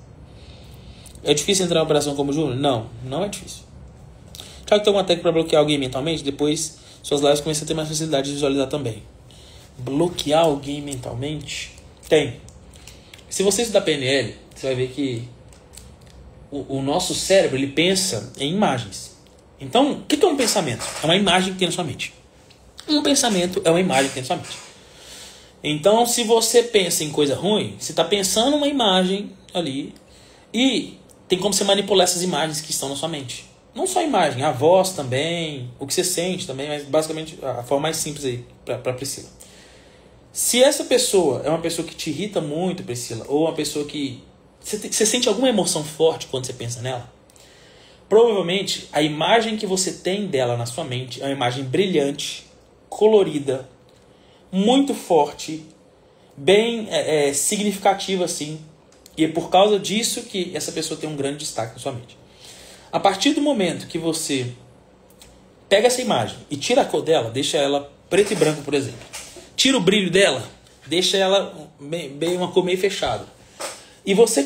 É difícil entrar na operação como júnior? Não é difícil. Claro que tem uma técnica para bloquear alguém mentalmente. Depois suas lives começam a ter mais facilidade de visualizar também. Bloquear alguém mentalmente? Tem. Se você estudar PNL, você vai ver que o nosso cérebro ele pensa em imagens. Então, o que é um pensamento? É uma imagem que tem na sua mente. Um pensamento é uma imagem que tem na sua mente. Então, se você pensa em coisa ruim, você está pensando uma imagem ali e tem como você manipular essas imagens que estão na sua mente. Não só a imagem, a voz também, o que você sente também, mas basicamente a forma mais simples aí para Priscila. Se essa pessoa é uma pessoa que te irrita muito, Priscila, ou uma pessoa que... Você sente alguma emoção forte quando você pensa nela? Provavelmente a imagem que você tem dela na sua mente é uma imagem brilhante, colorida, muito forte, bem significativa assim. E é por causa disso que essa pessoa tem um grande destaque na sua mente. A partir do momento que você pega essa imagem e tira a cor dela, deixa ela preto e branco, por exemplo. Tira o brilho dela, deixa ela bem uma cor meio fechada. E você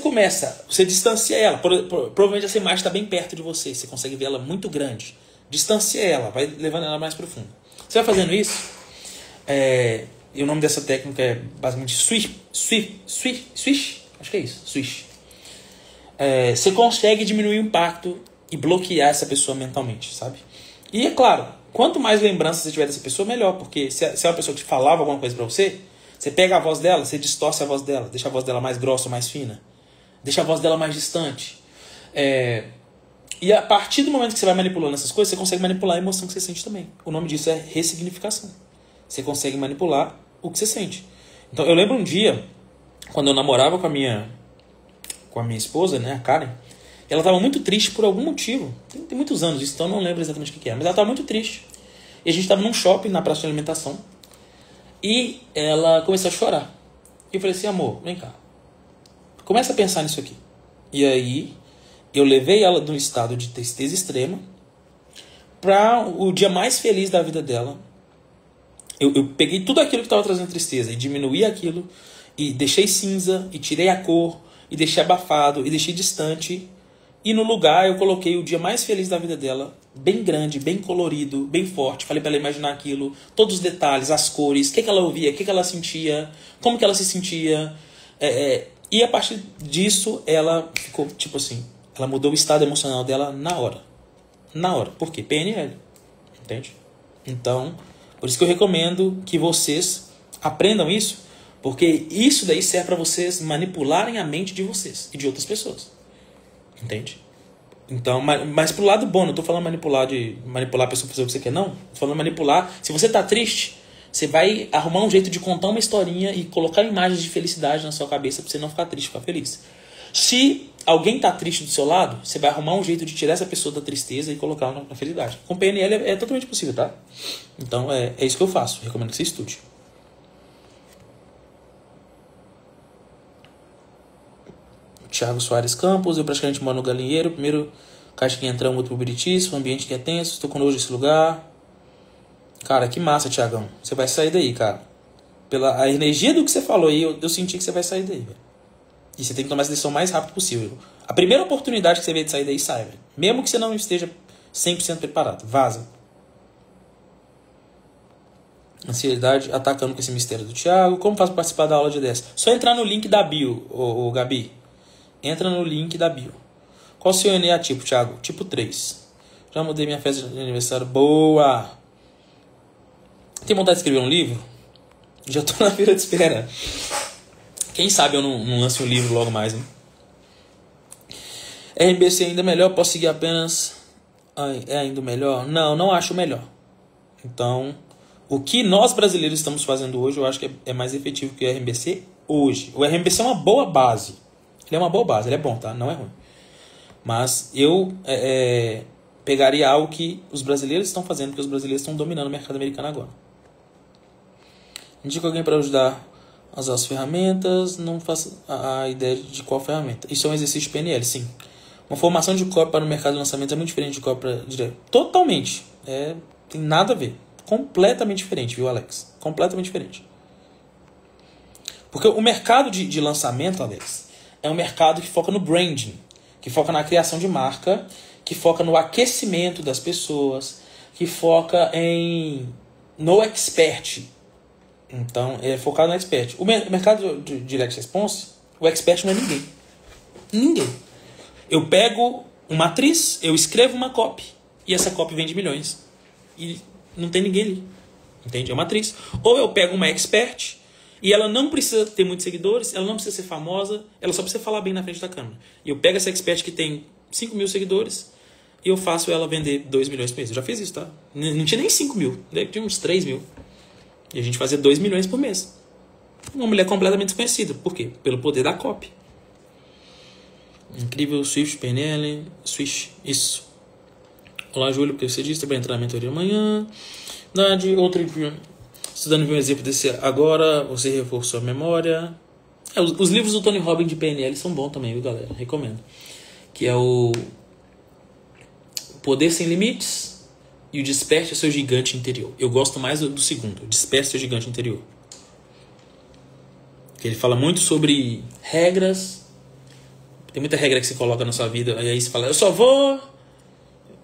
distancia ela. Provavelmente essa imagem está bem perto de você. Você consegue ver ela muito grande. Distancia ela, vai levando ela mais profundo. Você vai fazendo isso. E o nome dessa técnica é basicamente swish. Acho que é isso, swish. Você consegue diminuir o impacto e bloquear essa pessoa mentalmente, sabe? E é claro, quanto mais lembrança você tiver dessa pessoa, melhor. Porque se é uma pessoa que falava alguma coisa pra você, você pega a voz dela, você distorce a voz dela, deixa a voz dela mais grossa, mais fina, deixa a voz dela mais distante. E a partir do momento que você vai manipulando essas coisas, você consegue manipular a emoção que você sente também. O nome disso é ressignificação. Você consegue manipular o que você sente. Então eu lembro um dia, quando eu namorava com a minha esposa, né, a Karen, ela estava muito triste por algum motivo. Tem muitos anos isso, então eu não lembro exatamente o que era, mas ela estava muito triste. E a gente estava num shopping, na praça de alimentação, e ela começou a chorar. E eu falei assim, amor, vem cá, começa a pensar nisso aqui. E aí eu levei ela de um estado de tristeza extrema para o dia mais feliz da vida dela. Eu peguei tudo aquilo que estava trazendo tristeza e diminuí aquilo, e deixei cinza, e tirei a cor, e deixei abafado, e deixei distante. E no lugar eu coloquei o dia mais feliz da vida dela, bem grande, bem colorido, bem forte. Falei para ela imaginar aquilo, todos os detalhes, as cores, o que ela ouvia, o que ela sentia, como que ela se sentia. E a partir disso ela ficou tipo assim, ela mudou o estado emocional dela na hora. Na hora. Por quê? PNL. Entende? Então, por isso que eu recomendo que vocês aprendam isso, porque isso daí serve para vocês manipularem a mente de vocês e de outras pessoas. Entende? Então, mas pro lado bom, não tô falando manipular a pessoa pra fazer o que você quer, não. Tô falando manipular. Se você tá triste, você vai arrumar um jeito de contar uma historinha e colocar imagens de felicidade na sua cabeça pra você não ficar triste, ficar feliz. Se alguém tá triste do seu lado, você vai arrumar um jeito de tirar essa pessoa da tristeza e colocar na felicidade. Com PNL é totalmente possível, tá? Então é isso que eu faço. Recomendo que você estude. Thiago Soares Campos, eu praticamente moro no Galinheiro. Primeiro caixa que entra, outro pro Biritis, um ambiente que é tenso, estou com nojo desse lugar. Cara, que massa, Thiagão. Você vai sair daí, cara. Pela a energia do que você falou aí, eu senti que você vai sair daí, velho. E você tem que tomar essa decisão o mais rápido possível. A primeira oportunidade que você vê de sair daí, sai, velho. Mesmo que você não esteja 100% preparado. Vaza. Ansiedade atacando com esse mistério do Thiago. Como faço para participar da aula de 10? Só entrar no link da bio, ô Gabi. Entra no link da bio. Qual o seu ENA tipo, Thiago? Tipo 3. Já mudei minha festa de aniversário. Boa! Tem vontade de escrever um livro? Já tô na fila de espera. Quem sabe eu não lance um livro logo mais, hein? RBC ainda melhor? Posso seguir apenas... É ainda melhor? Não acho melhor. Então, o que nós brasileiros estamos fazendo hoje, eu acho que é mais efetivo que o RMBC hoje. O RMBC é uma boa base. Ele é uma boa base, ele é bom, tá? Não é ruim. Mas eu pegaria algo que os brasileiros estão fazendo, porque os brasileiros estão dominando o mercado americano agora. Indica alguém para ajudar a usar as ferramentas, não faço a ideia de qual ferramenta. Isso é um exercício de PNL, sim. Uma formação de copy para o mercado de lançamento é muito diferente de copy para direto. Totalmente. Tem nada a ver. Completamente diferente, viu, Alex? Completamente diferente. Porque o mercado de lançamento, Alex, é um mercado que foca no branding, que foca na criação de marca, que foca no aquecimento das pessoas, que foca no expert. Então, é focado no expert. O mercado de direct response, o expert não é ninguém. Ninguém. Eu pego uma atriz, eu escrevo uma copy, e essa copy vende milhões. E não tem ninguém ali. Entende? É uma atriz. Ou eu pego uma expert, e ela não precisa ter muitos seguidores, ela não precisa ser famosa, ela só precisa falar bem na frente da câmera. E eu pego essa expert que tem 5 mil seguidores, e eu faço ela vender 2 milhões por mês. Eu já fiz isso, tá? Não tinha nem 5 mil, tinha uns 3 mil. E a gente fazia 2 milhões por mês. Uma mulher completamente desconhecida. Por quê? Pelo poder da copy. Incrível, Swift, PNL, Swift, isso. Olá, Júlio, porque você disse, vai entrar na mentoria amanhã. Nade, outro estudando um exemplo desse agora, você reforçou a memória. Os livros do Tony Robbins de PNL são bons também, viu, galera? Recomendo. Que é o Poder Sem Limites e o Desperte o Seu Gigante Interior. Eu gosto mais do segundo, Desperte o Seu Gigante Interior. Que ele fala muito sobre regras. Tem muita regra que você coloca na sua vida, aí você fala, eu só vou...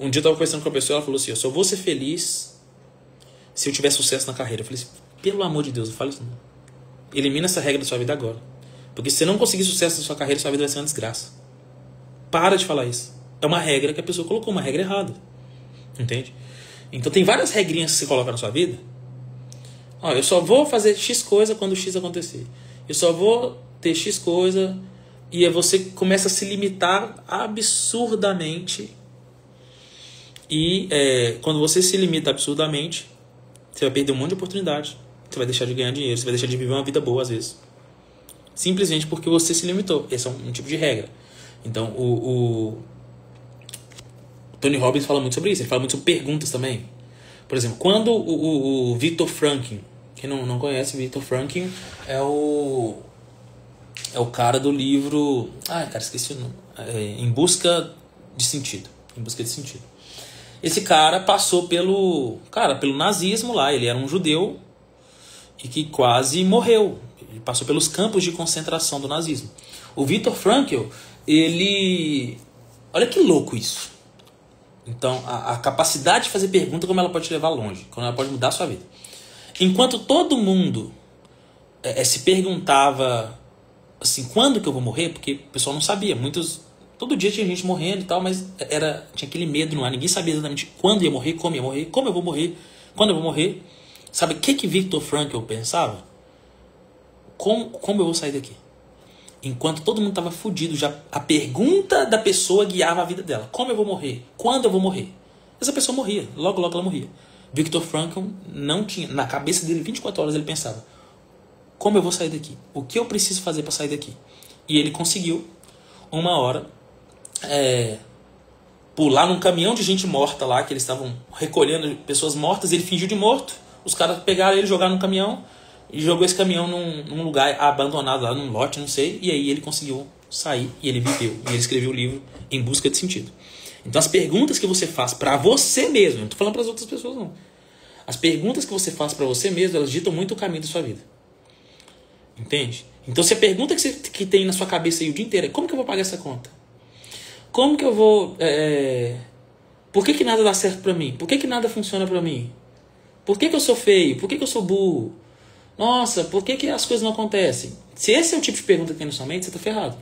Um dia eu estava conversando com uma pessoa, ela falou assim, eu só vou ser feliz se eu tiver sucesso na carreira. Eu falei assim, pelo amor de Deus, eu falo isso não. Elimina essa regra da sua vida agora. Porque se você não conseguir sucesso na sua carreira, sua vida vai ser uma desgraça. Para de falar isso. É uma regra que a pessoa colocou, uma regra errada. Entende? Então tem várias regrinhas que você coloca na sua vida. Ó, eu só vou fazer X coisa quando X acontecer. Eu só vou ter X coisa... E aí você começa a se limitar absurdamente. E quando você se limita absurdamente, você vai perder um monte de oportunidade. Você vai deixar de ganhar dinheiro, você vai deixar de viver uma vida boa às vezes. Simplesmente porque você se limitou. Esse é um tipo de regra. Então o Tony Robbins fala muito sobre isso. Ele fala muito sobre perguntas também. Por exemplo, quando o Viktor Frankl, quem não conhece, Viktor Frankl é o cara do livro... esqueci o nome. Em Busca de Sentido. Em Busca de Sentido. Esse cara passou pelo nazismo lá. Ele era um judeu e que quase morreu. Ele passou pelos campos de concentração do nazismo. O Viktor Frankl, ele... Olha que louco isso. Então, a capacidade de fazer pergunta, como ela pode te levar longe, como ela pode mudar a sua vida. Enquanto todo mundo se perguntava assim, quando que eu vou morrer? Porque o pessoal não sabia. Todo dia tinha gente morrendo e tal, mas tinha aquele medo no ar. Ninguém sabia exatamente quando ia morrer, como ia morrer, como eu vou morrer, quando eu vou morrer. Sabe o que Viktor Frankl pensava? Como eu vou sair daqui? Enquanto todo mundo estava fudido, já a pergunta da pessoa guiava a vida dela. Como eu vou morrer? Quando eu vou morrer? Essa pessoa morria. Logo, logo ela morria. Viktor Frankl não tinha... Na cabeça dele, 24 horas, ele pensava: como eu vou sair daqui? O que eu preciso fazer para sair daqui? E ele conseguiu, uma hora, pular num caminhão de gente morta lá, que eles estavam recolhendo pessoas mortas. Ele fingiu de morto. Os caras pegaram ele, jogaram no caminhão e jogou esse caminhão num lugar abandonado lá, num lote, não sei. E aí ele conseguiu sair e ele viveu. E ele escreveu o livro Em Busca de Sentido. Então as perguntas que você faz para você mesmo, eu não tô falando para as outras pessoas não. As perguntas que você faz para você mesmo, elas ditam muito o caminho da sua vida. Entende? Então se a pergunta que tem na sua cabeça aí o dia inteiro é: como que eu vou pagar essa conta? Como que eu vou... Por que nada dá certo para mim? Por que nada funciona para mim? Por que eu sou feio? Por que eu sou burro? Nossa, por que as coisas não acontecem? Se esse é o tipo de pergunta que tem na sua mente, você está ferrado.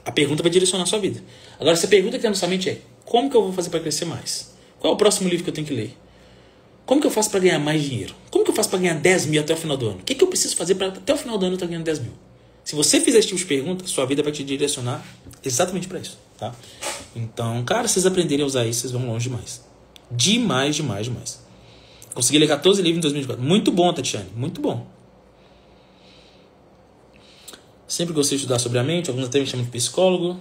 A pergunta vai direcionar a sua vida. Agora, se a pergunta que tem na sua mente é: como que eu vou fazer para crescer mais? Qual é o próximo livro que eu tenho que ler? Como que eu faço para ganhar mais dinheiro? Como que eu faço para ganhar 10 mil até o final do ano? O que eu preciso fazer para até o final do ano eu estar ganhando 10 mil? Se você fizer esse tipo de pergunta, sua vida vai te direcionar exatamente para isso, tá? Então, cara, se vocês aprenderem a usar isso, vocês vão longe demais. Demais, demais, demais. Consegui ler 14 livros em 2024. Muito bom, Tatiane. Muito bom. Sempre gostei de estudar sobre a mente. Alguns até me chamam de psicólogo.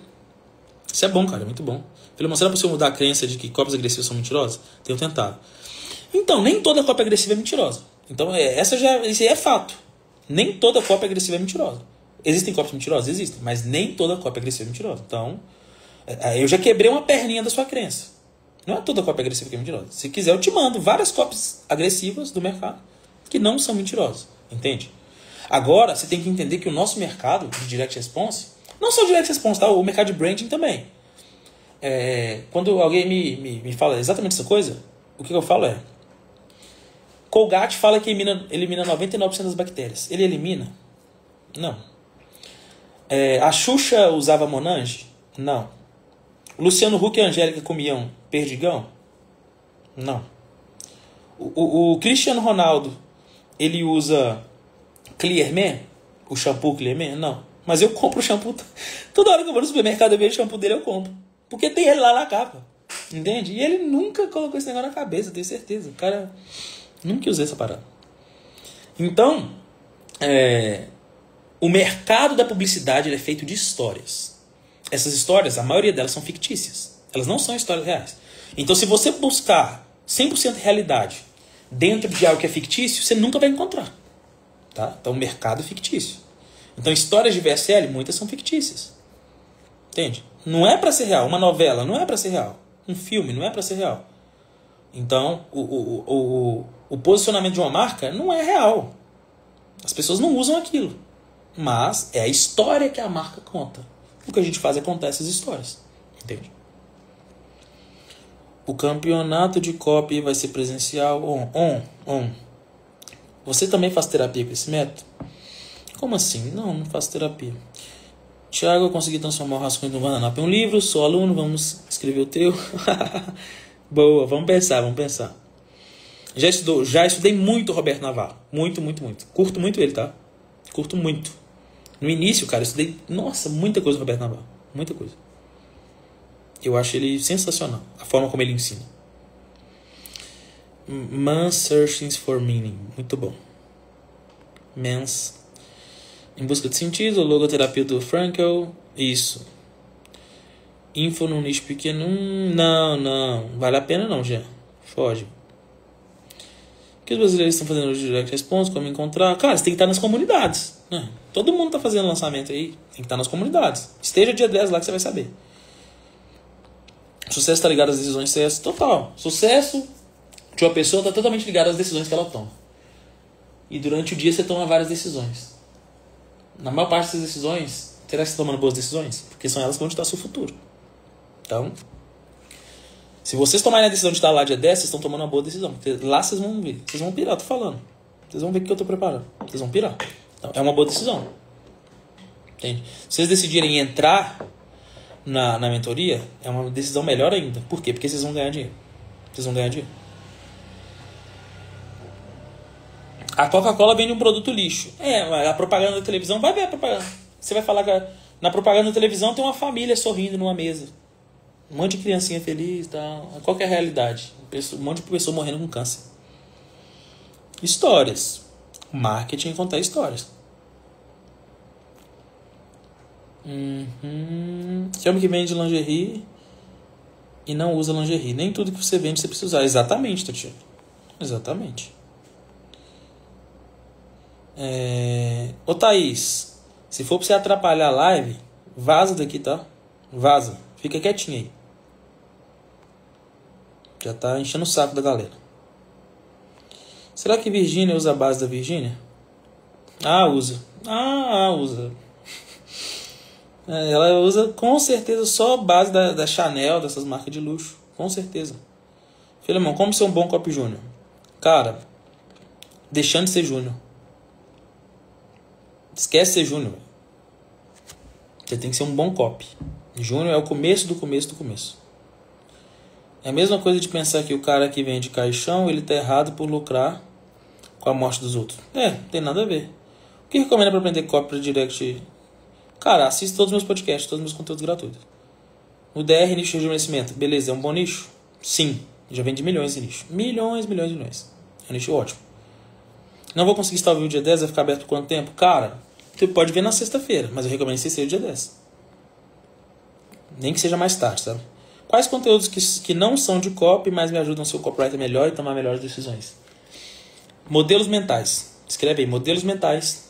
Isso é bom, cara. Muito bom. Filho, será possível mudar a crença de que cópias agressivas são mentirosas? Tenho tentado. Então, nem toda cópia agressiva é mentirosa. Então, isso aí é fato. Nem toda cópia agressiva é mentirosa. Existem cópias mentirosas? Existem. Mas nem toda cópia agressiva é mentirosa. Então, eu já quebrei uma perninha da sua crença. Não é toda cópia agressiva que é mentirosa. Se quiser, eu te mando várias cópias agressivas do mercado que não são mentirosas. Entende? Agora, você tem que entender que o nosso mercado de direct response, não só direct response, tá? O mercado de branding também. Quando alguém me fala exatamente essa coisa, o que eu falo é: Colgate fala que elimina 99% das bactérias. Ele elimina? Não. A Xuxa usava Monange? Não. Luciano Huck e a Angélica comiam perdigão? Não. O Cristiano Ronaldo, ele usa Clearman? O shampoo Clearman? Não. Mas eu compro o shampoo. Toda hora que eu vou no supermercado e vejo o shampoo dele, eu compro. Porque tem ele lá na capa. Entende? E ele nunca colocou esse negócio na cabeça, tenho certeza. O cara nunca usou essa parada. Então, o mercado da publicidade ele é feito de histórias. Essas histórias, a maioria delas são fictícias. Elas não são histórias reais. Então, se você buscar 100% realidade dentro de algo que é fictício, você nunca vai encontrar. Tá? Então, o mercado é fictício. Então, histórias de VSL, muitas são fictícias. Entende? Não é para ser real. Uma novela não é para ser real. Um filme não é para ser real. Então, o posicionamento de uma marca não é real. As pessoas não usam aquilo. Mas é a história que a marca conta. O que a gente faz é contar essas histórias. Entende? O campeonato de copy vai ser presencial on. Você também faz terapia com esse método? Como assim? Não faço terapia. Tiago, eu consegui transformar o rascunho do Guardanapo em um livro. Sou aluno, vamos escrever o teu. Boa, vamos pensar. Já estudei muito o Roberto Navarro. Muito. Curto muito ele, tá? Curto muito. No início, cara, eu estudei, muita coisa do Roberto Navarro. Muita coisa. Eu acho ele sensacional. A forma como ele ensina. Man's Searching for Meaning. Muito bom. Man's Em Busca de Sentido. Logoterapia do Frankl. Isso. Info num nicho pequeno. Não. Vale a pena não, já. Foge. O que os brasileiros estão fazendo no Direct Response? Como encontrar? Cara, você tem que estar nas comunidades. Né? Todo mundo está fazendo lançamento aí. Tem que estar nas comunidades. Esteja dia 10 lá que você vai saber. Sucesso está ligado às decisões certas. Total. Sucesso de uma pessoa está totalmente ligado às decisões que ela toma. e durante o dia você toma várias decisões. Na maior parte dessas decisões, será que você está tomando boas decisões? Porque são elas que vão ditar seu futuro. Então, se vocês tomarem a decisão de estar lá dia 10, vocês estão tomando uma boa decisão. Porque lá vocês vão ver. Vocês vão pirar, tô falando. Vocês vão ver o que eu tô preparando. Vocês vão pirar. Então, é uma boa decisão. Entende? Se vocês decidirem entrar na mentoria, é uma decisão melhor ainda. Por quê? Porque vocês vão ganhar dinheiro. Vocês vão ganhar dinheiro. A Coca-Cola vende um produto lixo. A propaganda da televisão, vai ver a propaganda. Você vai falar que na propaganda da televisão tem uma família sorrindo numa mesa. Um monte de criancinha feliz e tal. Qual que é a realidade? Um monte de pessoa morrendo com câncer. Histórias. Marketing é contar histórias. Tem homem que vende lingerie e não usa lingerie. Nem tudo que você vende você precisa usar. Exatamente, Tatiana. Exatamente. Ô Thaís, se for pra você atrapalhar a live, vaza daqui, tá? Vaza. Fica quietinho aí. Já tá enchendo o saco da galera. Será que Virgínia usa a base da Virgínia? Usa. Usa. Ela usa com certeza só a base da Chanel, dessas marcas de luxo. Com certeza. Filemão, como ser um bom copy júnior? Cara, deixando de ser júnior. Esquece de ser júnior. Você tem que ser um bom copy. Júnior é o começo do começo do começo. É a mesma coisa de pensar que o cara que vende caixão, ele tá errado por lucrar com a morte dos outros. Não tem nada a ver. O que recomenda para aprender copy para direct? Cara, assista todos os meus podcasts, todos os meus conteúdos gratuitos. O DR, nicho de rejuvenescimento. Beleza, é um bom nicho? Sim. Já vende milhões de nicho. Milhões. É um nicho ótimo. Não vou conseguir estar ao vivo dia 10, vai ficar aberto por quanto tempo? Cara, você pode ver na sexta-feira, mas eu recomendo que você seja o dia 10. Nem que seja mais tarde, sabe? Quais conteúdos que não são de copy, mas me ajudam a ser o copywriter melhor e tomar melhores decisões? Modelos mentais. Escreve aí, modelos mentais.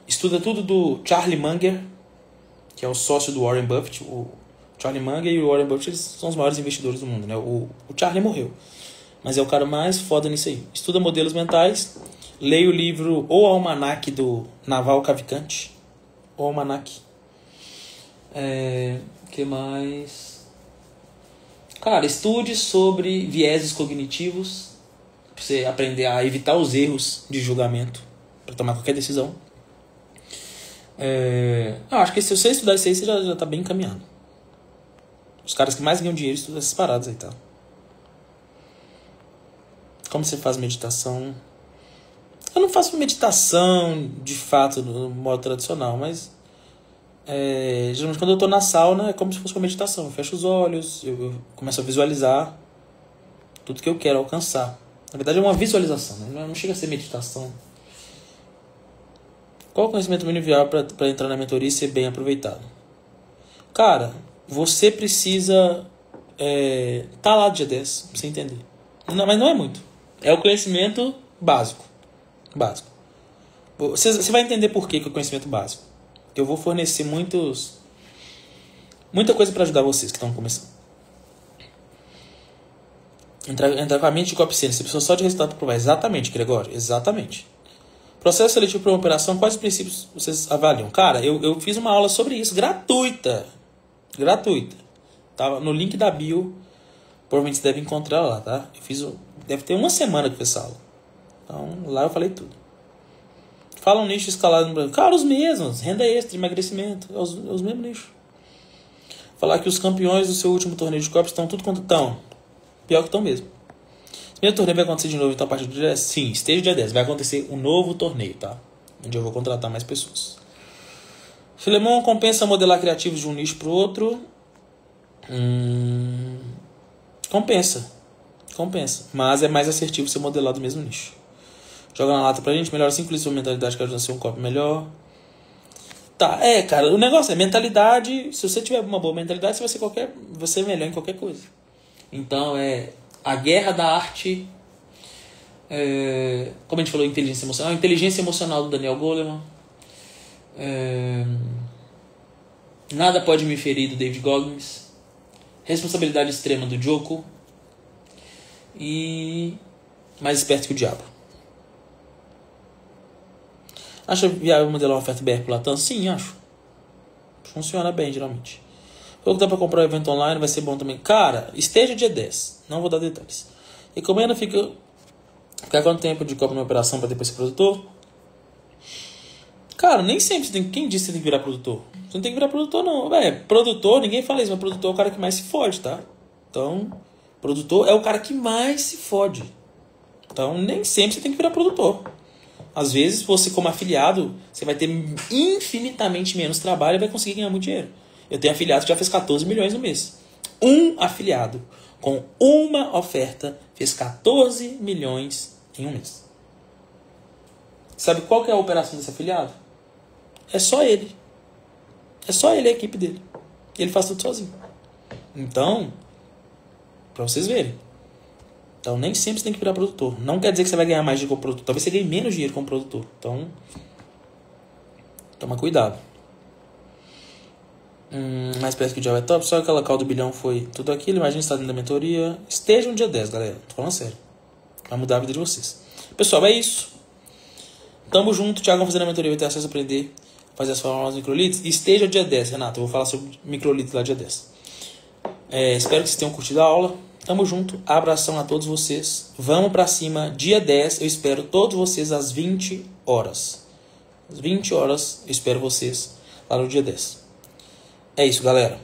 Estuda tudo do Charlie Munger, que é o sócio do Warren Buffett. O Charlie Munger e o Warren Buffett, eles são os maiores investidores do mundo, né? O Charlie morreu, mas é o cara mais foda nisso aí. Estuda modelos mentais. Leia o livro O Almanac do Naval Cavalcante. O Almanac. Que mais? Cara, estude sobre vieses cognitivos, pra você aprender a evitar os erros de julgamento para tomar qualquer decisão. Acho que se você estudar isso aí, você já tá bem encaminhado. Os caras que mais ganham dinheiro estudam essas paradas aí, tá? Como você faz meditação? Eu não faço meditação de fato no modo tradicional, mas geralmente quando eu tô na sauna é como se fosse uma meditação. Eu fecho os olhos, eu começo a visualizar tudo que eu quero alcançar. Na verdade é uma visualização, né? Não chega a ser meditação. Qual o conhecimento mínimo viável para entrar na mentoria e ser bem aproveitado? Cara, você precisa tá lá do dia 10 pra você entender. Não, mas não é muito. É o conhecimento básico. Você vai entender por que é o conhecimento básico. Eu vou fornecer muita coisa para ajudar vocês que estão começando. Entrar com a mente de copy center. Você precisa só de resultado para provar. Exatamente, Gregório. Exatamente. Processo seletivo para uma operação. Quais princípios vocês avaliam? Cara, eu fiz uma aula sobre isso. Gratuita. Tá no link da bio. Provavelmente você deve encontrar lá, tá? Deve ter uma semana que eu fiz essa aula. Então, lá eu falei tudo. Fala um nicho escalado no Brasil. Cara, os mesmos. Renda extra, emagrecimento. É os mesmos nichos. Falar que os campeões do seu último torneio de copy estão tudo quanto estão. Pior que estão mesmo. Esse mesmo torneio vai acontecer de novo então a partir do dia 10? Sim, esteja dia 10. Vai acontecer um novo torneio, tá? Onde eu vou contratar mais pessoas. Filemon, compensa modelar criativos de um nicho para o outro? Compensa. Mas é mais assertivo você modelar do mesmo nicho. Joga na lata pra gente, melhora 5 listas de mentalidade que ajuda a ser um copy melhor. Tá, cara, o negócio é mentalidade. Se você tiver uma boa mentalidade, você vai ser melhor em qualquer coisa. Então a guerra da arte. Como a gente falou, inteligência emocional. A inteligência emocional do Daniel Goleman. Nada pode me ferir do David Goggins. Responsabilidade extrema do Joko. E mais esperto que o diabo. Acha viável modelar uma oferta BR por Latam? Sim, acho. Funciona bem, geralmente. Falou que dá pra comprar o evento online, vai ser bom também. Cara, esteja dia 10. Não vou dar detalhes. Recomenda ficar quanto tempo de copa numa operação pra depois ser produtor? Cara, nem sempre você tem... Quem disse que você tem que virar produtor? Você não tem que virar produtor, não. Produtor, ninguém fala isso, mas produtor é o cara que mais se fode, tá? Então, produtor é o cara que mais se fode. Então, nem sempre você tem que virar produtor. Às vezes, você como afiliado, você vai ter infinitamente menos trabalho e vai conseguir ganhar muito dinheiro. Eu tenho afiliado que já fez 14 milhões no mês. Um afiliado com uma oferta fez 14 milhões em um mês. Sabe qual que é a operação desse afiliado? É só ele. É só ele, a equipe dele. Ele faz tudo sozinho. Então, pra vocês verem. Então, nem sempre você tem que virar produtor. Não quer dizer que você vai ganhar mais dinheiro como produtor. Talvez você ganhe menos dinheiro como produtor. Então, toma cuidado. Mais perto que o diabo é top. Só aquela call do bilhão foi tudo aquilo. Imagina estar dentro da mentoria. Esteja no dia 10, galera. Tô falando sério. Vai mudar a vida de vocês. Pessoal, é isso. Tamo junto. Thiago, vamos fazer a mentoria. Vai ter acesso a aprender a fazer as formas microlitos. Esteja no dia 10, Renato. Eu vou falar sobre microlitos lá dia 10. Espero que vocês tenham curtido a aula. Tamo junto. Abração a todos vocês. Vamos pra cima. Dia 10. Eu espero todos vocês às 20 horas. Às 20 horas. Eu espero vocês lá no dia 10. É isso, galera.